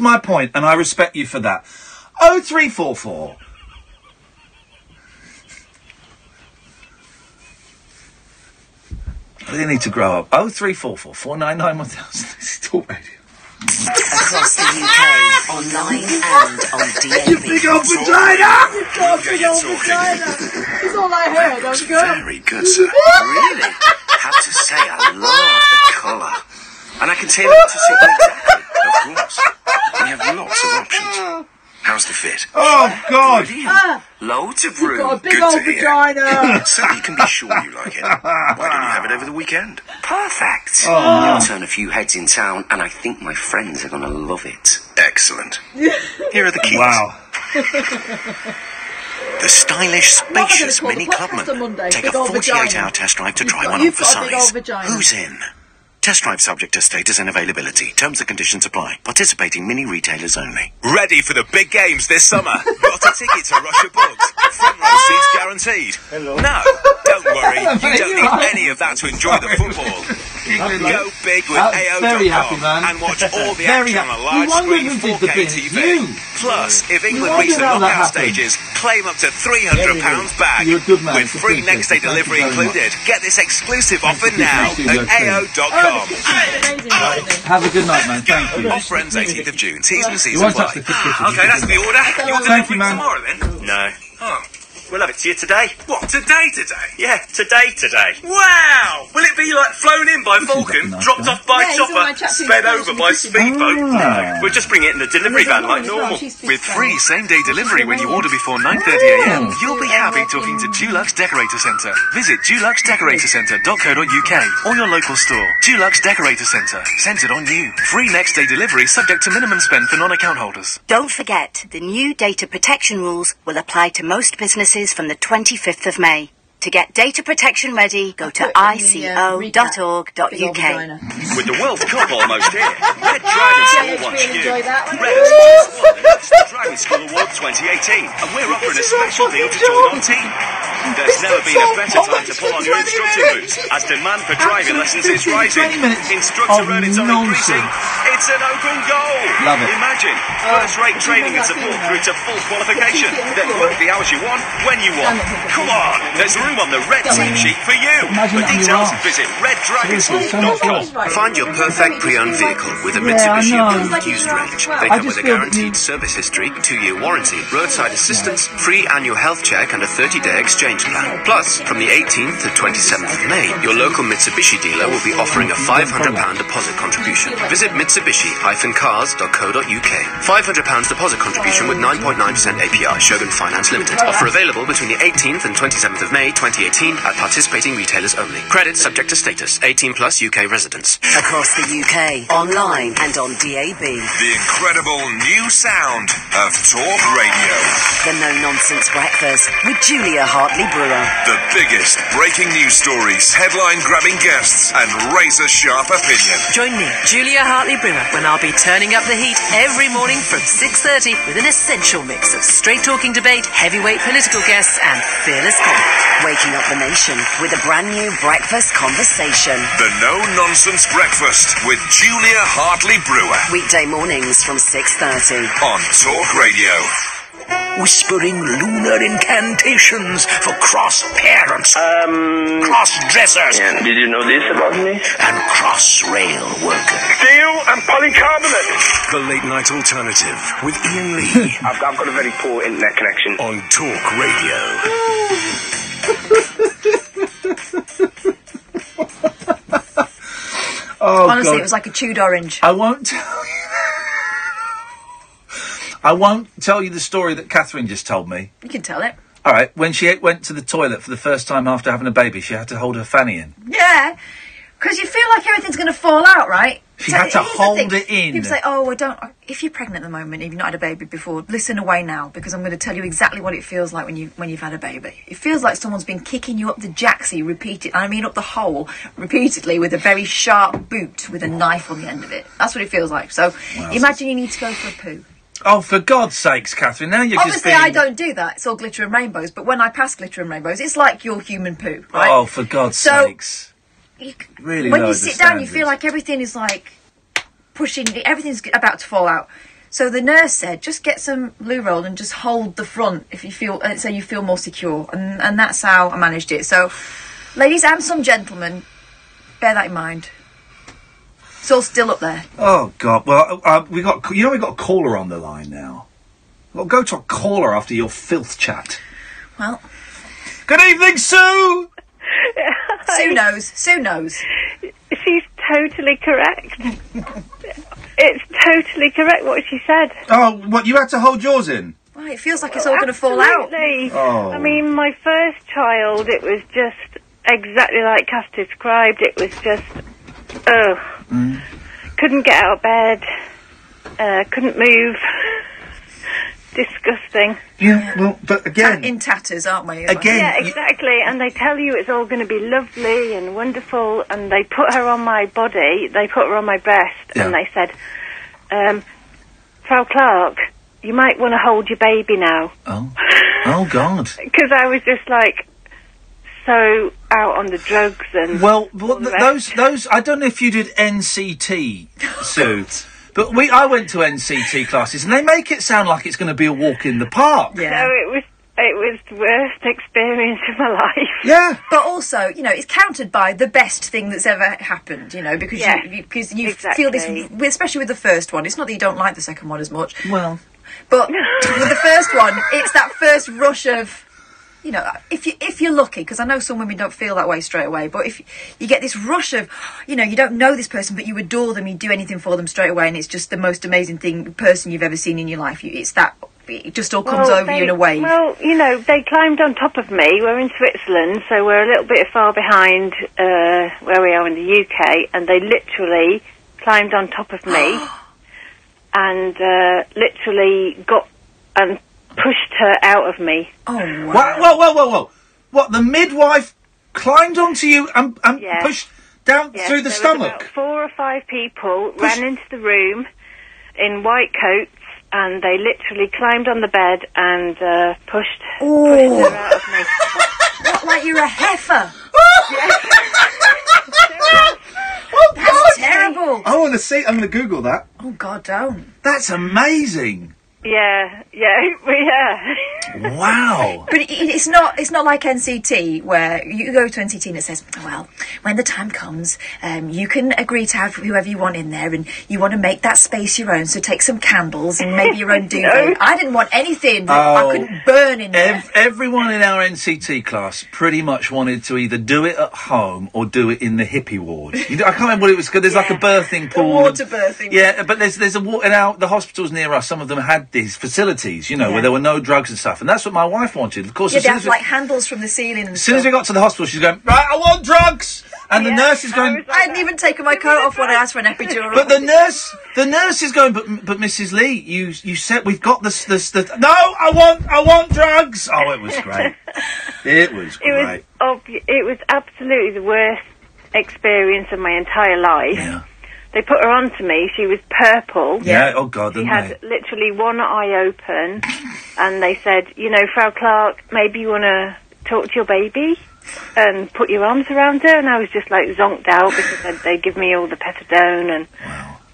my point, and I respect you for that. 0344. They need to grow up. 0344 499 1000. This is Talk Radio. Across the UK, online and on DAB. You big old vagina! You've got a big old vagina. That's all I heard. Looks very good, sir. Really? Have to say, I love the colour. And I can tailor it to suit you exactly. Of course. We have lots of options. How's the fit? Oh, God. Brilliant. Loads of room. You've got a big Good old to hear. vagina. So you can be sure you like it. Why don't you have it over the weekend? Perfect. Oh. I'll turn a few heads in town, and I think my friends are going to love it. Excellent. Here are the keys. Wow. The stylish, What am I gonna spacious call the Mini podcast Clubman. on Monday? Take Big a old 48-hour vagina. test drive to You've try got- one on you've for got a big old size. vagina. Who's in? Test drive subject to status and availability. Terms and conditions apply. Participating Mini retailers only. Ready for the big games this summer? Got a ticket to Russia Bugs? Front row seats guaranteed. Hello. No, don't worry. You don't need any of that to enjoy the football. Go big with very happy, AO.com man. and watch all the Very action on a happy. large You wonder screen who did the 4K bit. TV. You. Plus, if England wonder reach the how that knockout happened. stages, claim up to £300 back. You're a good man. With It's free appreciated. next day Thank you delivery very much. included. Get this exclusive offer now Thank you, at Studio AO.com. Have a good night, man. Thank you. Offer ends 18th of June. T's and You C's won't apply. touch the kiss. Okay, that's the order. You're Thank you, delivering man. tomorrow then? No. Oh. We'll have it to you today. What, today? Yeah, today. Wow! Will it be like flown in by Vulcan, nice dropped guy. off by Yeah, he's all my chopper, chat to sped his over phone by to the speedboat? Ah. No, we'll just bring it in the delivery van like normal. With free same-day delivery when you order before 9:30am, you'll be happy talking to Dulux Decorator Centre. Visit duluxdecoratorcentre.co.uk or your local store. Dulux Decorator Centre, centred on you. Free next-day delivery subject to minimum spend for non-account holders. Don't forget, the new data protection rules will apply to most businesses from the 25th of May. To get data protection ready, go to ico.org.uk. With the World Cup almost here, Red Dragon School wants you. enjoy that one. Red has just won the National Dragon School Award 2018, and we're offering a special deal to join our team. There's never been a better time to pull on your instructor boots, as demand for driving lessons is rising. Instructor earnings are increasing. It's an open goal. Love it. Imagine first-rate training and support through to full qualification. Then work the hours you want, when you want. Come on, there's room on the red team sheet for you. For details, visit reddragonschool.com. Find your perfect pre-owned vehicle with a Mitsubishi approved used range. They come with a guaranteed service history, 2-year warranty, roadside assistance, free annual health check and a 30-day exchange plan. Plus, from the 18th to 27th of May, your local Mitsubishi dealer will be offering a £500 deposit contribution. Visit Mitsubishi-cars.co.uk. £500 deposit contribution with 9.9% APR. Shogun Finance Limited. Offer available between the 18th and 27th of May 2018 at participating retailers only. Credit subject to status. 18 plus UK residents. Across the UK, online and on DAB. The incredible new sound of Talk Radio. The No Nonsense Breakfast with Julia Hartley Brewer. The biggest breaking Breaking news stories, headline-grabbing guests, and razor-sharp opinion. Join me, Julia Hartley-Brewer, when I'll be turning up the heat every morning from 6:30 with an essential mix of straight-talking debate, heavyweight political guests, and fearless comment. Waking up the nation with a brand new breakfast conversation. The No-Nonsense Breakfast with Julia Hartley-Brewer. Weekday mornings from 6:30 on Talk Radio. Whispering lunar incantations for cross-parents, cross-dressers. Yeah, did you know this about me? And cross-rail workers. Steel and polycarbonate. The Late Night Alternative with Iain Lee. I've got a very poor internet connection. On Talk Radio. Honestly, God. it was like a chewed orange. I won't tell you. I won't tell you the story that Catherine just told me. You can tell it. All right, when she went to the toilet for the first time after having a baby, she had to hold her fanny in. Yeah, because you feel like everything's going to fall out, right? She had to hold it in. People say, oh, if you're pregnant at the moment, if you've not had a baby before, listen away now, because I'm going to tell you exactly what it feels like when you've had a baby. It feels like someone's been kicking you up the jacksie up the hole, repeatedly with a very sharp boot with a knife on the end of it. That's what it feels like. So imagine you need to go for a poo. Oh, for God's sakes, Catherine, now you're Obviously, I don't do that. It's all glitter and rainbows. But when I pass glitter and rainbows, it's like your human poo, right? Oh, for God's sakes. Really when you sit down, you feel like everything is like pushing, everything's about to fall out. So the nurse said, just get some loo roll and just hold the front if you feel, so you feel more secure. And that's how I managed it. So, ladies and some gentlemen, bear that in mind. It's all still up there. Oh, God. Well, we got a caller on the line now. Well, go to a caller after your filth chat. Well. Good evening, Sue! Sue knows. She's totally correct. It's totally correct what she said. Oh, what, you had to hold yours in? Well, it feels like it's all going to fall out. Oh. I mean, my first child, it was just exactly like Cass described. It was just, couldn't get out of bed, couldn't move. Disgusting. Yeah, well, but again... In tatters, aren't we? Again... Yeah, exactly. And they tell you it's all going to be lovely and wonderful, and they put her on my body, they put her on my breast, and they said, Frau Clark, you might want to hold your baby now. Oh. Oh, God. Because I was just like... so out on the drugs and... Well, those... I don't know if you did NCT, Sue, but I went to NCT classes, and they make it sound like it's going to be a walk in the park. Yeah. No, it was the worst experience of my life. Yeah. But also, you know, it's countered by the best thing that's ever happened, you know, because you feel this, especially with the first one. It's not that you don't like the second one as much. Well. But with the first one, it's that first rush of... You know, if you're lucky, because I know some women don't feel that way straight away, but if you get this rush of, you know, you don't know this person, but you adore them, you do anything for them straight away, and it's just the most amazing person you've ever seen in your life. It just all comes over you in a wave. Well, you know, they climbed on top of me. We're in Switzerland, so we're a little bit far behind where we are in the UK, and they literally climbed on top of me and literally got and pushed her out of me. Oh, wow. Whoa. What, the midwife climbed onto you and pushed down through the stomach? About 4 or 5 people ran into the room in white coats, and they literally climbed on the bed and pushed her out of me. What, like you're a heifer? Oh, that's terrible. I want to see. I'm going to Google that. Oh, God, don't. That's amazing. Yeah. Wow. But it's not like NCT, where you go to NCT and it says, well, when the time comes, you can agree to have whoever you want in there, and you want to make that space your own, so take some candles and maybe your own duvet. I didn't want anything that I couldn't burn in there. Everyone in our NCT class pretty much wanted to either do it at home or do it in the hippie ward. I can't remember what it was, because there's like a birthing pool. Water birthing. Yeah, but there's a water, and the hospitals near us, some of them had these facilities, you know, where there were no drugs and stuff, and that's what my wife wanted. Of course, they have like handles from the ceiling. And as soon as we got to the hospital, she's going, right, I want drugs. And the nurse is going... I hadn't even taken my coat off when I asked for an epidural. But the nurse is going, but Mrs. Lee, you said we've got this. No, I want drugs. Oh, it was great. It was great. It was absolutely the worst experience of my entire life. Yeah. They put her on to me. She was purple. Yeah. Oh God. She had literally one eye open, and they said, Frau Clark, maybe you want to talk to your baby and put your arms around her. And I was just like zonked out because they give me all the petadone and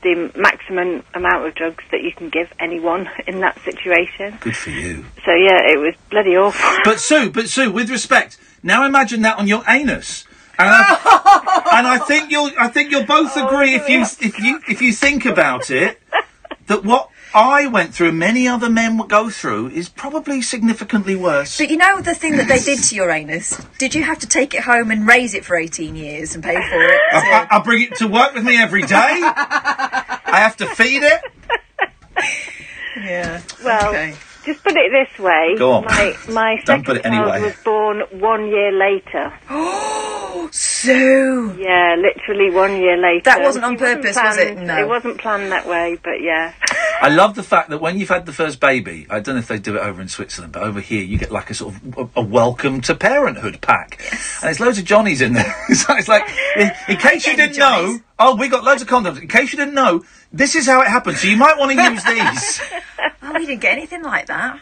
the maximum amount of drugs that you can give anyone in that situation. Good for you. So yeah, it was bloody awful. But Sue, with respect, now imagine that on your anus. And I think you'll both agree if you think about it that what I went through and many other men would go through is probably significantly worse. But you know the thing that they did to your anus? Did you have to take it home and raise it for 18 years and pay for it? I bring it to work with me every day. I have to feed it. Yeah. Well, okay. Just put it this way. Go on. My second child was born 1 year later. Oh, Sue! Yeah, literally 1 year later. That wasn't on purpose, was it? No. It wasn't planned that way, but yeah. I love the fact that when you've had the first baby, I don't know if they do it over in Switzerland, but over here you get like a sort of a welcome to parenthood pack. Yes. And there's loads of Johnnies in there. It's like, in case you didn't know, we got loads of condoms. In case you didn't know, this is how it happens, so you might want to use these. Oh, we didn't get anything like that.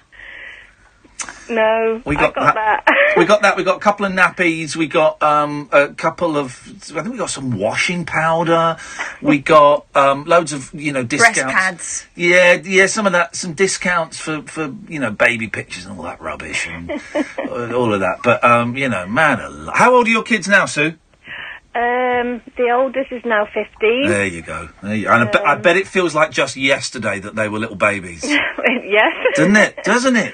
No, I got that. We got a couple of nappies. We got a couple of. I think we got some washing powder. We got loads of discounts. Breast pads. Yeah, some of that. Some discounts for baby pictures and all that rubbish and all of that. But man, how old are your kids now, Sue? The oldest is now 15. There you go. And I bet it feels like just yesterday that they were little babies. Yes. Doesn't it?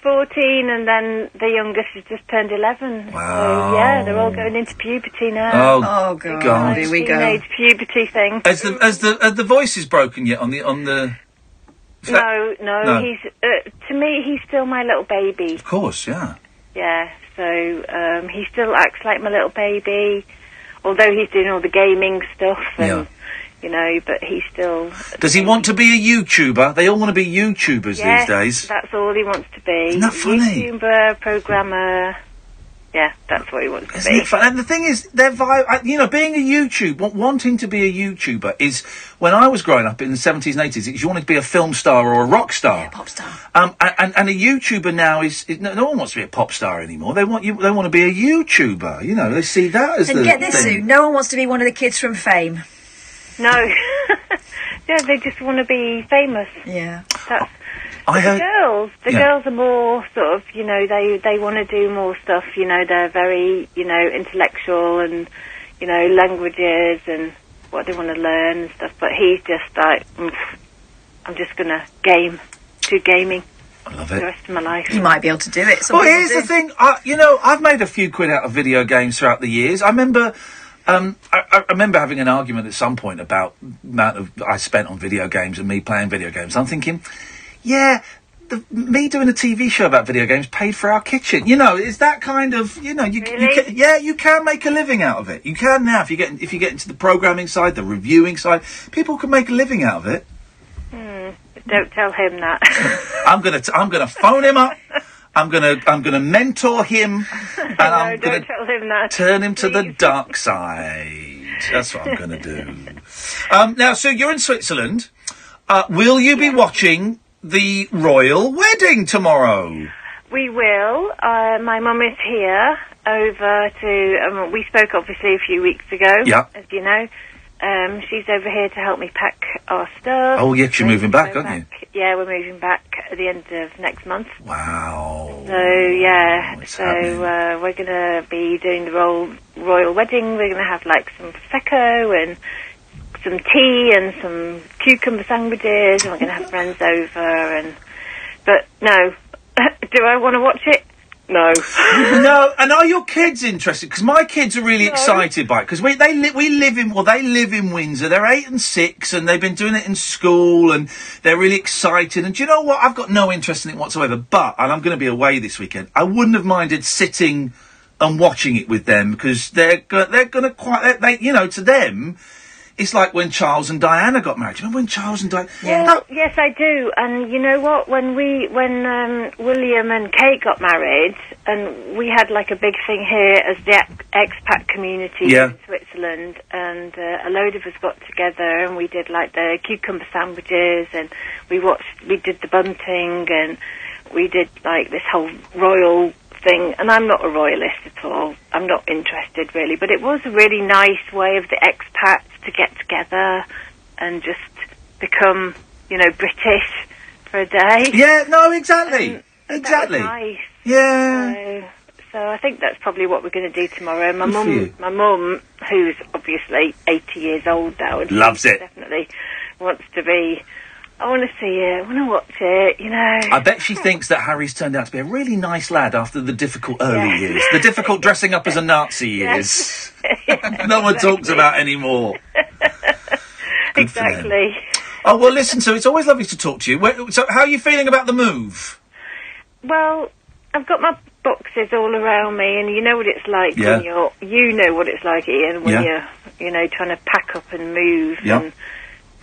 14, and then the youngest has just turned 11. Wow. So, yeah, they're all going into puberty now. Oh God. Here we go. Teenage puberty thing. Has the voices broken yet on the? No. He's to me, he's still my little baby. Of course, yeah. Yeah. So he still acts like my little baby, although he's doing all the gaming stuff and. But he still... Does he want to be a YouTuber? They all want to be YouTubers these days. That's all he wants to be. Isn't that funny? YouTuber, programmer... Yeah, that's what he wants to be. Isn't it fun? And the thing is, being a YouTuber, wanting to be a YouTuber is... When I was growing up in the 70s and 80s, you wanted to be a film star or a rock star. Yeah, pop star. And a YouTuber now is... No one wants to be a pop star anymore. They want to be a YouTuber. They see that as and get this, Sue, no one wants to be one of the kids from Fame. No. Yeah, they just want to be famous. Yeah. The girls are more sort of, they want to do more stuff, they're very, intellectual and, languages and what they want to learn and stuff. But he's just like, I'm just going to do gaming. I love it. The rest of my life. You might be able to do it. Well, here's the thing. I've made a few quid out of video games throughout the years. I remember... I remember having an argument at some point about the amount I spent on video games and me playing video games. I'm thinking, me doing a TV show about video games paid for our kitchen. It's that kind of, you can make a living out of it. You can now if you get into the programming side, the reviewing side, people can make a living out of it. Don't tell him that. I'm gonna phone him up. I'm gonna mentor him, and I'm gonna tell him that. Turn him to the dark side. That's what I'm gonna do. Now, so you're in Switzerland. Will you be watching the royal wedding tomorrow? We will. My mum is here over to. We spoke obviously a few weeks ago. Yeah. As you know. She's over here to help me pack our stuff. Oh, yeah, you're moving back, aren't you? Yeah, we're moving back at the end of next month. Wow. So, yeah. We're going to be doing the royal wedding. We're going to have, some Prosecco and some tea and some cucumber sandwiches, and we're going to have friends over. But, no. Do I want to watch it? No. No, and are your kids interested? Because my kids are really excited by it. Because they live in Windsor. They're 8 and 6, and they've been doing it in school, and they're really excited. And do you know what? I've got no interest in it whatsoever. And I'm going to be away this weekend. I wouldn't have minded sitting and watching it with them, because they're gonna to them, it's like when Charles and Diana got married. Do you remember when Charles and Diana? Yeah. Well, yes, I do. And you know what? When William and Kate got married, and we had like a big thing here as the expat community in Switzerland, and a load of us got together and we did like the cucumber sandwiches, and we did the bunting, and we did like this whole royal thing. And I'm not a royalist at all. I'm not interested really, but it was a really nice way of the expats to get together and just become, British for a day. Yeah, no, exactly. Exactly. That was nice. Yeah. So I think that's probably what we're going to do tomorrow. My mum, who's obviously 80 years old now, and loves it. Definitely wants to be. I want to see it. I want to watch it. I bet she thinks that Harry's turned out to be a really nice lad after the difficult early years, the difficult dressing up as a Nazi years. No one talks about anymore. Exactly. Oh well, listen. So it's always lovely to talk to you. So how are you feeling about the move? Well, I've got my boxes all around me, and you know what it's like when you know what it's like, Ian, when you're, trying to pack up and move. Yeah. And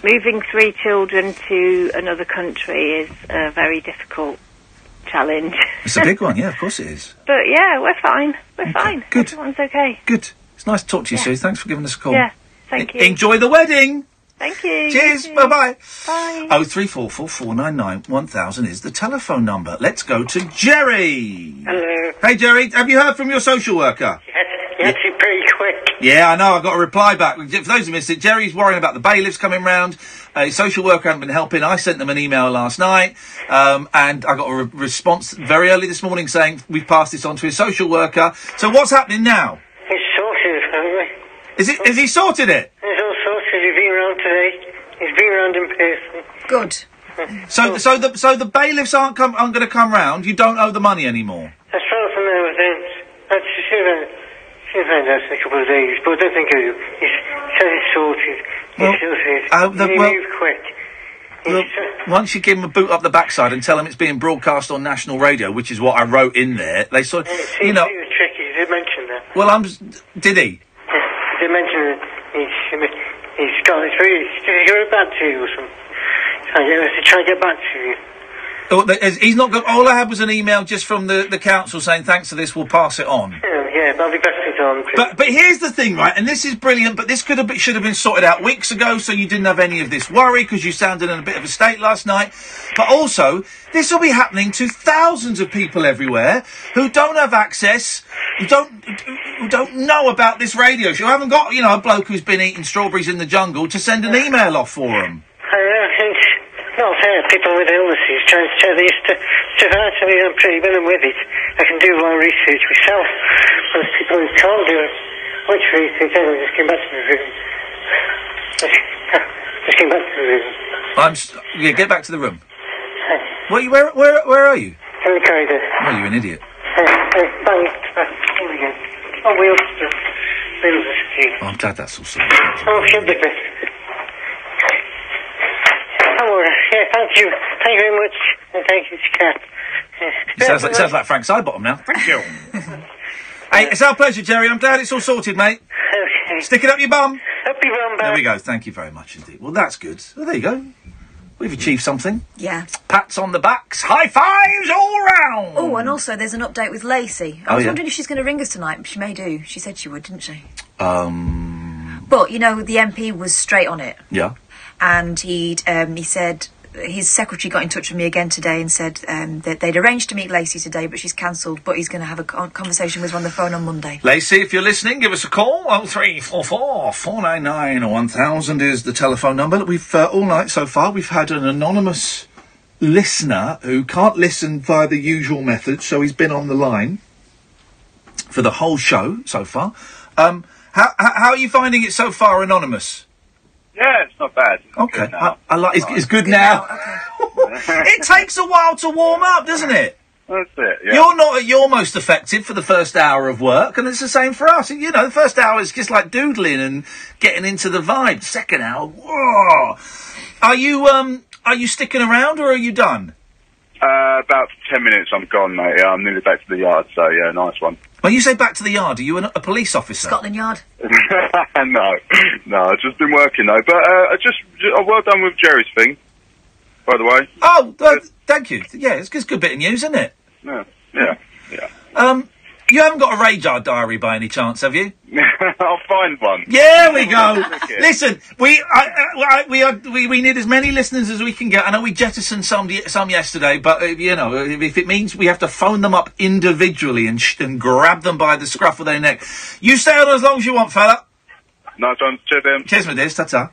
moving 3 children to another country is a very difficult challenge. It's a big one, yeah, of course it is. But yeah, we're fine. We're fine. Good. Everyone's okay. Good. It's nice to talk to you, Sue. Thanks for giving us a call. Yeah, thank you. Enjoy the wedding. Thank you. Cheers. You Bye-bye. Bye. 0344 499 1000 is the telephone number. Let's go to Jerry. Hello. Hey, Jerry. Have you heard from your social worker? Yes, you're pretty quick. Yeah, I know. I got a reply back. For those who missed it, Jerry's worrying about the bailiffs coming round. His social worker hadn't been helping. I sent them an email last night, and I got a response very early this morning saying we've passed this on to his social worker. So what's happening now? It's sorted, haven't we? Has he sorted it? It's all sorted. He's been around today. He's been around in person. Good. So the bailiffs aren't going to come round. You don't owe the money anymore. As far as I know, I don't. That's that's a couple of days, but I don't think he said it's sorted. He moved quick. Look, once you give him a boot up the backside and tell him it's being broadcast on national radio, which is what I wrote in there, they sort of, It seems to be tricky. He did mention that. Well, did he? He did mention that he's got it through. Did he go back to you or something? Try to get back to you. He's not. All I had was an email just from the council saying thanks for this. We'll pass it on. Yeah, that'll be best it's on. But here's the thing, right? And this is brilliant. But this should have been sorted out weeks ago, so you didn't have any of this worry because you sounded in a bit of a state last night. But also, this will be happening to thousands of people everywhere who don't have access, who don't know about this radio show, who haven't got a bloke who's been eating strawberries in the jungle to send an email off for them. Not fair. People with illnesses trying to tell this to actually I'm pretty willing with it. I can do my research myself. But people who can't do it, which research? Anyway, just came back to the room. Just came back to the room. Get back to the room. Where are you? In the corridor. Oh, you're an idiot. Here we go. Oh, wheels are I'm glad that's all sorted. Oh, should be better. Oh, yeah, thank you. Thank you very much. And thank you, Kat. It sounds like Frank Sidebottom now. Thank you. Hey, it's our pleasure, Jerry. I'm glad it's all sorted, mate. Okay. Stick it up your bum. Up your bum, There we go. Thank you very much indeed. Well, that's good. Well, there you go. We've achieved something. Yeah. Pats on the backs. High fives all round. Oh, and also there's an update with Lacey. I was wondering if she's going to ring us tonight. She may do. She said she would, didn't she? But, the MP was straight on it. Yeah. And he said his secretary got in touch with me again today and said that they'd arranged to meet Lacey today, but she's cancelled. But he's going to have a conversation with her on the phone on Monday. Lacey, if you're listening, give us a call. 0344 499 1000 is the telephone number. We've all night so far we've had an anonymous listener who can't listen via the usual methods, so he's been on the line for the whole show so far. How are you finding it so far, anonymous? Yeah, it's not bad. Okay, I like it's good now. Okay. It takes a while to warm up, doesn't it? That's it, yeah. You're not at your most effective for the first hour of work, and it's the same for us. The first hour is just like doodling and getting into the vibe. Second hour, whoa! Are you sticking around or are you done? About 10 minutes, I'm gone, mate. Yeah, I'm nearly back to the yard, so yeah, nice one. When you say back to the yard, are you a police officer? Scotland Yard. No, I've just been working though. But well done with Jerry's thing, by the way. Oh, thank you. Yeah, it's a good bit of news, isn't it? Yeah. You haven't got a radar diary by any chance, have you? I'll find one. Yeah, we go. Listen, we need as many listeners as we can get. I know we jettisoned some yesterday, but if it means we have to phone them up individually and grab them by the scruff of their neck, you stay on as long as you want, fella. Nice one. Cheers, then. Cheers, my dears. Ta-ta.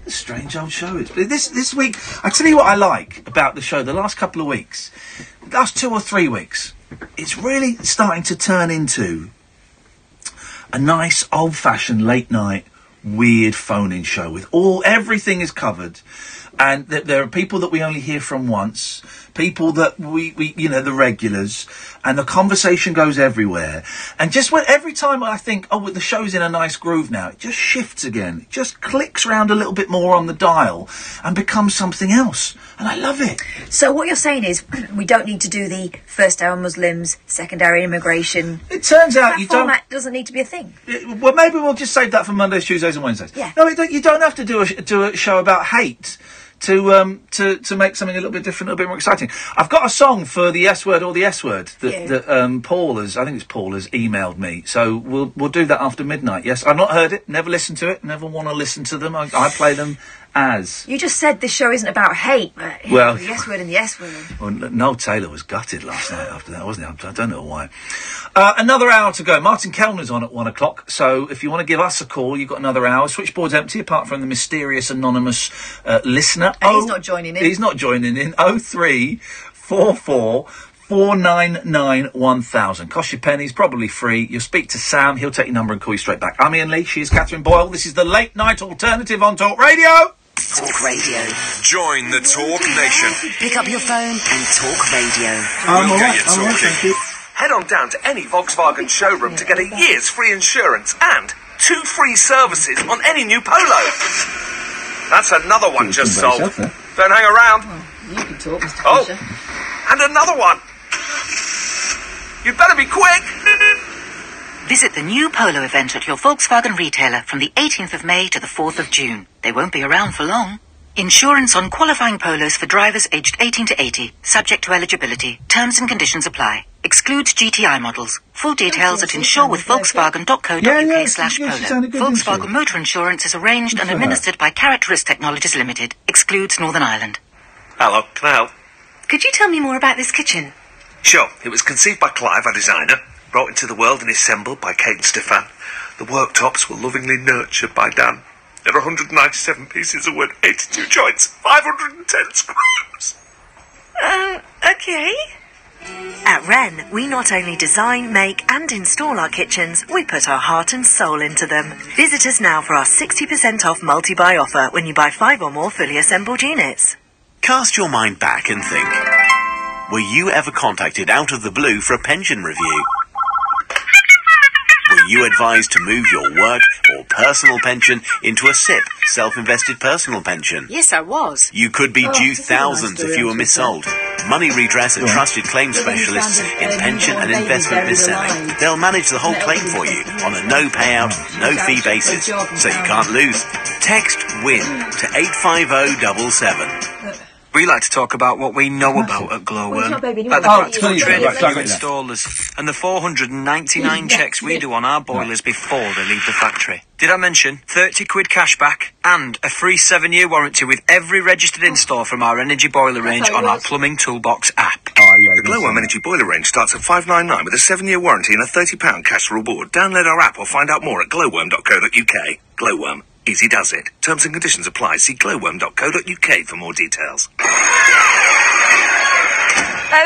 A strange old show. This week, I tell you what I like about the show. The last couple of weeks, the last 2 or 3 weeks, it's really starting to turn into a nice old-fashioned late-night weird phone-in show with everything is covered, and there are people that we only hear from once, people that we the regulars, and the conversation goes everywhere. And just every time I think, the show's in a nice groove now, it just shifts again. It just clicks around a little bit more on the dial and becomes something else. And I love it. So what you're saying is we don't need to do the first hour Muslims, second hour immigration. It turns out you don't. That doesn't need to be a thing. Well, maybe we'll just save that for Mondays, Tuesdays and Wednesdays. Yeah. No, you don't have to do a show about hate to make something a little bit different, a little bit more exciting. I've got a song for the S word or the S word that Paul has emailed me. So we'll do that after midnight. Yes, I've not heard it, never listened to it, never want to listen to them. I play them as. You just said this show isn't about hate. Well, the S word and the S word. Well, Noel Taylor was gutted last night after that, wasn't he? I don't know why. Another hour to go. Martin Kellner's on at 1 o'clock. So if you want to give us a call, you've got another hour. Switchboard's empty, apart from the mysterious anonymous listener. And he's not joining in. He's not joining in. 0344 499 1000. Cost you pennies, probably free. You'll speak to Sam. He'll take your number and call you straight back. I'm Iain Lee. She's Katherine Boyle. This is the Late Night Alternative on Talk Radio. Talk Radio. Join the Talk Nation. Pick up your phone and Talk Radio. We'll get you talking. Head on down to any Volkswagen showroom to get a year's free insurance and 2 free services on any new Polo. That's another one just sold. Don't hang around. You can talk, Mr. Fisher. And another one. You'd better be quick. Visit the new Polo event at your Volkswagen retailer from the 18th of May to the 4th of June. They won't be around for long. Insurance on qualifying Polos for drivers aged 18 to 80, subject to eligibility. Terms and conditions apply. Excludes GTI models. Full details at insurewithvolkswagen.co.uk/polo. Volkswagen motor insurance is arranged and administered by Characterist Technologies Limited. Excludes Northern Ireland. Hello, can I help? Could you tell me more about this kitchen? Sure. It was conceived by Clive, our designer, brought into the world and assembled by Kate and Stefan. The worktops were lovingly nurtured by Dan. There are 197 pieces of wood, 82 joints, 510 screws. Okay. At Wren, we not only design, make and install our kitchens, we put our heart and soul into them. Visit us now for our 60% off multi-buy offer when you buy 5 or more fully assembled units. Cast your mind back and think. Were you ever contacted out of the blue for a pension review? Were you advised to move your work or personal pension into a SIP, self-invested personal pension? Yes, I was. You could be due thousands if you were missold. Money Redress are trusted claim specialists in pension and investment mis-selling. They'll manage the whole claim for you on a no payout, no fee basis, so you can't lose. Text WIN to 85077. We like to talk about what we know about at Glowworm, like the practical training for installers, and the 499 checks we do on our boilers before they leave the factory. Did I mention 30 quid cash back and a free 7-year warranty with every registered install from our energy boiler range on our Plumbing Toolbox app? The Glowworm Energy Boiler range starts at $599 with a 7-year warranty and a £30 cash reward. Download our app or find out more at glowworm.co.uk. Glowworm. Easy does it. Terms and conditions apply. See glowworm.co.uk for more details.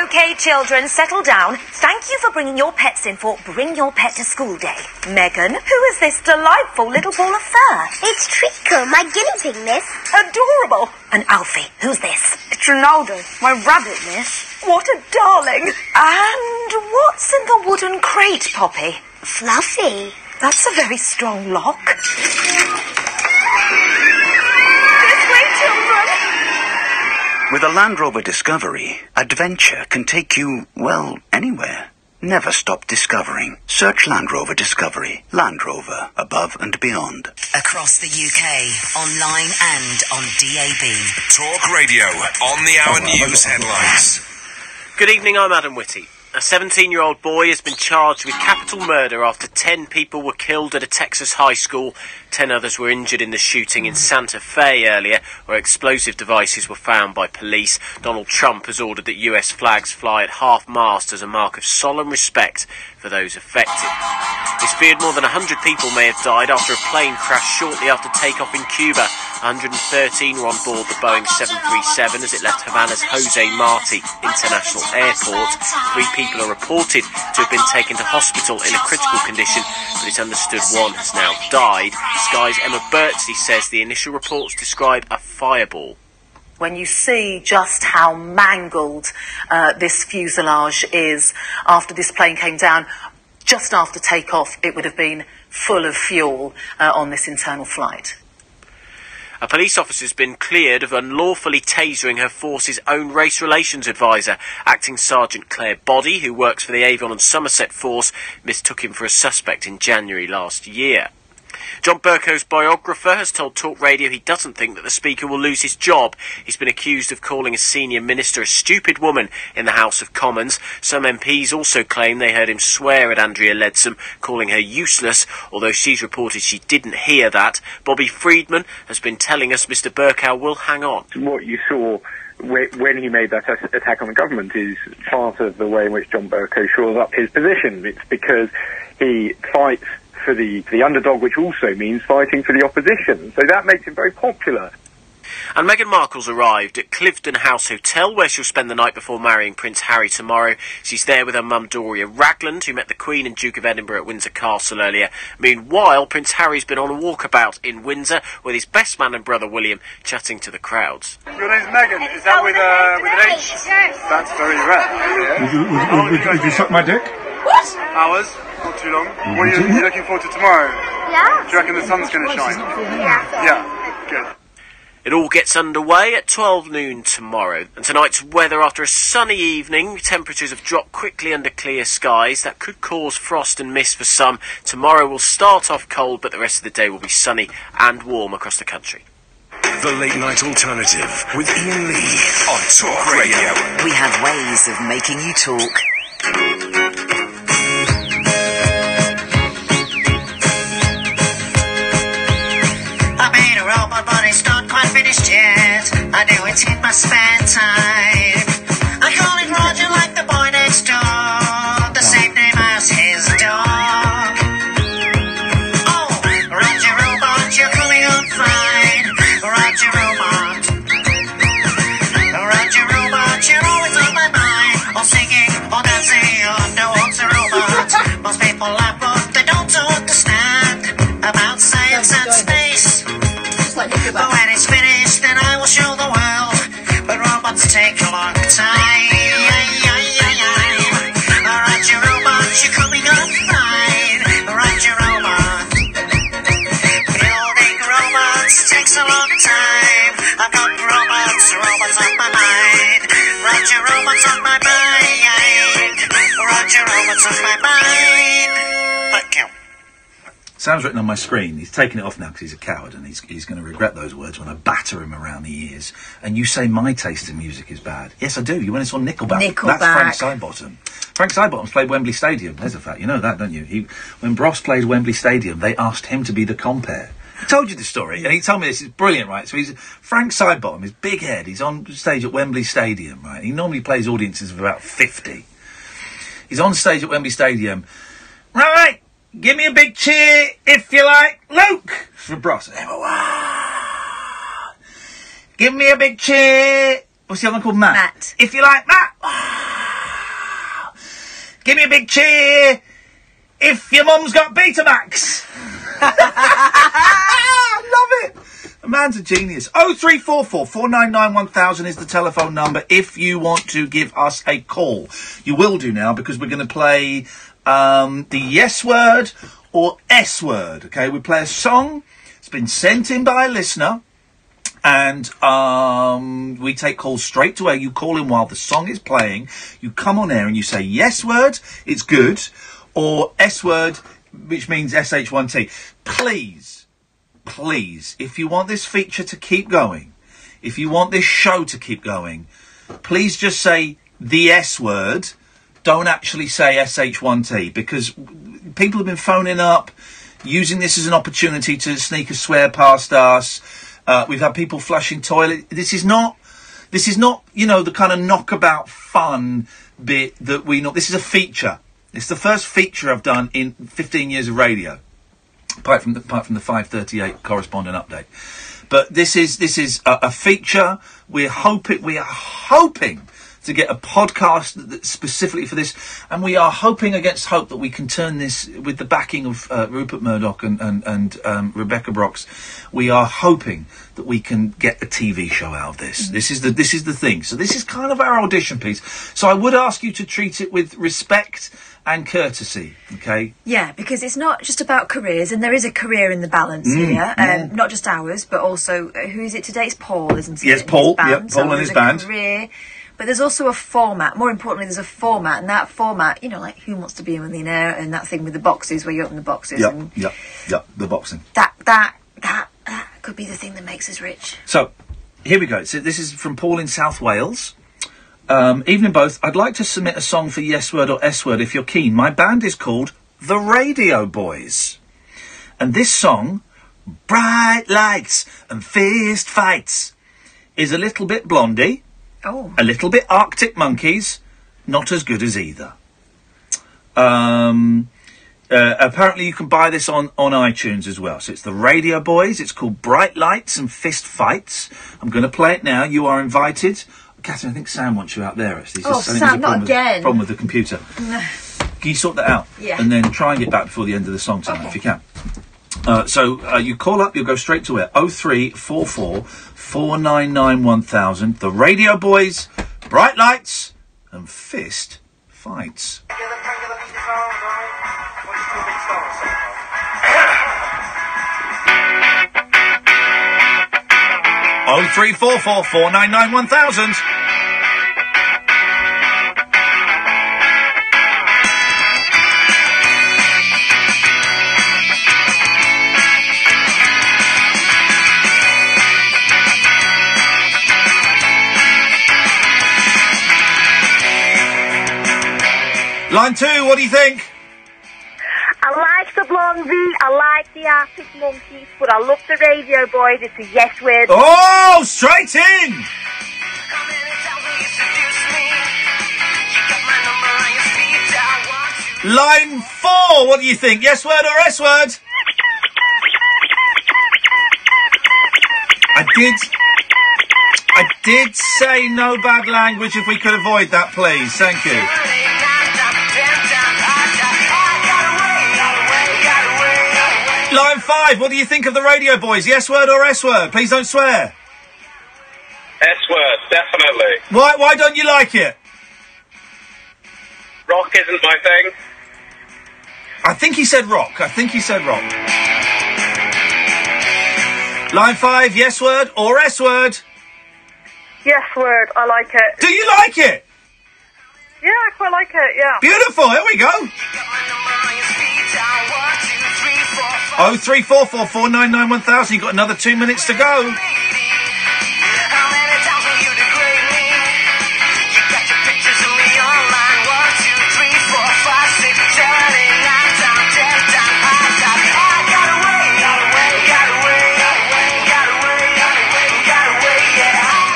OK, children, settle down. Thank you for bringing your pets in for Bring Your Pet to School Day. Megan, who is this delightful little ball of fur? It's Treacle, my guinea pig, miss. Adorable. And Alfie, who's this? It's Ronaldo, my rabbit, miss. What a darling. And what's in the wooden crate, Poppy? Fluffy. That's a very strong lock. With a Land Rover Discovery, adventure can take you, well, anywhere. Never stop discovering. Search Land Rover Discovery. Land Rover, above and beyond. Across the UK, online and on DAB. Talk Radio, on the hour news headlines. Good evening, I'm Adam Whitty. A 17-year-old boy has been charged with capital murder after 10 people were killed at a Texas high school. 10 others were injured in the shooting in Santa Fe earlier, where explosive devices were found by police. Donald Trump has ordered that US flags fly at half-mast as a mark of solemn respect for those affected. It's feared more than 100 people may have died after a plane crashed shortly after takeoff in Cuba. 113 were on board the Boeing 737 as it left Havana's Jose Marti International Airport. 3 people are reported to have been taken to hospital in a critical condition, but it's understood one has now died. Sky's Emma Birchley says the initial reports describe a fireball. When you see just how mangled this fuselage is after this plane came down, just after takeoff, it would have been full of fuel on this internal flight. A police officer's been cleared of unlawfully tasering her force's own race relations advisor. Acting Sergeant Claire Boddy, who works for the Avon and Somerset force, mistook him for a suspect in January last year. John Bercow's biographer has told Talk Radio he doesn't think that the Speaker will lose his job. He's been accused of calling a senior minister a stupid woman in the House of Commons. Some MPs also claim they heard him swear at Andrea Leadsom, calling her useless, although she's reported she didn't hear that. Bobby Friedman has been telling us Mr Bercow will hang on. What you saw when he made that attack on the government is part of the way in which John Bercow shores up his position. It's because he fights for the underdog, which also means fighting for the opposition. So that makes him very popular. And Meghan Markle's arrived at Cliveden House Hotel, where she'll spend the night before marrying Prince Harry tomorrow. She's there with her mum Doria Ragland, who met the Queen and Duke of Edinburgh at Windsor Castle earlier. Meanwhile, Prince Harry's been on a walkabout in Windsor with his best man and brother William chatting to the crowds. Your name's Meghan. Is that with an H? That's very rare. Would you suck my dick? What? Hours. Not too long. What are you looking forward to tomorrow? Yeah. Do you reckon the sun's going to shine? Yeah. Good. It all gets underway at 12 noon tomorrow. And tonight's weather, after a sunny evening, temperatures have dropped quickly under clear skies. That could cause frost and mist for some. Tomorrow will start off cold, but the rest of the day will be sunny and warm across the country. The Late Night Alternative with Iain Lee on Talk Radio. We have ways of making you talk. But it's not quite finished yet. I do it in my spare time. I call it Roger like the boy next door, the same name as his dog. Oh, Roger Robot, you're coming on fine. Roger Robot. Roger Robot, you're always on my mind. Or singing, or dancing, underwater robot. Most people laugh, but they don't understand about science and space. But when it's finished, then I will show the world. But robots take a long time. Roger Robot, you're coming up fine. Roger Robot. Building robots takes a long time. I've got robots on my mind. Roger Robot's on my mind. Roger Robot's on my mind. Thank you. Sounds written on my screen. He's taking it off now because he's a coward, and he's going to regret those words when I batter him around the ears. And you say my taste in music is bad. Yes, I do. You went and saw Nickelback. That's Frank Sidebottom. Frank Sidebottom's played Wembley Stadium. There's a fact. You know that, don't you? When Bros played Wembley Stadium, they asked him to be the compere. I told you the story, and he told me this. It's brilliant, right? So Frank Sidebottom, his big head. He's on stage at Wembley Stadium, right? He normally plays audiences of about 50. He's on stage at Wembley Stadium. Right. Give me a big cheer if you like Luke for Bros. Give me a big cheer. What's the other one called? Matt. If you like Matt. Give me a big cheer if your mum's got Betamax. I love it. The man's a genius. 0344 499 1000 is the telephone number if you want to give us a call. You will do now, because we're going to play the yes word or S word. Okay, we play a song. It's been sent in by a listener, And we take calls straight to air. You call in while the song is playing. You come on air and you say yes word, it's good, or S word, which means SH1T. Please, if you want this feature to keep going, if you want this show to keep going, please just say the S word. Don't actually say SH1T, because people have been phoning up, using this as an opportunity to sneak a swear past us. We've had people flushing toilet. This is not, you know, the kind of knockabout fun bit that we know. This is a feature. It's the first feature I've done in 15 years of radio, apart from the 5:38 correspondent update. But this is a feature. We are hoping to get a podcast that's specifically for this, and we are hoping against hope that we can turn this, with the backing of Rupert Murdoch and Rebecca Brox, we are hoping that we can get a TV show out of this. This is the thing. So this is kind of our audition piece. So I would ask you to treat it with respect and courtesy, okay? Yeah, because it's not just about careers, and there is a career in the balance here. Not just ours, but also, who is it today? It's Paul, isn't it? Yes, Paul. Yep, Paul and his band. Career, but there's also a format. More importantly, there's a format, and that format, you know, like Who Wants to Be a Millionaire, and that thing with the boxes, where you open the boxes. Yep, the boxing. That could be the thing that makes us rich. So, here we go. So this is from Paul in South Wales. Evening both. I'd like to submit a song for Yes Word or S Word if you're keen. My band is called The Radio Boys. And this song, Bright Lights and Fist Fights, is a little bit Blondie, a little bit Arctic Monkeys, not as good as either. Apparently you can buy this on iTunes as well. So it's The Radio Boys. It's called Bright Lights and Fist Fights. I'm going to play it now. You are invited. Catherine, I think Sam wants you out there. Actually. Sam, not again. Problem with the computer. Can you sort that out? Yeah. And then try and get back before the end of the song tonight, if you can. So you call up, you'll go straight to it. 0344 499 1000. The Radio Boys, Bright Lights and Fist Fights. 0344 499 1000. Line 2, what do you think? I like the Blondie, I like the Arctic Monkeys, but I love the Radio Boys. It's a yes word. Oh, straight in! Line 4, what do you think? Yes word or S word? I did say no bad language if we could avoid that, please. Thank you. Line 5, what do you think of the Radio Boys? Yes word or S word? Please don't swear. S word, definitely. Why don't you like it? Rock isn't my thing. I think he said rock. Line 5, yes word or S word? Yes word, I like it. Do you like it? Yeah, I quite like it, yeah. Beautiful, here we go. 0344 499 1000. You've got another 2 minutes to go.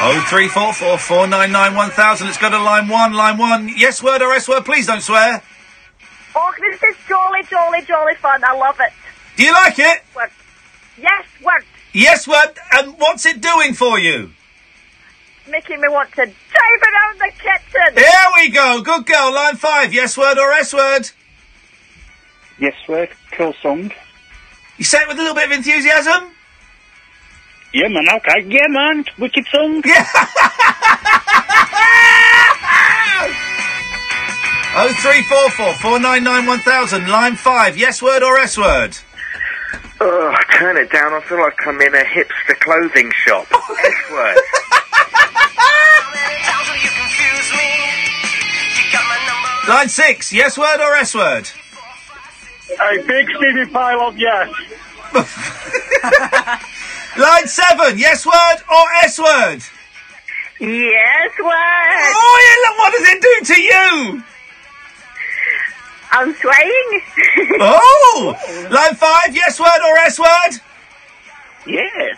Oh, 0344 499 1000. Let's go to line 1. Line 1. Yes word or S word? Please don't swear. Oh, this is jolly fun. I love it. Do you like it? Word. Yes word. Yes word. And what's it doing for you? Making me want to dive around the kitchen. There we go. Good girl. Line 5. Yes word or S word? Yes word. Cool song. You say it with a little bit of enthusiasm? Yeah, man, okay. Yeah, man. Wicked song. Yeah. 0344 499 1000. Line 5. Yes word or S word? Turn it down. I feel like I'm in a hipster clothing shop. S-word. Line 6, yes word or S word? A big steamy pile of yes. Line 7, yes word or S word? Yes word. Oh, yeah, what does it do to you? I'm swaying. Oh! Line 5, yes word or S word? Yes.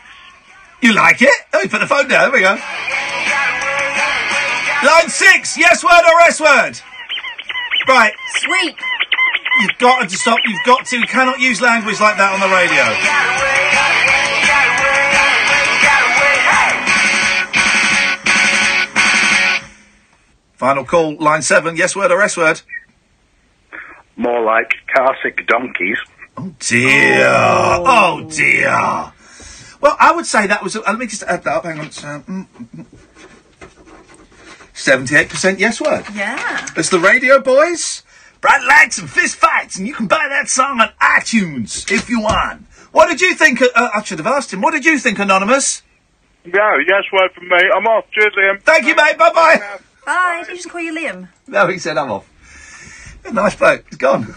You like it? Oh, you put the phone down, there we go. Line 6, yes word or S word? Right. Sweet. You've got to stop, you cannot use language like that on the radio. Final call, line 7, yes word or S word? More like Carsick donkeys. Oh dear. Oh dear. Well, I would say that was, let me just add that up, hang on. 78% yes word. Yeah. It's the Radio Boys. Bright lights and fist fights, and you can buy that song on iTunes if you want. What did you think? I should have asked him. What did you think, Anonymous? No, yes word from me. I'm off. Cheers, Liam. Thank you, mate. Bye-bye. Bye. Did you just call you Liam? No, he said I'm off. Nice bloke. He's gone.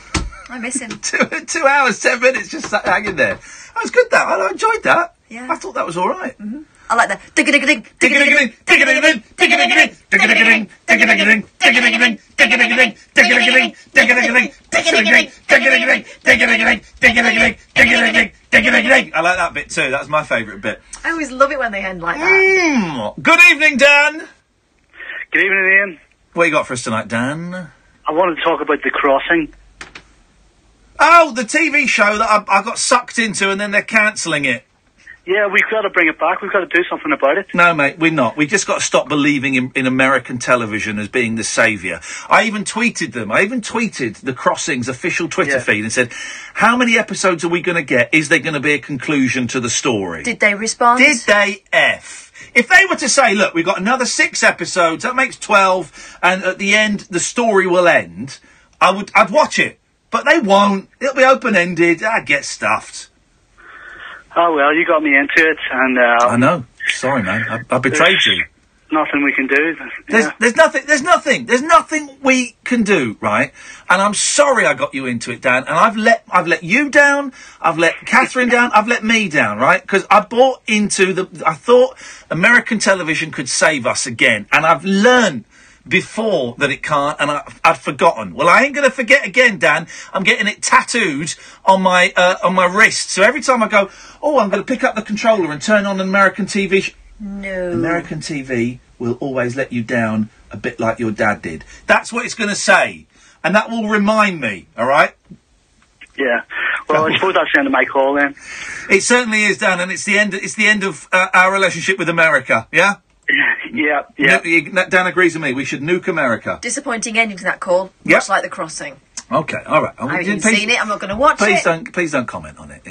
I miss him. 2 hours, 10 minutes, just sat hanging there. That was good, that. I enjoyed that. Yeah. I thought that was all right. Mm-hmm. I like that. I like that bit too. That's my favourite bit. I always love it when they end like that. Good evening, Dan. Good evening, Ian. What you got for us tonight, Dan? I wanted to talk about The Crossing. Oh, the TV show that I got sucked into and then they're cancelling it. Yeah, we've got to bring it back. We've got to do something about it. No, mate, we're not. We just got to stop believing in American television as being the saviour. I even tweeted them. I even tweeted The Crossing's official Twitter feed and said, how many episodes are we going to get? Is there going to be a conclusion to the story? Did they respond? Did they F? If they were to say, look, we've got another 6 episodes, that makes 12, and at the end, the story will end, I'd watch it. But they won't. It'll be open-ended. I'd get stuffed. Oh, well, you got me into it, and... I know. Sorry, man. I betrayed you. Nothing we can do. There's nothing we can do, right? And I'm sorry I got you into it, Dan. And I've let you down. I've let Catherine down. I've let me down, right? Because I bought into I thought American television could save us again. And I've learned before that it can't, and I'd forgotten. Well, I ain't going to forget again, Dan. I'm getting it tattooed on my wrist. So every time I go, oh, I'm going to pick up the controller and turn on an American TV No. American TV will always let you down a bit like your dad did. That's what it's going to say. And that will remind me, all right? Yeah. Well, I suppose that's the end of my call then. It certainly is, Dan, and it's the end of our relationship with America, yeah? Yeah. Dan agrees with me. We should nuke America. Disappointing ending to that call. Yep. Much like The Crossing. Okay, all right. I haven't seen it. I'm not going to watch it. Please don't comment on it.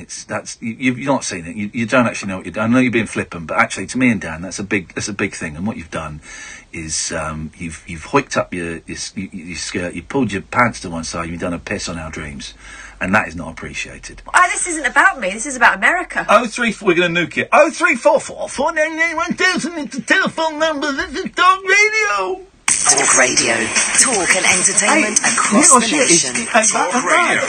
You've not seen it. You don't actually know what you're doing. I know you're being flippant, but actually, to me and Dan, that's a big thing. And what you've done is you've hoiked up your skirt, you pulled your pants to one side, you've done a piss on our dreams, and that is not appreciated. This isn't about me. This is about America. We're going to nuke it. 0344 499 1000 is the telephone number. This is talkRADIO. talkRADIO. Talk and entertainment across the nation. talkRADIO.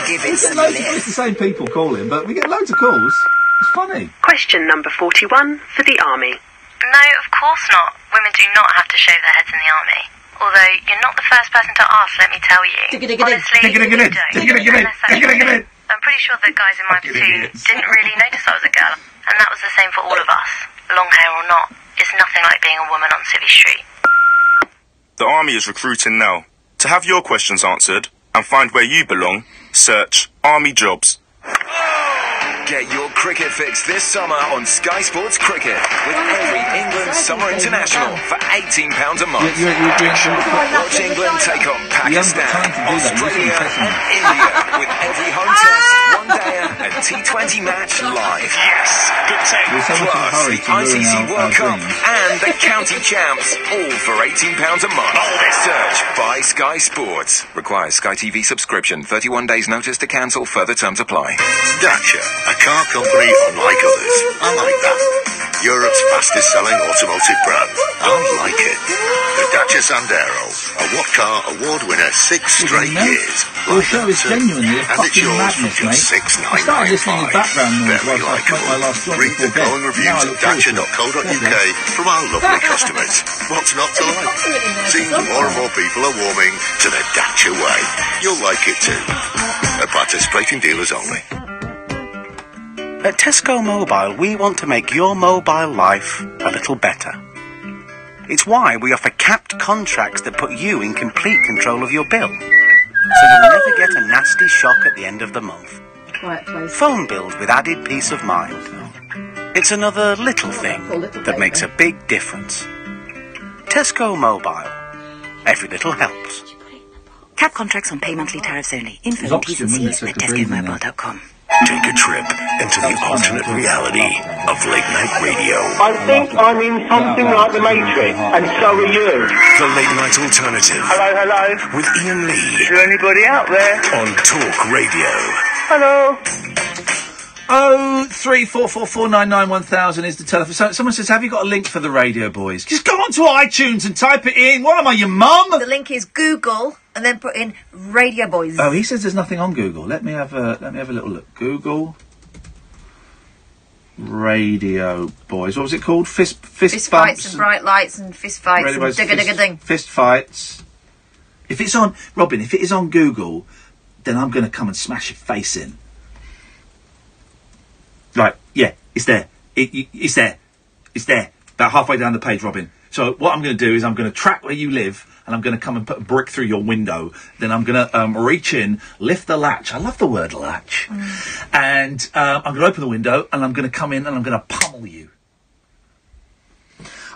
Give it some lift. It's the same people calling, but we get loads of calls. It's funny. Question number 41 for the Army. No, of course not. Women do not have to shave their heads in the Army. Although, you're not the first person to ask, let me tell you. Honestly, you don't. I'm pretty sure the guys in my platoon didn't really notice I was a girl. And that was the same for all of us. Long hair or not, it's nothing like being a woman on Civvy Street. The Army is recruiting now. To have your questions answered and find where you belong, search Army Jobs. Get your cricket fix this summer on Sky Sports Cricket with every England Summer International for £18 a month. Watch England take on Pakistan, Australia and India with every home test, one-dayer and T20 match live. Yes, good take. Plus the ICC World Cup and the County Champs, all for £18 a month. Search by Sky Sports. Requires Sky TV subscription. 31 days notice to cancel. Further terms apply. Gotcha. A a car company unlike others. I like that. Europe's fastest selling automotive brand. I like it. The Dacia Sandero, a What Car Award winner 6 straight years. Your show is genuinely a and it's fucking yours madness, for mate. just I started listening to background noise Very while I smoked my last joint Read the before bed. glowing reviews at dacia.co.uk from our lovely customers. What's not to like? Seems more and more people are warming to the Dacia way. You'll like it too. At participating dealers only. At Tesco Mobile, we want to make your mobile life a little better. It's why we offer capped contracts that put you in complete control of your bill. So you'll never get a nasty shock at the end of the month. Phone bills with added peace of mind. It's another little thing that makes a big difference. Tesco Mobile. Every little helps. Cap contracts on pay monthly tariffs only. Info and T's and C's at tescomobile.com. Take a trip into the alternate reality of late night radio. I think I'm in something like the Matrix, and so are you. The late night alternative. Hello, hello. With Iain Lee. Is there anybody out there? On Talk Radio. Hello. 03444991000 is the telephone. Someone says, have you got a link for the Radio Boys? Just go onto iTunes and type it in. What am I, your mum? The link is Google, and then put in Radio Boys. Oh, he says there's nothing on Google. Let me have a little look. Google Radio Boys. What was it called? Fist fights and bright lights and fist fights and digga-digga-ding. Fist fights. If it's on, Robin, if it is on Google, then I'm going to come and smash your face in. Right, yeah, it's there. It's there. It's there. About halfway down the page, Robin. So what I'm going to do is I'm going to track where you live, and I'm going to come and put a brick through your window. Then I'm going to reach in, lift the latch. I love the word latch. And I'm going to open the window, and I'm going to come in, and I'm going to pummel you.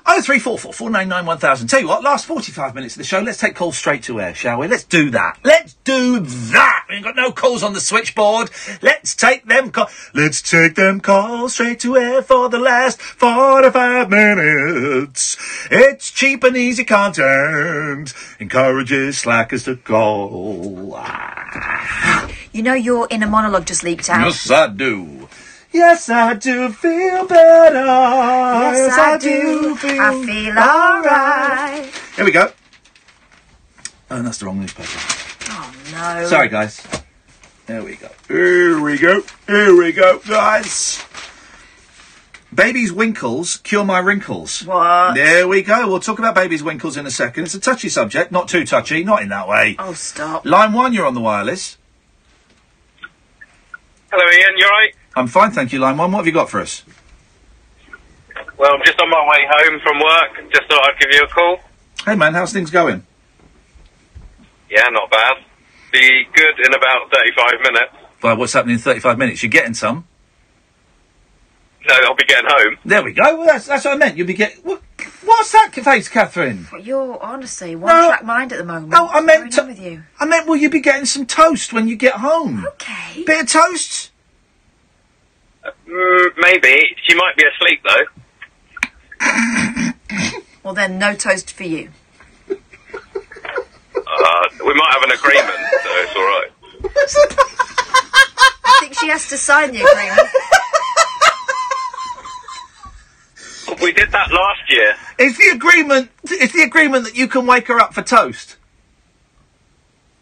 03444991000. Tell you what, last 45 minutes of the show, let's take calls straight to air, shall we? Let's do that. Let's do that. We ain't got no calls on the switchboard. Let's take them calls straight to air for the last 45 minutes. It's cheap and easy content. Encourages slackers to call. You know your inner monologue just leaked out. Yes, I do. Yes, I do feel better. Yes, I do. I feel alright. Here we go. Oh, and that's the wrong newspaper. Oh, no. Sorry, guys. There we go. Here we go. Here we go, guys. Baby's winkles cure my wrinkles. What? There we go. We'll talk about baby's winkles in a second. It's a touchy subject. Not too touchy. Not in that way. Oh, stop. Line 1, you're on the wireless. Hello, Ian. You alright? I'm fine, thank you, Line 1. What have you got for us? Well, I'm just on my way home from work. Just thought I'd give you a call. Hey, man, how's things going? Yeah, not bad. Be good in about 35 minutes. Well, what's happening in 35 minutes? You're getting some? No, I'll be getting home. There we go. Well, that's what I meant. You'll be getting... What's that face, Catherine? You're, honestly, one-track mind at the moment. No, I meant... with you? I meant, will you be getting some toast when you get home? Okay. Bit of toast? Maybe. She might be asleep, though. Well, then, no toast for you. We might have an agreement, so it's all right. I think she has to sign the agreement. We did that last year. Is the agreement that you can wake her up for toast?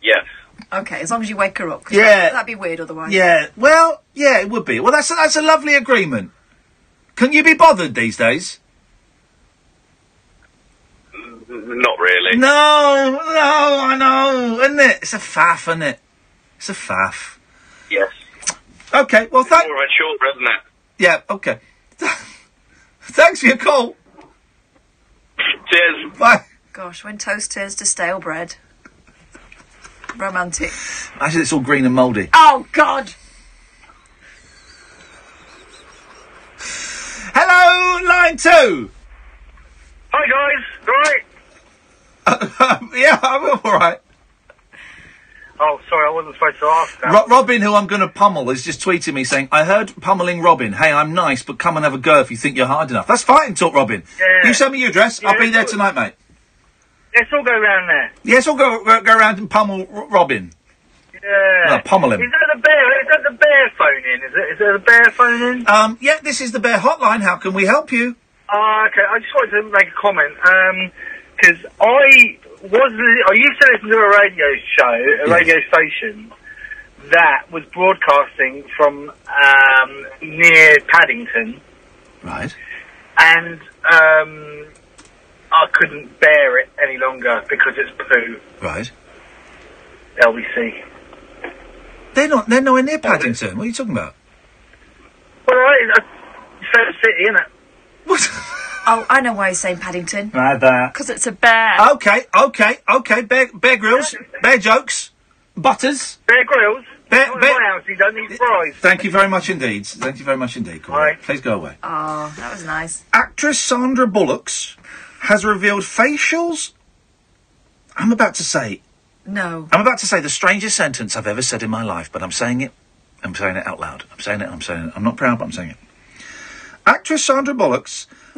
Yes. Okay, as long as you wake her up. 'Cause Yeah. that'd be weird otherwise. Yeah, well, yeah, it would be. Well, that's a lovely agreement. Can you be bothered these days? Not really. No, I know, isn't it? It's a faff, isn't it? It's a faff. Yes. Okay, well, More of a short, isn't it? Yeah, okay. Thanks for your call. Cheers. Bye. Gosh, when toast turns to stale bread. Romantic. Actually, it's all green and mouldy. Oh, God! Hello, line 2. Hi, guys. You alright? Yeah, I'm all right. Oh, sorry, I wasn't supposed to ask that. Robin, who I'm going to pummel, is just tweeting me saying, I heard pummelling Robin. Hey, I'm nice, but come and have a go if you think you're hard enough. That's fine, talk, Robin. Yeah. You send me your address. Yeah, I'll be there tonight, mate. Let's all go round there. Yes, I'll go around and pummel Robin. Yeah. Well, pummel him. Is that the bear? Is that the bear phone in? Is there a bear phone in? Yeah, this is the Bear Hotline. How can we help you? Okay. I just wanted to make a comment. Because I used to listen to a radio show, a radio station that was broadcasting from near Paddington. Right. And I couldn't bear it any longer because it's poo. Right. LBC. They're nowhere near Paddington. What are you talking about? Well, it's Fair City, isn't it? What? Oh, I know why he's saying Paddington. Right there. Because it's a bear. Okay. Bear Grylls. Bear jokes. Butters. Bear Grylls. Bear. My house, he doesn't eat fries. Thank you very much indeed. Corey. Please go away. Oh, that was nice. Actress Sandra Bullock has revealed facials. I'm about to say the strangest sentence I've ever said in my life, but I'm saying it out loud. I'm saying it. I'm not proud, but I'm saying it. Actress Sandra Bullock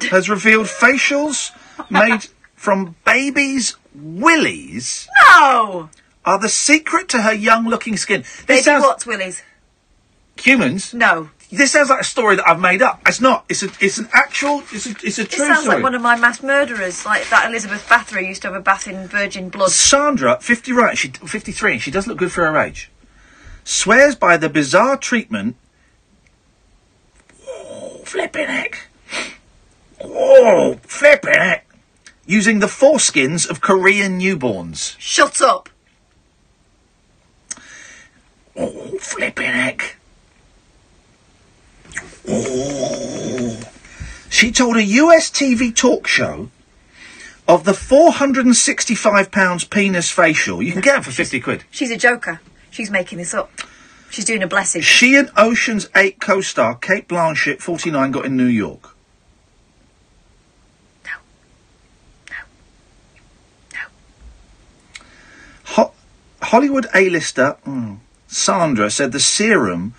has revealed facials made from babies' willies. No! Are the secret to her young-looking skin. What's willies? Humans? No. This sounds like a story that I've made up. It's not. It's a true It sounds story. like one of my mass murderers, like that Elizabeth Bathory used to have a bath in virgin blood. Sandra, 53, and she does look good for her age, swears by the bizarre treatment. Oh, flipping heck. Using the foreskins of Korean newborns. Shut up. Oh, flipping heck. Oh. She told a US TV talk show of the £465 penis facial. You can get it for 50 quid. She's a joker. She's making this up. She's doing a blessing. She and Ocean's 8 co-star Cate Blanchett, 49, got in New York. No. Hollywood A-lister Sandra said the serum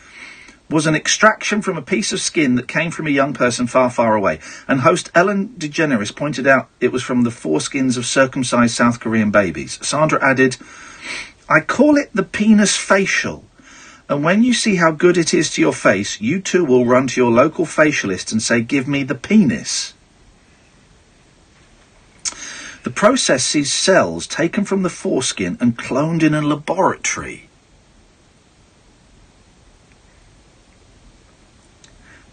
was an extraction from a piece of skin that came from a young person far, far away. And host Ellen DeGeneres pointed out it was from the foreskins of circumcised South Korean babies. Sandra added, I call it the penis facial. And when you see how good it is to your face, you too will run to your local facialist and say, give me the penis. The process sees cells taken from the foreskin and cloned in a laboratory.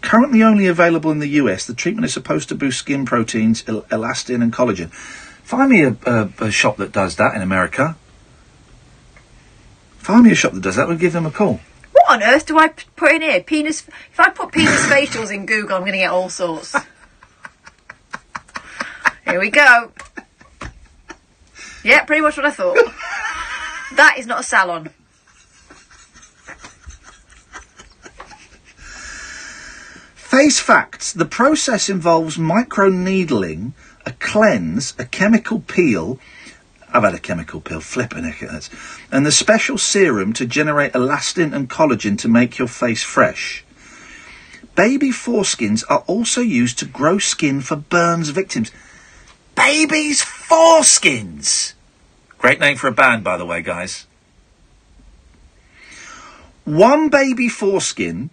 Currently only available in the US, the treatment is supposed to boost skin proteins, elastin and collagen. Find me a shop that does that in America. Find me a shop that does that, we'll give them a call. What on earth do I put in here? Penis... If I put penis facials in Google, I'm going to get all sorts. Here we go. Yeah, pretty much what I thought. That is not a salon. Face facts. The process involves microneedling, a cleanse, a chemical peel. I've had a chemical peel, flipping it, and the special serum to generate elastin and collagen to make your face fresh. Baby foreskins are also used to grow skin for burns victims. Babies' foreskins! Great name for a band, by the way, guys. One baby foreskin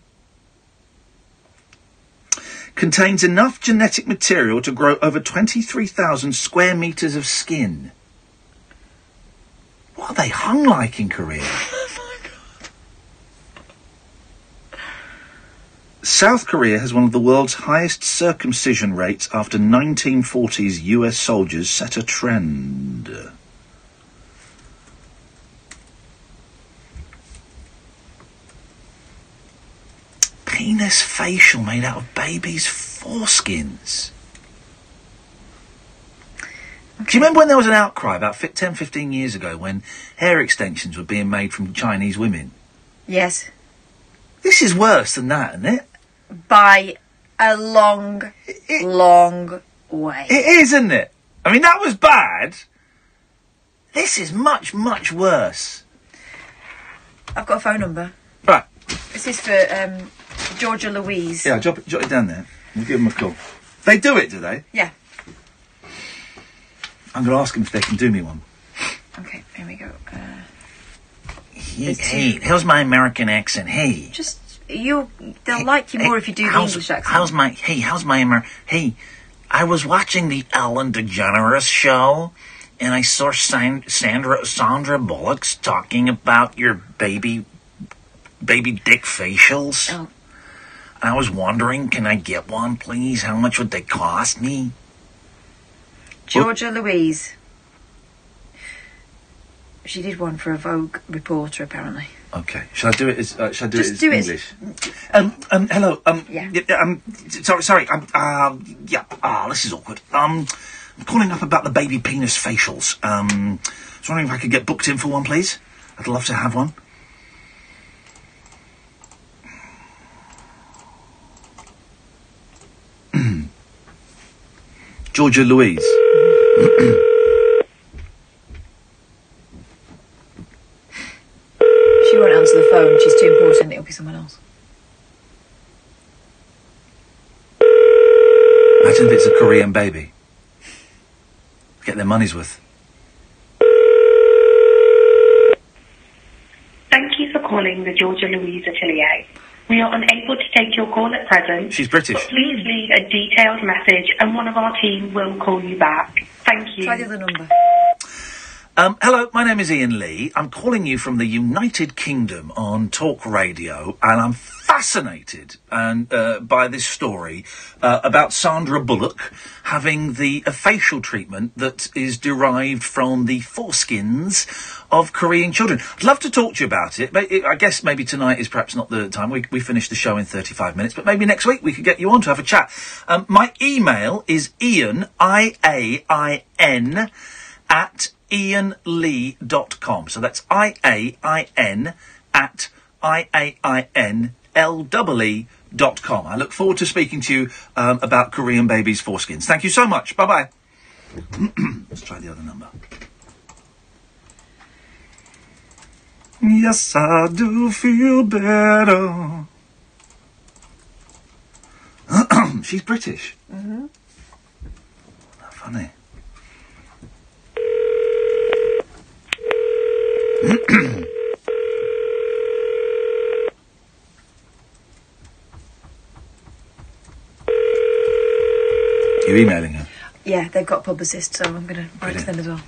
contains enough genetic material to grow over 23,000 square metres of skin. What are they hung like in Korea? Oh my God. South Korea has one of the world's highest circumcision rates after 1940s US soldiers set a trend. Penis facial made out of babies' foreskins. Do you remember when there was an outcry about 10, 15 years ago when hair extensions were being made from Chinese women? Yes. This is worse than that, isn't it? By a long, long way. It is, isn't it? I mean, that was bad. This is much, much worse. I've got a phone number. Right. This is for Georgia Louise. Yeah, jot it down there. We'll give them a call. They do it, do they? Yeah. I'm going to ask them if they can do me one. Okay, here we go. Hey, how's my American accent? Hey. Just, they'll like you more if you do the English accent. How's my Hey, I was watching the Ellen DeGeneres show, and I saw Sandra Bullock's talking about your baby dick facials. Oh. And I was wondering, can I get one, please? How much would they cost me? Georgia Louise. She did one for a Vogue reporter, apparently. Okay. Shall I do it as English? Hello. Sorry. This is awkward. I'm calling up about the baby penis facials. I was wondering if I could get booked in for one, please. I'd love to have one. Georgia Louise. She won't answer the phone. She's too important. It'll be someone else. Imagine if it's a Korean baby. Get their money's worth. Thank you for calling the Georgia Louise Atelier. We are unable to take your call at present. She's British. But please leave a detailed message and one of our team will call you back. Thank you. Try the other number. Hello, my name is Iain Lee. I'm calling you from the United Kingdom on talkRADIO, and I'm fascinated by this story about Sandra Bullock having the facial treatment that is derived from the foreskins of Korean children. I'd love to talk to you about it. I guess maybe tonight is perhaps not the time. We finish the show in 35 minutes, but maybe next week we could get you on to have a chat. My email is Iain, I-A-I-N, at IainLee.com. So that's IAIN at IAINLEE.com. I look forward to speaking to you about Korean babies' foreskins. Thank you so much. Bye-bye. Let's try the other number. Yes, I do feel better. She's British. Mm-hmm. Funny. You're emailing her? Yeah, they've got publicists, so I'm going to write to them as well.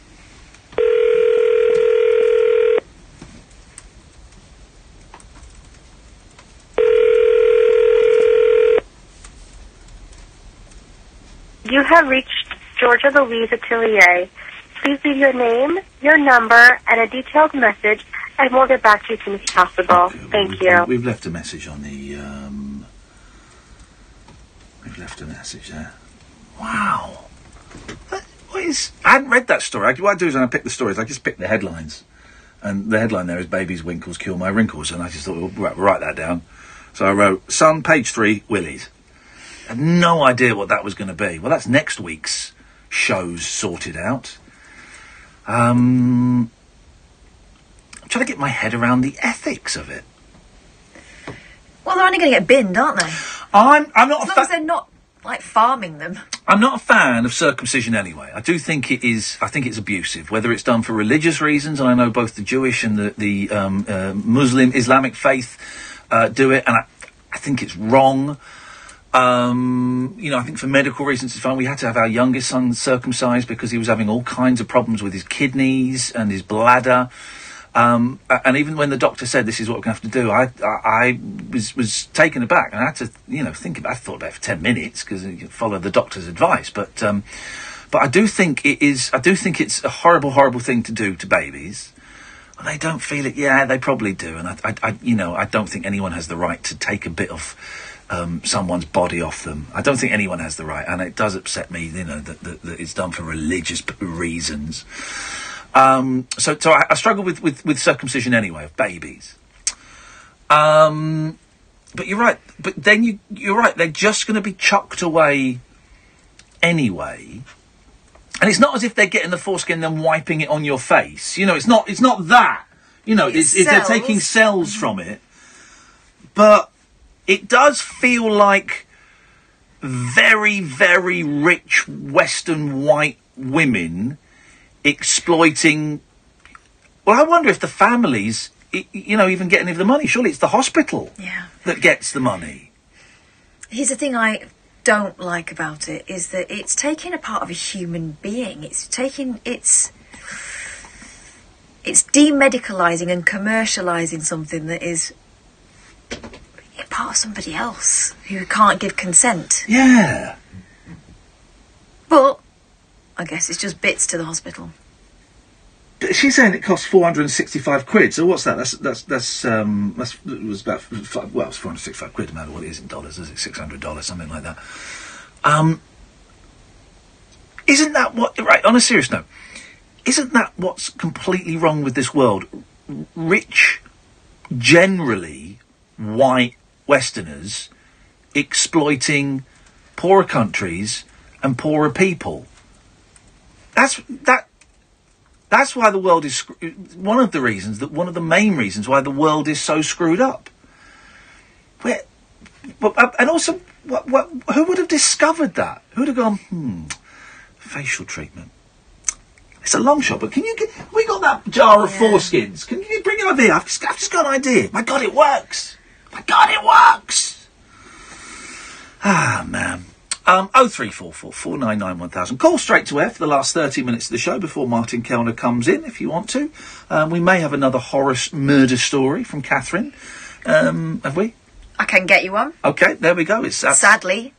You have reached Georgia Louise Atelier. Please leave your name, your number, and a detailed message, and we'll get back to you as soon as possible. Thank you. We've left a message on the... We've left a message there. Wow. What is... I hadn't read that story. What I do is when I pick the stories, I just pick the headlines. And the headline there is Baby's Winkles Kill My Wrinkles. And I just thought, well, write that down. So I wrote, Sun, page 3, Willies. I had no idea what that was going to be. Well, that's next week's shows sorted out. I'm trying to get my head around the ethics of it. Well, they're only going to get binned, aren't they? I'm not as long as they're not, like, farming them. I'm not a fan of circumcision anyway. I do think it is... I think it's abusive, whether it's done for religious reasons, and I know both the Jewish and the Muslim, Islamic faith do it, and I think it's wrong. I think for medical reasons it's fine. We had to have our youngest son circumcised because he was having all kinds of problems with his kidneys and his bladder. And even when the doctor said this is what we're going to have to do, I was taken aback, and I had to, think about it. I thought about it for 10 minutes because you follow the doctor's advice. But I do think it is. I do think it's a horrible, horrible thing to do to babies. Well, they don't feel it. Yeah, they probably do. And I don't think anyone has the right to take a bit of someone's body off them. I don't think anyone has the right, and it does upset me, that it's done for religious reasons. So I struggle with circumcision anyway of babies. But you're right. But then you're right. They're just going to be chucked away anyway. And it's not as if they're getting the foreskin and then wiping it on your face. It's not that. They're taking cells from it. But it does feel like very, very rich Western white women exploiting... Well, I wonder if the families even get any of the money. Surely it's the hospital that gets the money. Here's the thing I don't like about it is that it's taking a part of a human being. It's demedicalising and commercialising something that is part of somebody else who can't give consent. Yeah. But I guess it's just bits to the hospital. She's saying it costs 465 quid. So what's that? It was about it's 465 quid, no matter what it is in dollars. Is it $600, something like that? Isn't that what? Right. On a serious note, isn't that what's completely wrong with this world? Rich, generally white Westerners exploiting poorer countries and poorer people. That's why the world is one of the main reasons why the world is so screwed up. And also, who would have discovered that? Who would have gone, facial treatment? It's a long shot, but we got that jar of foreskins. Can you bring it over here? I've just got an idea. My God, it works. Ah, man. 0344 499 1000. Call straight to air for the last 30 minutes of the show before Martin Kellner comes in, if you want to. We may have another horror murder story from Katherine. Have we? I can get you one. Okay, there we go. Sadly,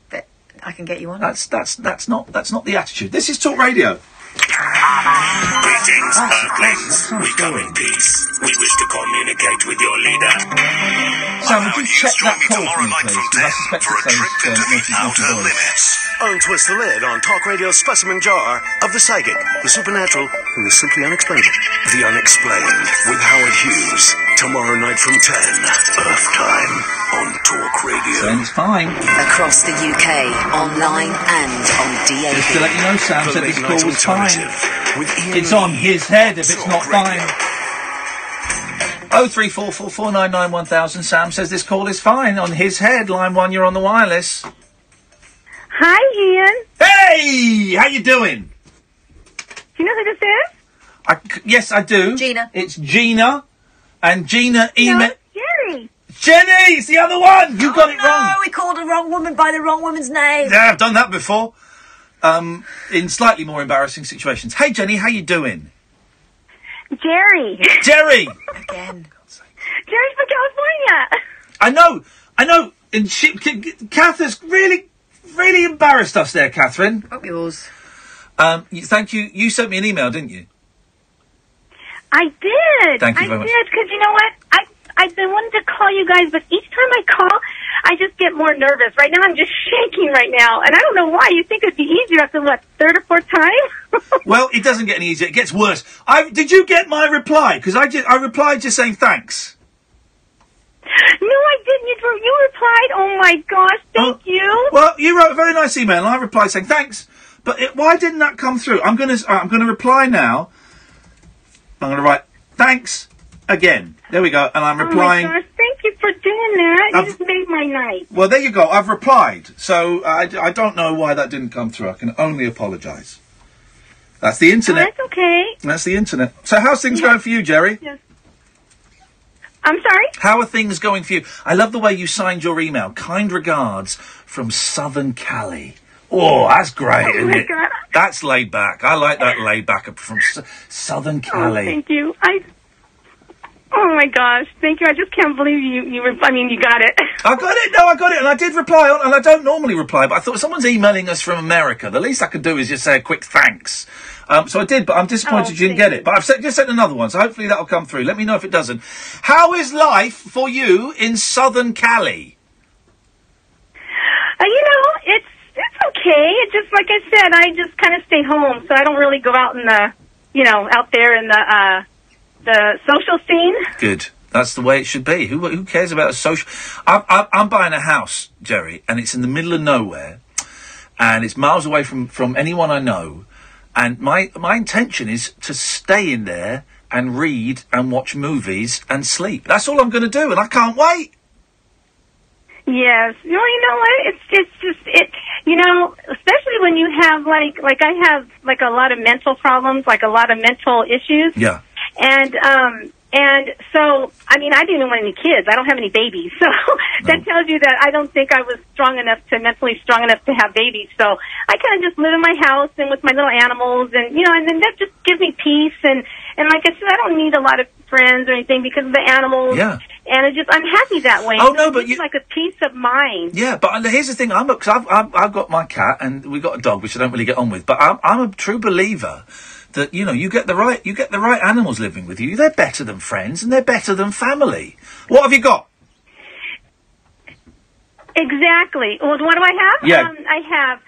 but I can get you one. That's not the attitude. This is Talk Radio. Greetings, Earthlings. We come in peace. We wish to communicate with your leader. Sam, would you check that call for me, please? Because I suspect it says outer limits. Untwist the lid on Talk Radio's specimen jar of the psychic, the supernatural, and the simply unexplainable. The Unexplained with Howard Hughes. Tomorrow night from 10, Earth time, on Talk Radio. Then it's fine. Across the UK, online and on DAB. Just to let you know, Sam said this call was fine. It's on his head if it's not fine. 0344 499 1000. Sam says this call is fine on his head. Line 1, you're on the wireless. Hi, Ian. Hey! How you doing? Do you know who this is? Yes, I do. Gina. It's Gina. And Gina No, Jerry. Jenny! It's the other one! You got it wrong. No, we called the wrong woman by the wrong woman's name. Yeah, I've done that before. In slightly more embarrassing situations. Hey, Jenny, how you doing? Jerry. Jerry! Again. Jerry's from California. I know. And Kath has really embarrassed us there, Katherine. Up yours. Thank you. You sent me an email, didn't you? I did. Thank you very much. I did, because you know what? I've been wanting to call you guys, but each time I call, I just get more nervous. Right now, I'm just shaking right now, and I don't know why. You think it'd be easier after, what, third or fourth time? Well, it doesn't get any easier. It gets worse. Did you get my reply? Because I replied just saying thanks. No, I didn't. You replied, oh my gosh, thank you. Well, you wrote a very nice email, and I replied saying thanks. But why didn't that come through? I'm going to reply now. I'm going to write thanks again. There we go. And I'm replying. Oh my gosh, thank you for doing that. You just made my night. Well, there you go. I've replied. So I don't know why that didn't come through. I can only apologise. That's the internet. Oh, that's okay. That's the internet. So how's things going for you, Jerry? Yes. I'm sorry? How are things going for you? I love the way you signed your email. Kind regards from Southern Cali. Oh, that's great, isn't it? God. That's laid back. I like that laid back from Southern Cali. Oh, thank you. Oh my gosh, thank you. I just can't believe you got it. I got it. No, I got it. And I did reply, and I don't normally reply, but I thought someone's emailing us from America. The least I could do is just say a quick thanks. So I did, but I'm disappointed you didn't get it. But I've just sent another one, so hopefully that'll come through. Let me know if it doesn't. How is life for you in Southern Cali? It's okay. It's just, like I said, I just kind of stay home, so I don't really go out in out there in the social scene. Good. That's the way it should be. Who cares about a social... I'm buying a house, Jerry, and it's in the middle of nowhere, and it's miles away from anyone I know, and my intention is to stay in there and read and watch movies and sleep. That's all I'm going to do, and I can't wait. Yes. You know what? It's just especially when you have, like I have, like, a lot of mental problems, like a lot of mental issues. Yeah. And, And so, I mean, I didn't even want any kids. I don't have any babies. So that tells you that I don't think I was mentally strong enough to have babies. So I kind of just live in my house and with my little animals and, you know, and then that just gives me peace. And like I said, I don't need a lot of friends or anything because of the animals. Yeah. And I'm happy that way. Oh, no, but it's like a peace of mind. Yeah, but here's the thing. Cause I've got my cat and we've got a dog, which I don't really get on with, but I'm a true believer that, you know, you get the right animals living with you. They're better than friends and they're better than family. What have you got? Exactly. Well, what do I have? Yeah. I have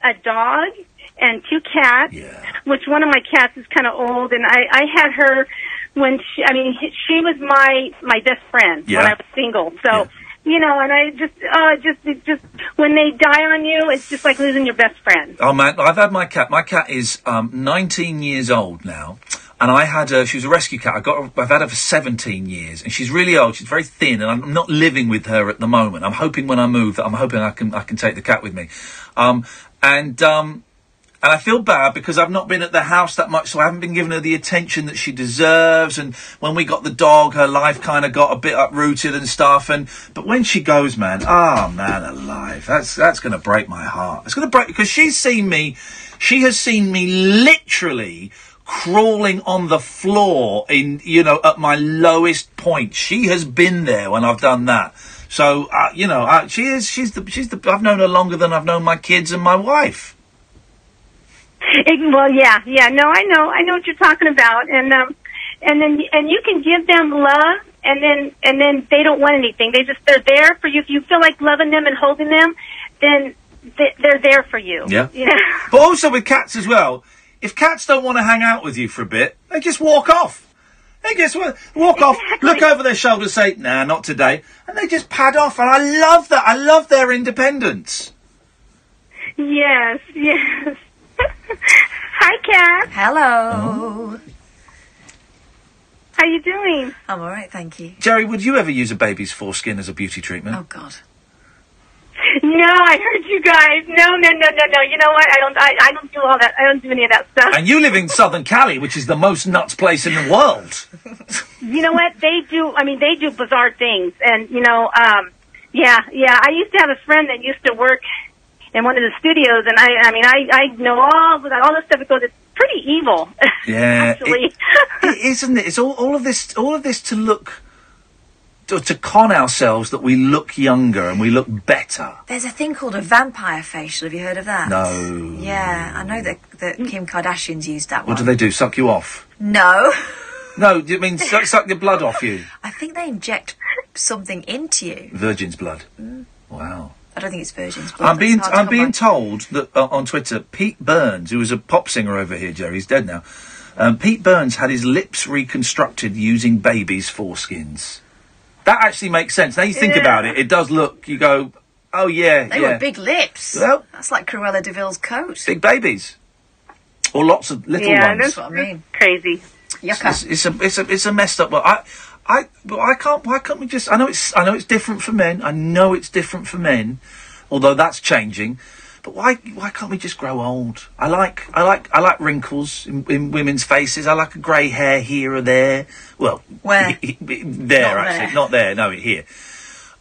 a dog and 2 cats, which one of my cats is kind of old, and I had her when she was my best friend when I was single. So, you know, and I just when they die on you, it's just like losing your best friend. Oh man, I've had my cat. My cat is 19 years old now, and I had her. She was a rescue cat. I've had her for 17 years, and she's really old. She's very thin, and I'm not living with her at the moment. I'm hoping when I move, I can take the cat with me, And I feel bad because I've not been at the house that much, so I haven't been giving her the attention that she deserves. And when we got the dog, her life kind of got a bit uprooted and stuff. But when she goes, man, alive, that's going to break my heart. It's going to break, because she has seen me literally crawling on the floor at my lowest point. She has been there when I've done that. So, she's I've known her longer than I've known my kids and my wife. Well, yeah, no, I know what you're talking about, and you can give them love, and then they don't want anything. They're there for you. If you feel like loving them and holding them, then they're there for you. Yeah. You know? But also with cats as well, if cats don't want to hang out with you for a bit, they just walk off. They just walk off, look over their shoulder, say, "Nah, not today," and they just pad off. And I love that. I love their independence. Yes. Hi, Kat. Hello. How you doing? I'm all right, thank you. Jerry, would you ever use a baby's foreskin as a beauty treatment? Oh, God. No, I heard you guys. No. You know what? I don't do all that. I don't do any of that stuff. And you live in Southern Cali, which is the most nuts place in the world. You know what? They do bizarre things. And, yeah. I used to have a friend that used to work in one of the studios, and I know all the stuff that goes. It's pretty evil. Yeah, actually, isn't it? It's all of this to con ourselves that we look younger and we look better. There's a thing called a vampire facial. Have you heard of that? No. Yeah, I know that Kim Kardashian's used that one. What do they do? Suck you off? No. No, do you mean suck your blood off you? I think they inject something into you. Virgin's blood. Wow. I don't think it's Virgin's blood. I'm being told that on Twitter, Pete Burns, who was a pop singer over here, Jerry, he's dead now. Pete Burns had his lips reconstructed using babies' foreskins. That actually makes sense. Now you think about it, it does look. You go, oh yeah, they were big lips. Well, that's like Cruella de Vil's coat. Big babies, or lots of little ones. Yeah, that's what I mean. Crazy. Yucca. It's a messed up. But I can't. Why can't we just? I know it's different for men. I know it's different for men, although that's changing. But why can't we just grow old? I like wrinkles in women's faces. I like a grey hair here or there. Well, where? There actually, not there. No, here.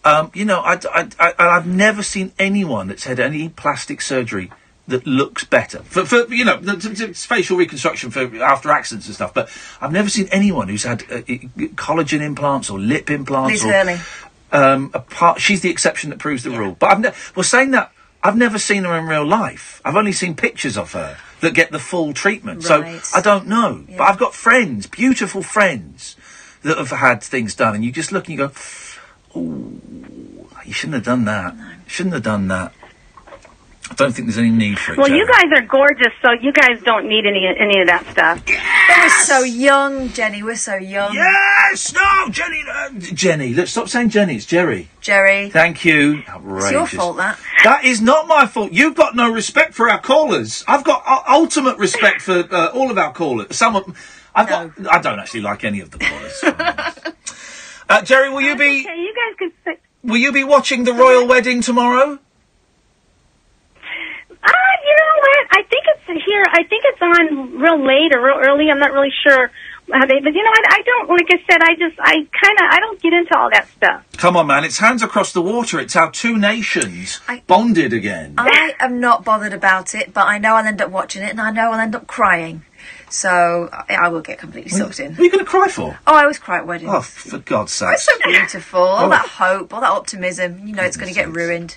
I've never seen anyone that's had any plastic surgery that looks better for facial reconstruction for after accidents and stuff. But I've never seen anyone who's had collagen implants or lip implants. Liz Hurley. She's the exception that proves the rule. But saying that, I've never seen her in real life. I've only seen pictures of her that get the full treatment. Right. So I don't know. Yeah. But I've got friends, beautiful friends, that have had things done, and you just look and you go, "Ooh, you shouldn't have done that. No. Shouldn't have done that." I don't think there's any need for it. Well, you guys are gorgeous, so you guys don't need any of that stuff. Yes! We're so young, Jenny. We're so young. Yes! No, Jenny. Jenny. Let's stop saying Jenny. It's Jerry. Jerry. Thank you. Outrageous. It's your fault, that. That is not my fault. You've got no respect for our callers. I've got ultimate respect for all of our callers. I don't actually like any of the callers. Jerry, will you be? Okay, you guys can say. Will you be watching the royal wedding tomorrow? You know what? I think it's here. I think it's on real late or real early. I'm not really sure. But you know, I don't, like I said, I don't get into all that stuff. Come on, man, it's Hands Across the Water. It's how two nations bonded again. I am not bothered about it, but I know I'll end up watching it, and I know I'll end up crying. So I will get completely sucked in. What are you going to cry for? Oh, I always cry at weddings. Oh, for God's sake. It's so beautiful. All that hope, all that optimism. You know, it's going to get ruined.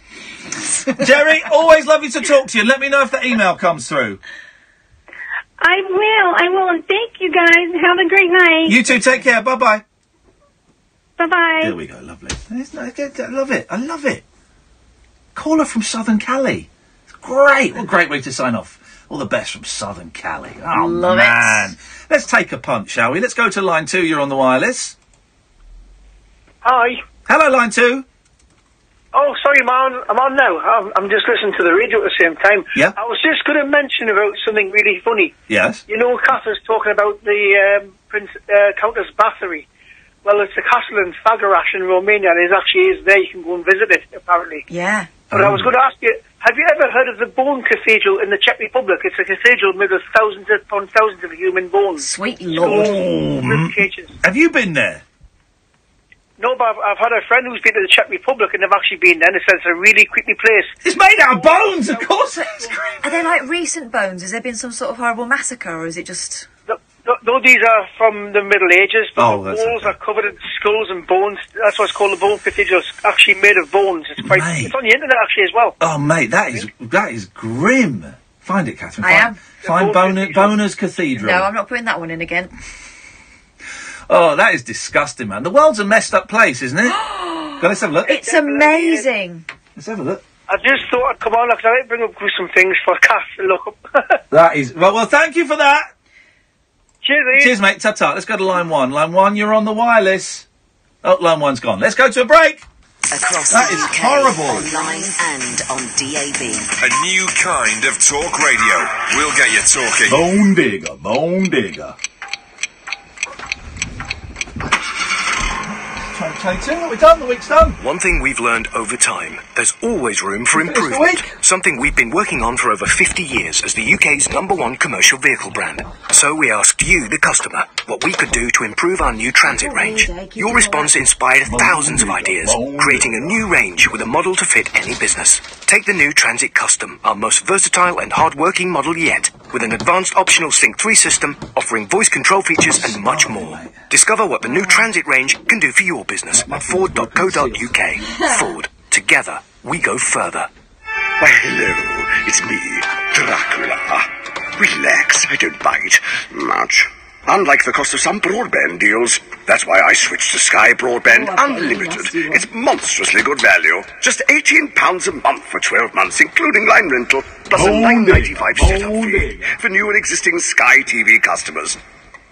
Jerry, always lovely to talk to you. Let me know if the email comes through. I will, and thank you guys. Have a great night. You too, take care. Bye-bye. Bye-bye. There we go, lovely. I love it. Caller from Southern Cali. It's great. What a great way to sign off. All the best from Southern Cali. Oh, love man. it. Let's take a punt, shall we? Let's go to line 2. You're on the wireless. Hi. Hello, line 2. Oh, sorry, man. I'm on now. I'm just listening to the radio at the same time. Yeah. I was just going to mention about something really funny. Yes. You know, Catherine's talking about the Countess Bathory. Well, it's a castle in Făgăraș in Romania. It actually is there. You can go and visit it, apparently. Yeah. But I was going to ask you, have you ever heard of the Bone Cathedral in the Czech Republic? It's a cathedral made of thousands upon thousands of human bones. Sweet Lord. Have you been there? No, but I've had a friend who's been to the Czech Republic and they've actually been there, and it says it's a really creepy place. It's made out of bones, of course it is. Are they like recent bones? Has there been some sort of horrible massacre, or is it just... No, these are from the Middle Ages, but the that's walls are covered in skulls and bones. That's why it's called the Bone Cathedral. It's actually made of bones. It's quite. It's on the internet actually as well. Oh, mate, that is grim. Find it, Catherine. I am. Find Boner's Cathedral. No, I'm not putting that one in again. Oh, that is disgusting, man. The world's a messed up place, isn't it? Let's have a look. It's amazing. Let's have a look. I just thought I'd come on because I like to bring up some things for Kath to look up. That is... Well, thank you for that. Cheers, Ian. Cheers, mate. Ta-ta. Let's go to line 1. Line 1, you're on the wireless. Oh, line 1's gone. Let's go to a break. Across that the is UK, horrible. Online and on DAB. A new kind of talk radio. We'll get you talking. Bone digger, bone digger. 22, we're done, the week's done. One thing we've learned over time, there's always room for improvement. Something we've been working on for over 50 years as the UK's #1 commercial vehicle brand. So we asked you, the customer, what we could do to improve our new transit range. Your response inspired thousands of ideas, creating a new range with a model to fit any business. Take the new Transit Custom, our most versatile and hard-working model yet, with an advanced optional Sync 3 system, offering voice control features and much more. Discover what the new Transit range can do for your business at Ford.co.uk. Ford. Together, we go further. Why, hello. It's me, Dracula. Relax, I don't bite much. Unlike the cost of some broadband deals. That's why I switched to Sky Broadband Unlimited. It's monstrously good value. Just £18 a month for 12 months, including line rental, plus a $9.95 set-up fee for new and existing Sky TV customers.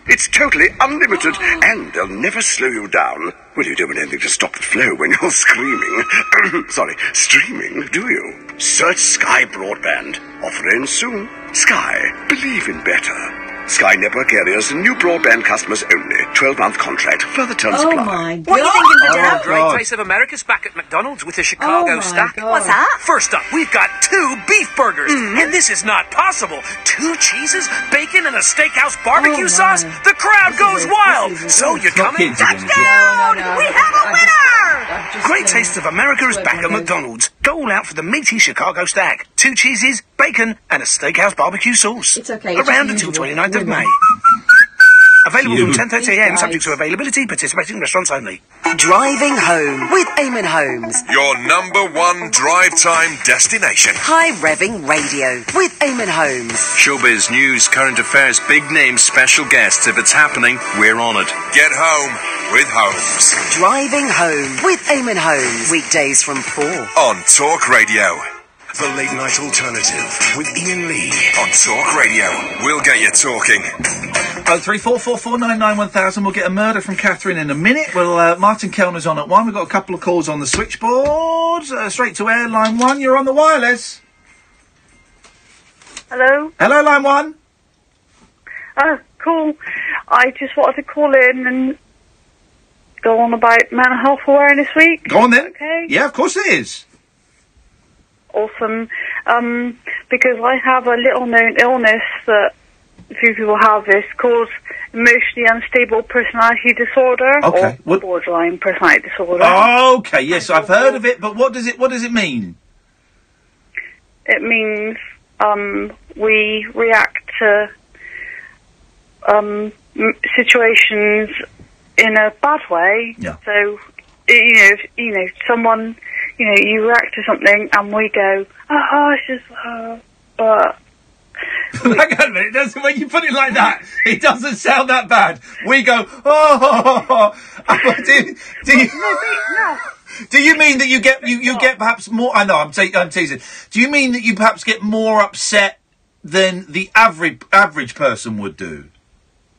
It's totally unlimited, and they'll never slow you down. Well, you don't want anything to stop the flow when you're screaming. Sorry, streaming, do you? Search Sky Broadband. Offer ends soon. Sky. Believe in better. Sky network areas and new broadband customers only. 12-month contract. Further terms apply. My God. What are you thinking, Madame? Oh, Great Taste of America's back at McDonald's with the Chicago stack. God. What's that? First up, we've got 2 beef burgers. And this is not possible. 2 cheeses, bacon, and a steakhouse barbecue sauce? The crowd goes wild. So you're coming? Touchdown! We have a winner! Great Taste of America is back at McDonald's. Go all out for the meaty Chicago stack. 2 cheeses, bacon, and a steakhouse barbecue sauce. It's okay. Around until 29th of May. Available from 10:30am, subject to availability, participating restaurants only. Driving home with Eamon Holmes. Your #1 drive time destination. High revving radio with Eamon Holmes. Showbiz news, current affairs, big names, special guests. If it's happening, we're on it. Get home with Holmes. Driving home with Eamon Holmes. Weekdays from 4 on Talk Radio. The late night alternative with Iain Lee on Talk Radio. We'll get you talking. 03444991000. We'll get a murder from Catherine in a minute. Well, Martin Kellner's on at 1. We've got a couple of calls on the switchboard. Straight to air, line 1. You're on the wireless. Hello? Hello, line 1. Oh, cool. I just wanted to call in and go on about Mental Health Awareness Week. Go on then. Okay. Yeah, of course it is. Awesome. because I have a little-known illness that few people have this called emotionally unstable personality disorder, or borderline personality disorder. Oh, okay, yes, I've heard of it, but what does it mean? It means we react to situations in a bad way. Yeah. So someone, you react to something and we go, it's just, but. Hang on a minute, when you put it like that, it doesn't sound that bad. We go, do you mean that you get perhaps more? I know, I'm teasing. Do you mean that you perhaps get more upset than the average person would do?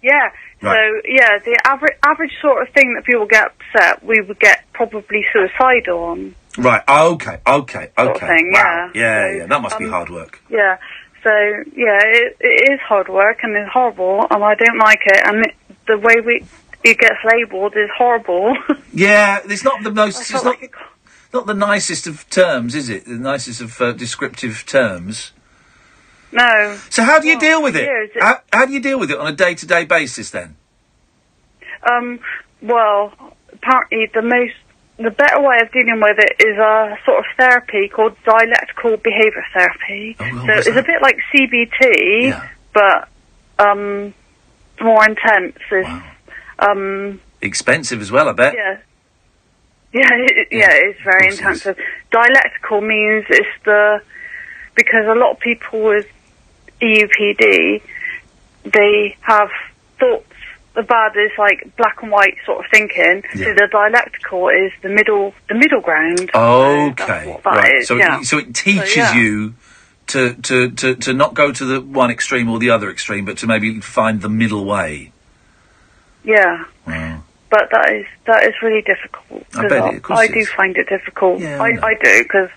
Yeah. Right. So the average sort of thing that people get upset, we would get probably suicidal on. Right. Okay. Sort of thing, Wow. yeah. Yeah. That must be hard work. Yeah. So it is hard work and it's horrible, and I don't like it. And the way it gets labelled is horrible. Yeah, it's not the most. It's not the nicest of terms, is it? The nicest of descriptive terms. No. So how do you deal with it? How do you deal with it on a day-to-day basis then? Well, apparently the better way of dealing with it is a sort of therapy called dialectical behaviour therapy. So it's a bit like CBT, but more intense. It's expensive as well, I bet. Yeah. It's very intensive. Dialectical means because a lot of people with EUPD, they have thoughts about this like black and white sort of thinking. Yeah. So the dialectical is the middle ground. Okay, right. Is, so it teaches you to not go to the one extreme or the other extreme, but to maybe find the middle way. Yeah. Wow. But that is really difficult. I do find it difficult. Yeah, I do, because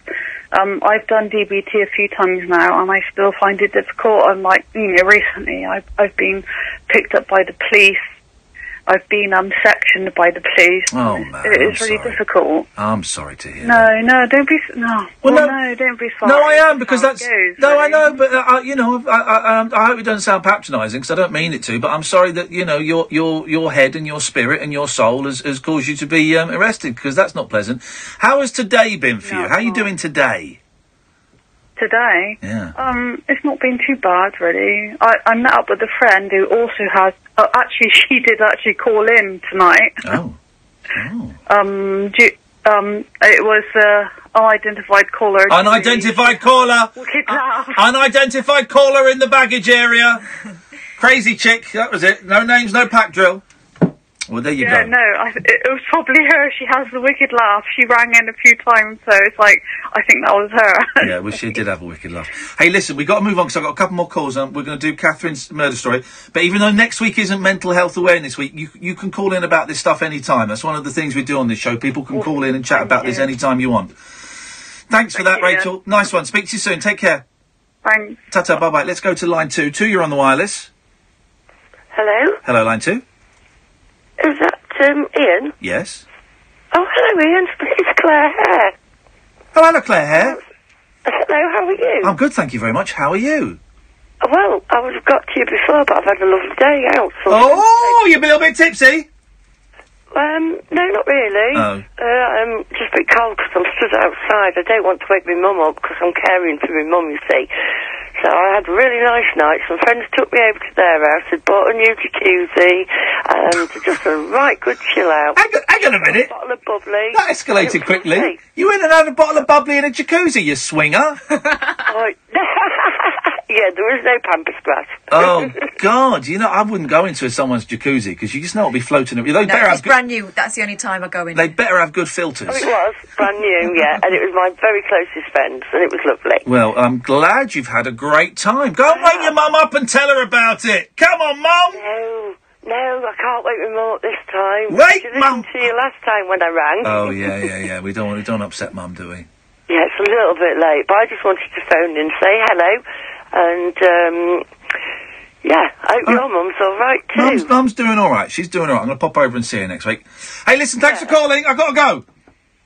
I've done DBT a few times now, and I still find it difficult. And recently I've been picked up by the police. I've been sectioned by the police. Oh man, it is really difficult. I'm sorry to hear. No, don't be no, don't be sorry. No, I am, because that's I know, but I hope it doesn't sound patronising, because I don't mean it to. But I'm sorry that your head and your spirit and your soul has caused you to be arrested, because that's not pleasant. How has today been for you? How are you doing today? Today? Yeah. It's not been too bad, really. I met up with a friend who also has... she did actually call in tonight. Oh. It was unidentified caller. Unidentified caller! Wicked laugh. Unidentified caller in the baggage area. Crazy chick, that was it. No names, no pack drill. Well, there you go. Yeah, no, it was probably her. She has the wicked laugh. She rang in a few times, so it's like, I think that was her. Yeah, well, she did have a wicked laugh. Hey, listen, we've got to move on, because I've got a couple more calls. We're going to do Catherine's murder story. But even though next week isn't Mental Health Awareness Week, you can call in about this stuff any time. That's one of the things we do on this show. People can call in and chat about this any time you want. Thanks for that, Rachel. Nice one. Speak to you soon. Take care. Thanks. Ta-ta, bye-bye. Let's go to line 2. 2, you're on the wireless. Hello? Hello, line 2. Is that Ian? Yes. Oh, hello, Ian. It's Claire Hare. Oh, hello, Claire Hare. Hello, how are you? I'm good, thank you very much. How are you? Well, I would have got to you before, but I've had a lovely day out. So you've been a little bit tipsy? No, not really. Oh. I'm just a bit cold because I'm stood outside. I don't want to wake my mum up because I'm caring for my mum, you see. So I had a really nice night. Some friends took me over to their house. They'd bought a new jacuzzi and just a right good chill out. Hang on a minute. A bottle of bubbly. That escalated quickly. You went and had a bottle of bubbly in a jacuzzi, you swinger. Yeah, there was no pampas grass. Oh, God. I wouldn't go into someone's jacuzzi, because you just know it'll be floating. It's brand new. That's the only time I go in. They better have good filters. Oh, it was brand new, yeah, and it was my very closest friends, and it was lovely. Well, I'm glad you've had a great time. Go and wake your mum up and tell her about it. Come on, Mum. No, I can't wake my mum up this time. Wake Mum to you last time when I rang. Oh, yeah. We don't upset Mum, do we? Yeah, it's a little bit late, but I just wanted to phone in and say hello. And, I hope your mum's all right, too. Mum's doing all right. She's doing all right. I'm going to pop over and see her next week. Hey, listen, thanks for calling. I've got to go.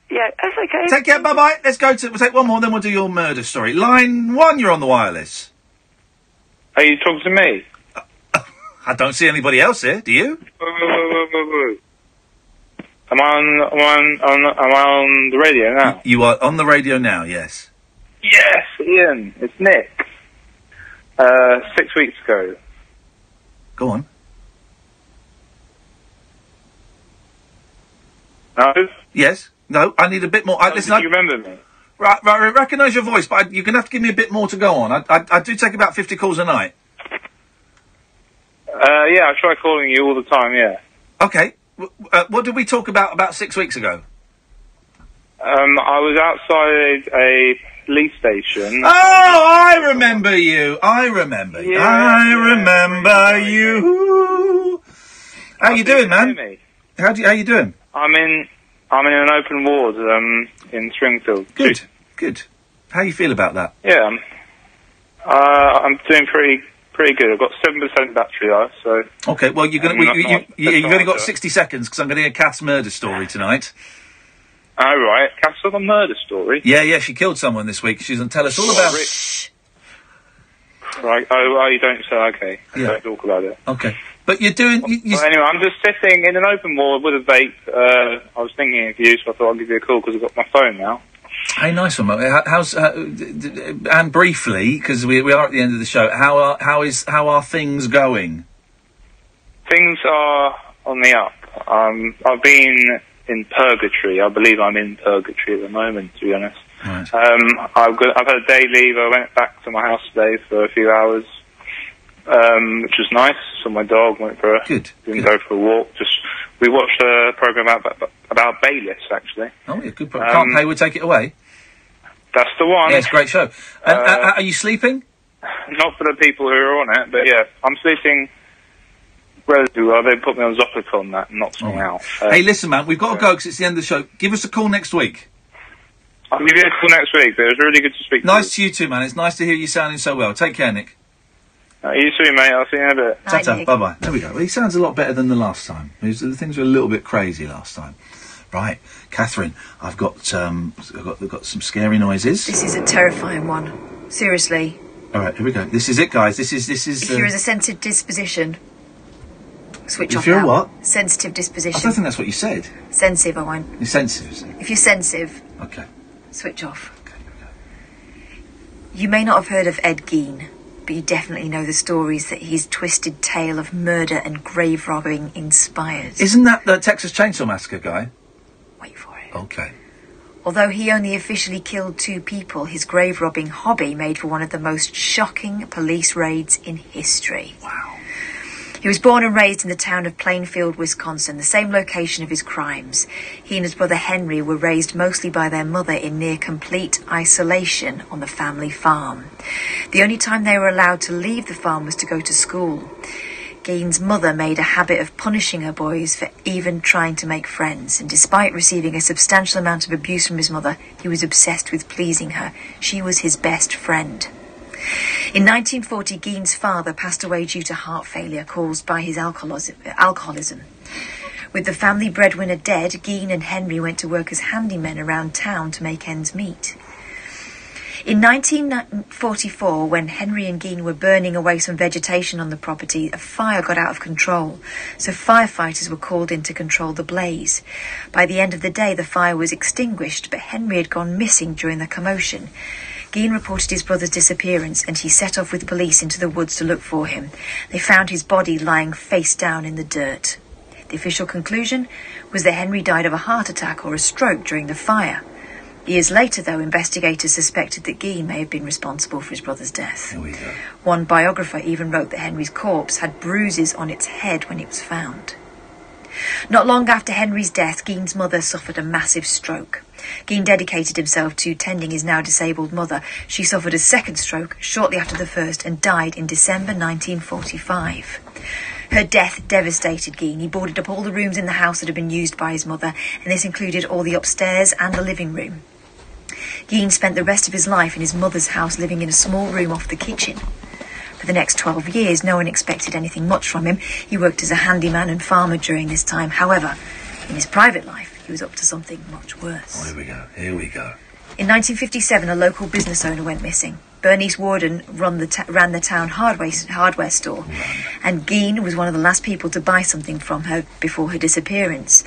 Yeah, that's okay. Take care, bye-bye. We'll take one more, then we'll do your murder story. Line 1, you're on the wireless. Are you talking to me? I don't see anybody else here, do you? Am I on the radio now? You are on the radio now, yes. Yes, Ian, it's Nick. 6 weeks ago. Go on. No? Yes? No, I need a bit more. Listen, do you remember me? Right, I recognise your voice, but you're going to have to give me a bit more to go on. I do take about 50 calls a night. Yeah, I try calling you all the time, yeah. Okay. What did we talk about 6 weeks ago? I was outside a police station. Oh, I remember you. I remember you. How you doing, man? How you doing? I'm in an open ward in Springfield. Good. How you feel about that? Yeah, I'm doing pretty good. I've got 7% battery life, so. Okay, well you've only got 60 seconds because I'm going to hear Kath's murder story tonight. Oh right, Kath's got a murder story. Yeah, she killed someone this week. She's going to tell us all about it. Right. Oh, you don't say. Okay. Yeah. Don't talk about it. Okay. But you're doing... Well, anyway, I'm just sitting in an open ward with a vape. I was thinking of you, so I thought I'd give you a call because I've got my phone now. Hey, nice one, mate. How's... and briefly, because we are at the end of the show, how are things going? Things are on the up. I've been in purgatory. I believe I'm in purgatory at the moment, to be honest. Right. I've had a day leave. I went back to my house today for a few hours. Which was nice. So my dog went for didn't go for a walk. We watched a program about bailiffs, actually. Oh yeah, good program. Can't Pay Would Take It Away. That's the one. Yeah, it's a great show. Are you sleeping? Not for the people who are on it, but yeah, I'm sleeping relatively well. They put me on Zopicon, that knocks me out. Hey, listen, man, we've got to go because it's the end of the show. Give us a call next week. I'll give you a call next week, but it was really good to speak to you. Nice to you too, man. It's nice to hear you sounding so well. Take care, Nick. You too, mate. I'll see you in a bit. Ta-ta. Bye-bye. There we go. Well, he sounds a lot better than the last time. Things were a little bit crazy last time. Right, Katherine, I've got some scary noises. This is a terrifying one. Seriously. All right, here we go. This is it, guys. This is. If you're a sensitive disposition, switch off. If you're a what? Sensitive disposition. I don't think that's what you said. Sensitive, I won't. You're sensitive. If you're sensitive. Okay. Switch off. Okay. You may not have heard of Ed Gein, but you definitely know the stories that his twisted tale of murder and grave robbing inspires. Isn't that the Texas Chainsaw Massacre guy? Wait for it. Okay. Although he only officially killed 2 people, his grave robbing hobby made for one of the most shocking police raids in history. Wow. He was born and raised in the town of Plainfield, Wisconsin, the same location of his crimes. He and his brother Henry were raised mostly by their mother in near complete isolation on the family farm. The only time they were allowed to leave the farm was to go to school. Gein's mother made a habit of punishing her boys for even trying to make friends, and despite receiving a substantial amount of abuse from his mother, he was obsessed with pleasing her. She was his best friend. In 1940, Gein's father passed away due to heart failure caused by his alcoholism. With the family breadwinner dead, Gein and Henry went to work as handymen around town to make ends meet. In 1944, when Henry and Gein were burning away some vegetation on the property, a fire got out of control, so firefighters were called in to control the blaze. By the end of the day, the fire was extinguished, but Henry had gone missing during the commotion. Gein reported his brother's disappearance, and he set off with police into the woods to look for him. They found his body lying face down in the dirt. The official conclusion was that Henry died of a heart attack or a stroke during the fire. Years later, though, investigators suspected that Gein may have been responsible for his brother's death. Here we go. One biographer even wrote that Henry's corpse had bruises on its head when it was found. Not long after Henry's death, Gein's mother suffered a massive stroke. Gein dedicated himself to tending his now disabled mother. She suffered a second stroke shortly after the first and died in December 1945. Her death devastated Gein. He boarded up all the rooms in the house that had been used by his mother, and this included all the upstairs and the living room. Gein spent the rest of his life in his mother's house, living in a small room off the kitchen. For the next 12 years, no one expected anything much from him. He worked as a handyman and farmer during this time. However, in his private life, he was up to something much worse. Oh, here we go. In 1957, a local business owner went missing. Bernice Warden ran the town hardware store, and Geen was one of the last people to buy something from her before her disappearance.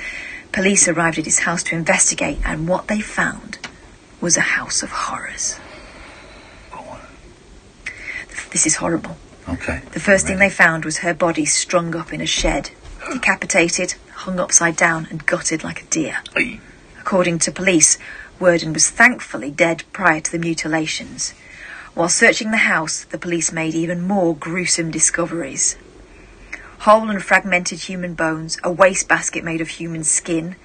Police arrived at his house to investigate, and what they found was a house of horrors. This is horrible. Okay. The first thing they found was her body strung up in a shed, decapitated, hung upside down, and gutted like a deer. According to police, Worden was thankfully dead prior to the mutilations. While searching the house, the police made even more gruesome discoveries. Whole and fragmented human bones, a wastebasket made of human skin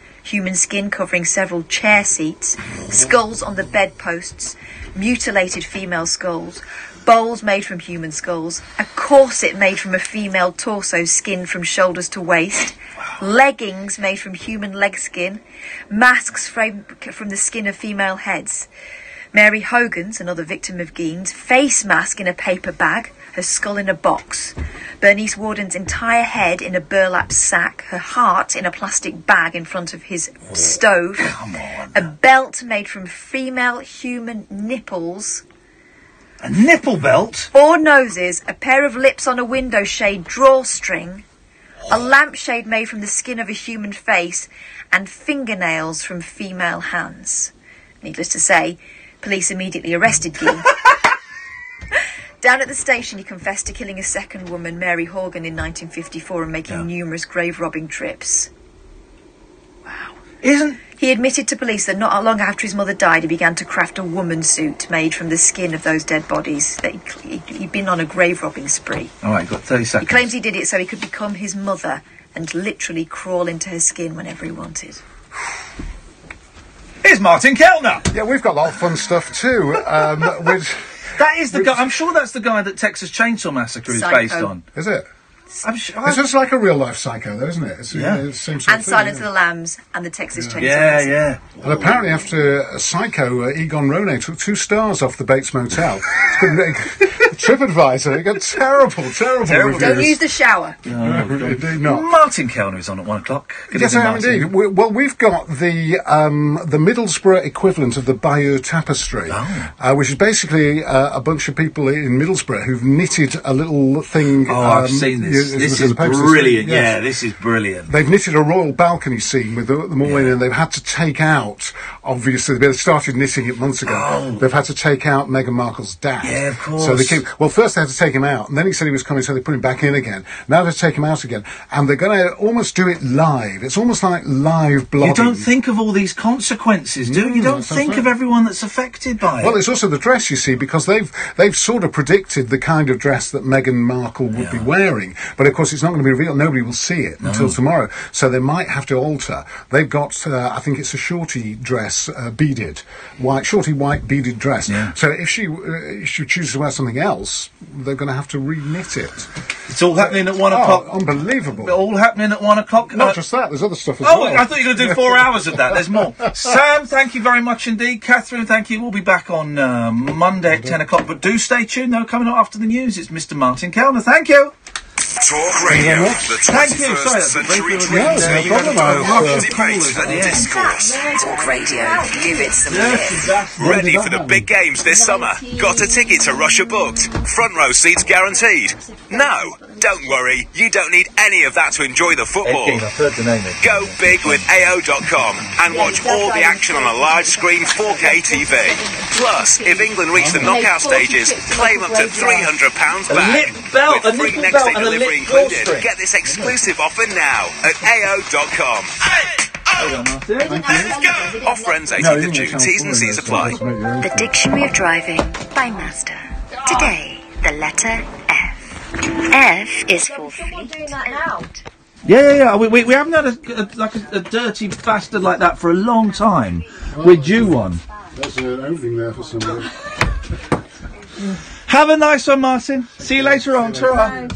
covering several chair seats, skulls on the bedposts, mutilated female skulls, bowls made from human skulls, a corset made from a female torso skinned from shoulders to waist, leggings made from human leg skin, masks from the skin of female heads. Mary Hogan's, another victim of Geen's, face mask in a paper bag, her skull in a box. Bernice Warden's entire head in a burlap sack, her heart in a plastic bag in front of his stove. A belt made from female human nipples. A nipple belt? 4 noses, a pair of lips on a window shade drawstring, a lampshade made from the skin of a human face, and fingernails from female hands. Needless to say, police immediately arrested Geen. Down at the station, he confessed to killing a second woman, Mary Horgan, in 1954 and making numerous grave-robbing trips. Wow. He admitted to police that not long after his mother died, he began to craft a woman suit made from the skin of those dead bodies. That he'd been on a grave-robbing spree. All right, got 30 seconds. He claims he did it so he could become his mother and literally crawl into her skin whenever he wanted. Here's Martin Kellner. Yeah, we've got a lot of fun stuff too. That is the guy. I'm sure that's the guy that Texas Chainsaw Massacre is based on. Is it? I'm sure. It's just like a real life Psycho, though, isn't it? It's, yeah. It's the same sort And of thing, Silence of the Lambs and the Texas Chainsaw Yeah, Massacre. And apparently after Psycho, Egon Rone took 2 stars off the Bates Motel. TripAdvisor, it got terrible reviews. Don't use the shower. No, indeed not. Martin Kellner is on at 1 o'clock. Good Yes, evening, I am Martin. indeed. Well, we've got the Middlesbrough equivalent of the Bayeux Tapestry, which is basically a bunch of people in Middlesbrough who've knitted a little thing. Oh, I've seen this. This is brilliant. Yeah, this is brilliant. They've knitted a royal balcony scene with them all in, and they've had to take out, obviously, they started knitting it months ago. They've had to take out Meghan Markle's dad. Yeah, of course. So they first they had to take him out, and then he said he was coming, so they put him back in again. Now they take him out again, and they're going to almost do it live. It's almost like live blogging. You don't think of all these consequences, do you? You don't think of everyone that's affected by it. Well, it's also the dress, you see, because they've sort of predicted the kind of dress that Meghan Markle would be wearing, but of course it's not going to be revealed. Nobody will see it until tomorrow, so they might have to alter. They've got, I think it's a shorty dress, beaded, shorty white beaded dress. Yeah. So if she chooses to wear something else, they're going to have to re-knit it. It's all happening at 1 o'clock. Unbelievable. All happening at 1 o'clock. Not just that, there's other stuff as well. Oh, I thought you were going to do 4 hours of that. There's more. Sam, thank you very much indeed. Catherine, thank you. We'll be back on Monday at 10 o'clock, but do stay tuned. No, coming up after the news, it's Mr. Martin Kellner. Thank you. Talk Radio, the 21st century dream team, debate and discourse. Talk Radio, give it some lift. Ready for the big games this summer? Got a ticket to Russia booked? Front row seats guaranteed? No, don't worry, you don't need any of that to enjoy the football. I've heard the name. Go big with AO.com and watch all the action on a large screen 4K TV. Plus, if England reach the knockout stages, claim up to £300 back. With free next day delivery included. Get this exclusive offer now at AO.com. Offer ends 18th of June. T's and C's apply. The Dictionary of Driving by Master. Today, the letter F. F is for feet. Yeah. We haven't had a dirty bastard like that for a long time. We're due one. There's an opening there for somebody. Have a nice one, Martin. See you later on. Ta-ra.